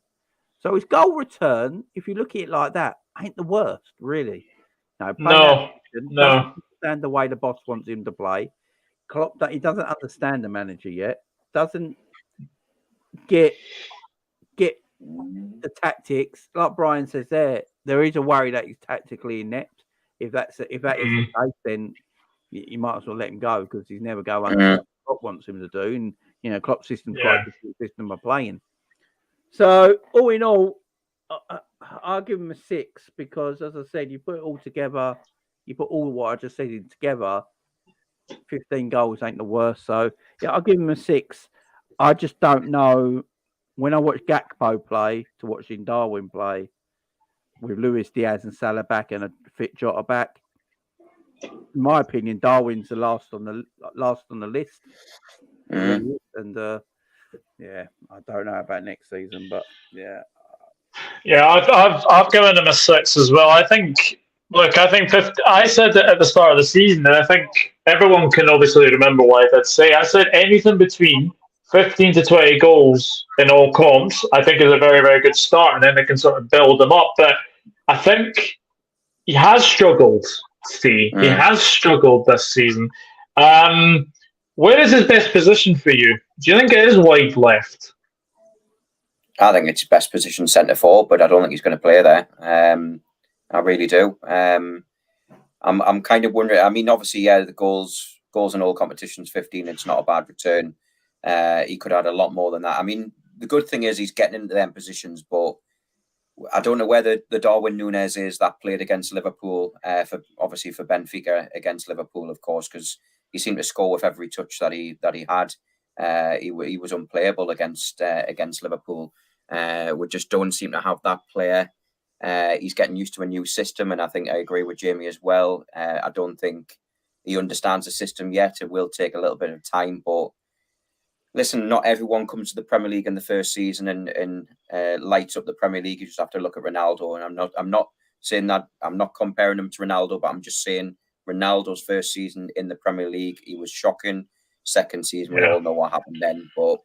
So his goal return, if you look at it like that, ain't the worst, really. No. Doesn't understand the way the boss wants him to play. Klopp, he doesn't understand the manager yet. Doesn't get the tactics. Like Brian says there is a worry that he's tactically inept. If that is the case, then you might as well let him go because he's never going to what Klopp wants him to do. And, you know, Klopp's system's quite a different system of playing. So, all in all, I'll give him a 6 because, as I said, you put it all together, you put all what I just said in together, 15 goals ain't the worst. So, yeah, I'll give him a 6. I just don't know. When I watch Gakpo play to watching Darwin play with Luis Diaz and Salah back and a fit Jota back, in my opinion, Darwin's the last on the list. And I don't know about next season, but I've given him a 6 as well. I think 50, I said it at the start of the season, and I think everyone can obviously remember what I did say. I said anything between 15 to 20 goals in all comps, I think is a very, very good start, and then they can sort of build them up. But I think he has struggled, Steve. He has struggled this season. Where is his best position for you? Do you think it is wide left? I think it's best position centre forward, but I don't think he's going to play there. I really do. I'm kind of wondering. I mean, obviously, the goals in all competitions, 15. It's not a bad return. He could add a lot more than that. I mean, the good thing is he's getting into them positions, but I don't know whether the Darwin Núñez is that played against Liverpool, for Benfica against Liverpool, of course, because he seemed to score with every touch that he had. He was unplayable against Liverpool. We just don't seem to have that player. He's getting used to a new system, and I think I agree with Jamie as well. I don't think he understands the system yet. It will take a little bit of time, but listen, not everyone comes to the Premier League in the first season and lights up the Premier League. You just have to look at Ronaldo, and I'm not saying that. I'm not comparing him to Ronaldo, but I'm just saying Ronaldo's first season in the Premier League, he was shocking. second season, we all know what happened then. But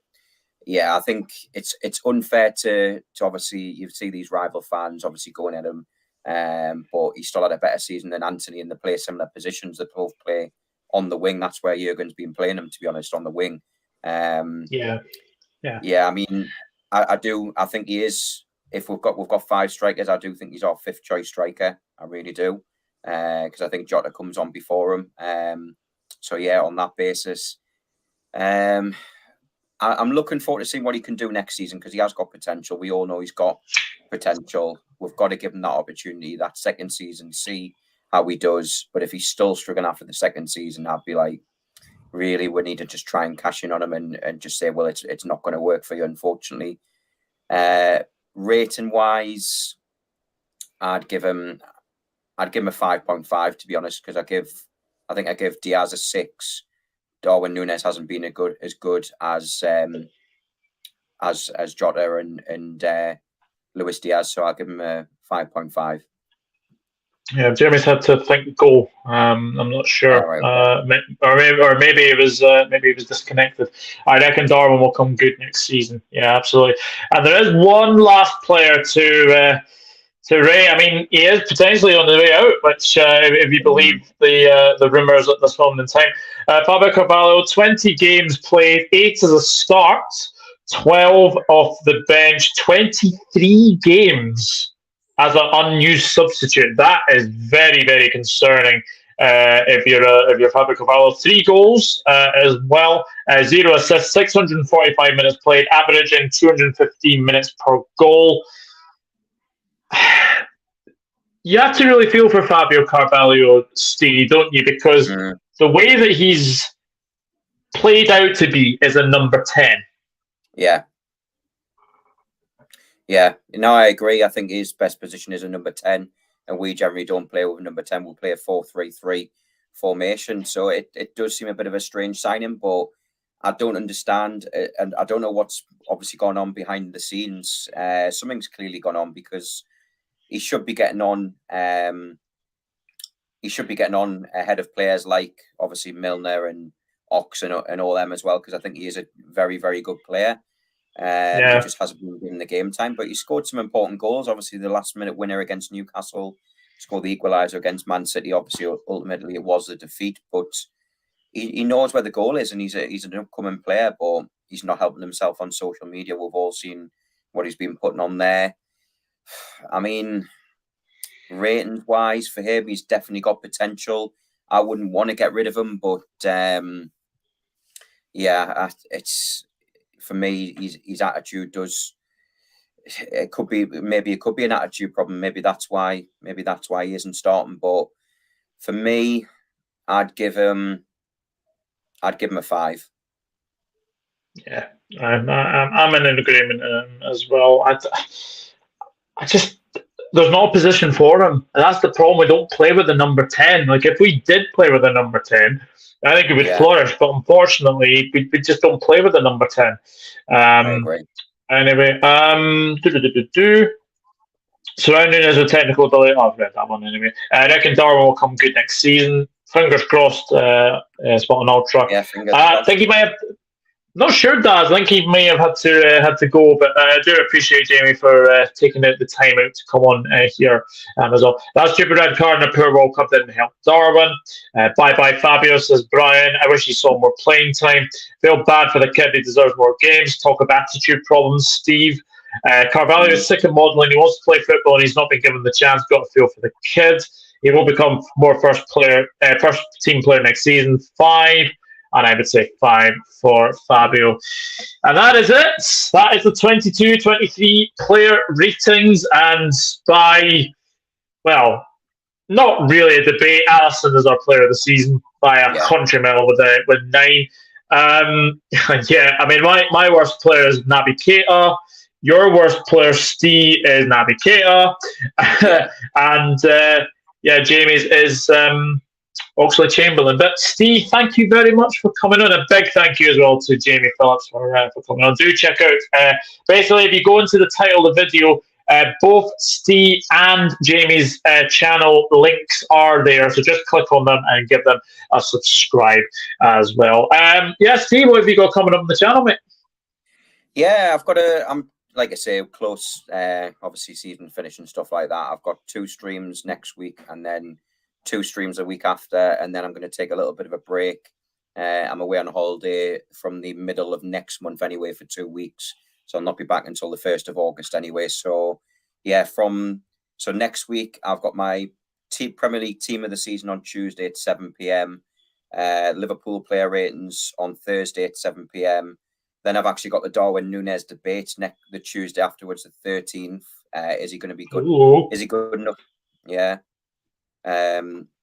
yeah, I think it's unfair to obviously, you see these rival fans obviously going at him, but he still had a better season than Anthony, and they play similar positions. They both play on the wing. That's where Jurgen's been playing him, to be honest, on the wing. Yeah. I mean, I think he is. If we've got 5 strikers, I do think he's our 5th choice striker. I really do, because I think Jota comes on before him. So yeah, on that basis, I'm looking forward to seeing what he can do next season, because he has got potential. We all know he's got potential. We've got to give him that opportunity, that second season, see how he does. But if he's still struggling after the second season, I'd be like, really, we need to just try and cash in on him and just say, well, it's not going to work for you, unfortunately. Rating wise, I'd give him a 5.5, to be honest, because I think I give Diaz a 6. Darwin Núñez hasn't been as good as Jota and Luis Diaz, so I'll give him a 5.5. Yeah, Jeremy's had to think goal. I'm not sure, or maybe it was disconnected. I reckon Darwin will come good next season. Yeah, absolutely. And there is one last player to rate. I mean, he is potentially on the way out, which if you believe the rumours at this moment in time, Fabio Carvalho, 20 games played, 8 as a start, 12 off the bench, 23 games as an unused substitute. That is very, very concerning. If you're Fabio Carvalho, 3 goals as well, 0 assists, 645 minutes played, averaging 215 minutes per goal. You have to really feel for Fabio Carvalho, Steve, don't you? Because the way that he's played out to be is a number 10. Yeah. Yeah, no, I agree. I think his best position is a number 10, and we generally don't play with a number 10. We'll play a 4-3-3 formation. So it does seem a bit of a strange signing, but I don't understand, and I don't know what's obviously gone on behind the scenes. Something's clearly gone on, because he should be getting on. He should be getting on ahead of players like obviously Milner and Ox and all them as well, because I think he is a very, very good player. He just hasn't been given the game time, but he scored some important goals. Obviously, the last-minute winner against Newcastle, scored the equaliser against Man City. Obviously, ultimately, it was a defeat, but he knows where the goal is, and he's an upcoming player, but he's not helping himself on social media. We've all seen what he's been putting on there. I mean, ratings-wise for him, he's definitely got potential. I wouldn't want to get rid of him, but it's... For me, his attitude does. It could be an attitude problem. Maybe that's why he isn't starting. But for me, I'd give him a 5. Yeah, I'm in agreement as well. I just, there's no position for him, and that's the problem. We don't play with the number 10. Like, if we did play with the number 10, I think it would flourish, but unfortunately, we just don't play with the number 10. I agree. Anyway, surrounding us with technical ability. I've read that one anyway. I reckon Darwin will come good next season. Fingers crossed, spot on Ultra. Yeah, fingers crossed. I think he might have. Not sure, Daz. I think he may have had to go, but I do appreciate Jamie for taking out the time out to come on here as well. That stupid red card in a poor World Cup didn't help Darwin. Bye Fabio, says Brian. I wish he saw more playing time. Feel bad for the kid. He deserves more games. Talk of attitude problems, Steve. Carvalho is sick of modelling. He wants to play football and he's not been given the chance. Got to feel for the kid. He will become more first team player next season. 5. And I would say 5 for Fabio. And that is it. That is the 22-23 player ratings. And by, well, not really a debate, Alisson is our player of the season by a country mile with 9. Yeah, I mean, my worst player is Naby Keita. Your worst player, Steve, is Naby Keita. And, Jamie's is... Oxlade-Chamberlain. But Steve, thank you very much for coming on. A big thank you as well to Jamie Phillips for coming on. Do check out, basically, if you go into the title of the video, Both Steve and Jamie's channel links are there, so just click on them and give them a subscribe as well. Steve, what have you got coming up on the channel, mate? Yeah, I'm like I say, close, obviously season finish and stuff like that. I've got 2 streams next week and then 2 streams a week after, and then I'm going to take a little bit of a break. I'm away on holiday from the middle of next month anyway for 2 weeks, so I'll not be back until the 1st of August anyway. So yeah, so next week I've got my Premier League team of the season on Tuesday at 7 p.m. Liverpool player ratings on Thursday at 7 p.m. Then I've actually got the Darwin Núñez debate the Tuesday afterwards, the 13th. Is he going to be good? Ooh. Is he good enough? Yeah.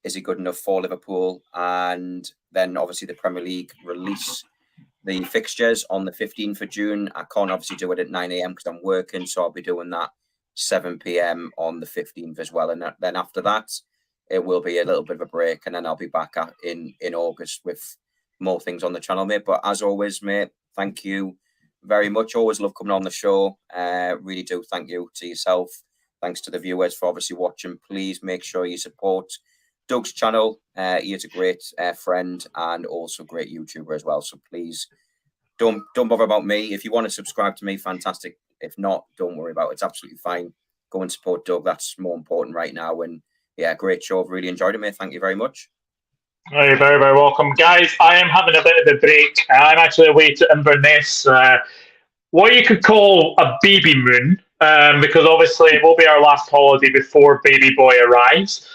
Is he good enough for Liverpool? And then obviously the Premier League release the fixtures on the 15th of June. I can't obviously do it at 9 a.m. because I'm working, so I'll be doing that 7 p.m. on the 15th as well. And then after that, it will be a little bit of a break, and then I'll be back in August with more things on the channel, mate. But as always, mate, thank you very much. Always love coming on the show. Really do. Thank you to yourself. Thanks to the viewers for obviously watching. Please make sure you support Doug's channel. He is a great friend and also great YouTuber as well. So please don't bother about me. If you want to subscribe to me, fantastic. If not, don't worry about it. It's absolutely fine. Go and support Doug. That's more important right now. And yeah, great show. I've really enjoyed it, mate. Thank you very much. You're very, very welcome. Guys, I am having a bit of a break. I'm actually away to Inverness, what you could call a baby moon, because obviously it will be our last holiday before baby boy arrives.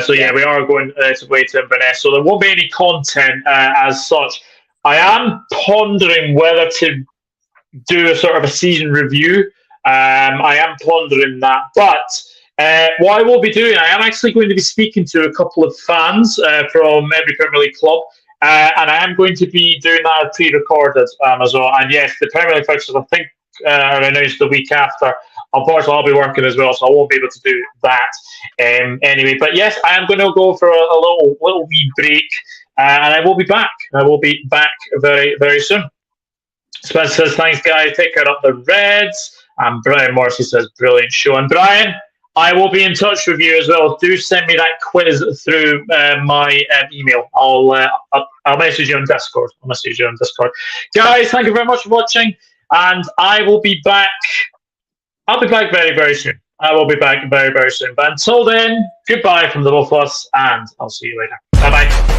So yeah, we are going away to Inverness, so there won't be any content as such. I am pondering whether to do a sort of a season review. I am pondering that, but what I will be doing, I am actually going to be speaking to a couple of fans from every Premier League club, and I am going to be doing that pre-recorded as well. And yes, the Premier League fixtures, I think, are announced the week after. Unfortunately, I'll be working as well, so I won't be able to do that anyway. But yes, I am going to go for a little wee break, and I will be back. I will be back very, very soon. Spencer says, thanks, guys. Take care of the Reds. And Brian Morrissey says, brilliant show. And Brian, I will be in touch with you as well. Do send me that quiz through my email. I'll message you on Discord. Guys, thank you very much for watching. And I will be back. I'll be back very, very soon. I will be back very, very soon. But until then, goodbye from the both of us, and I'll see you later. Bye-bye.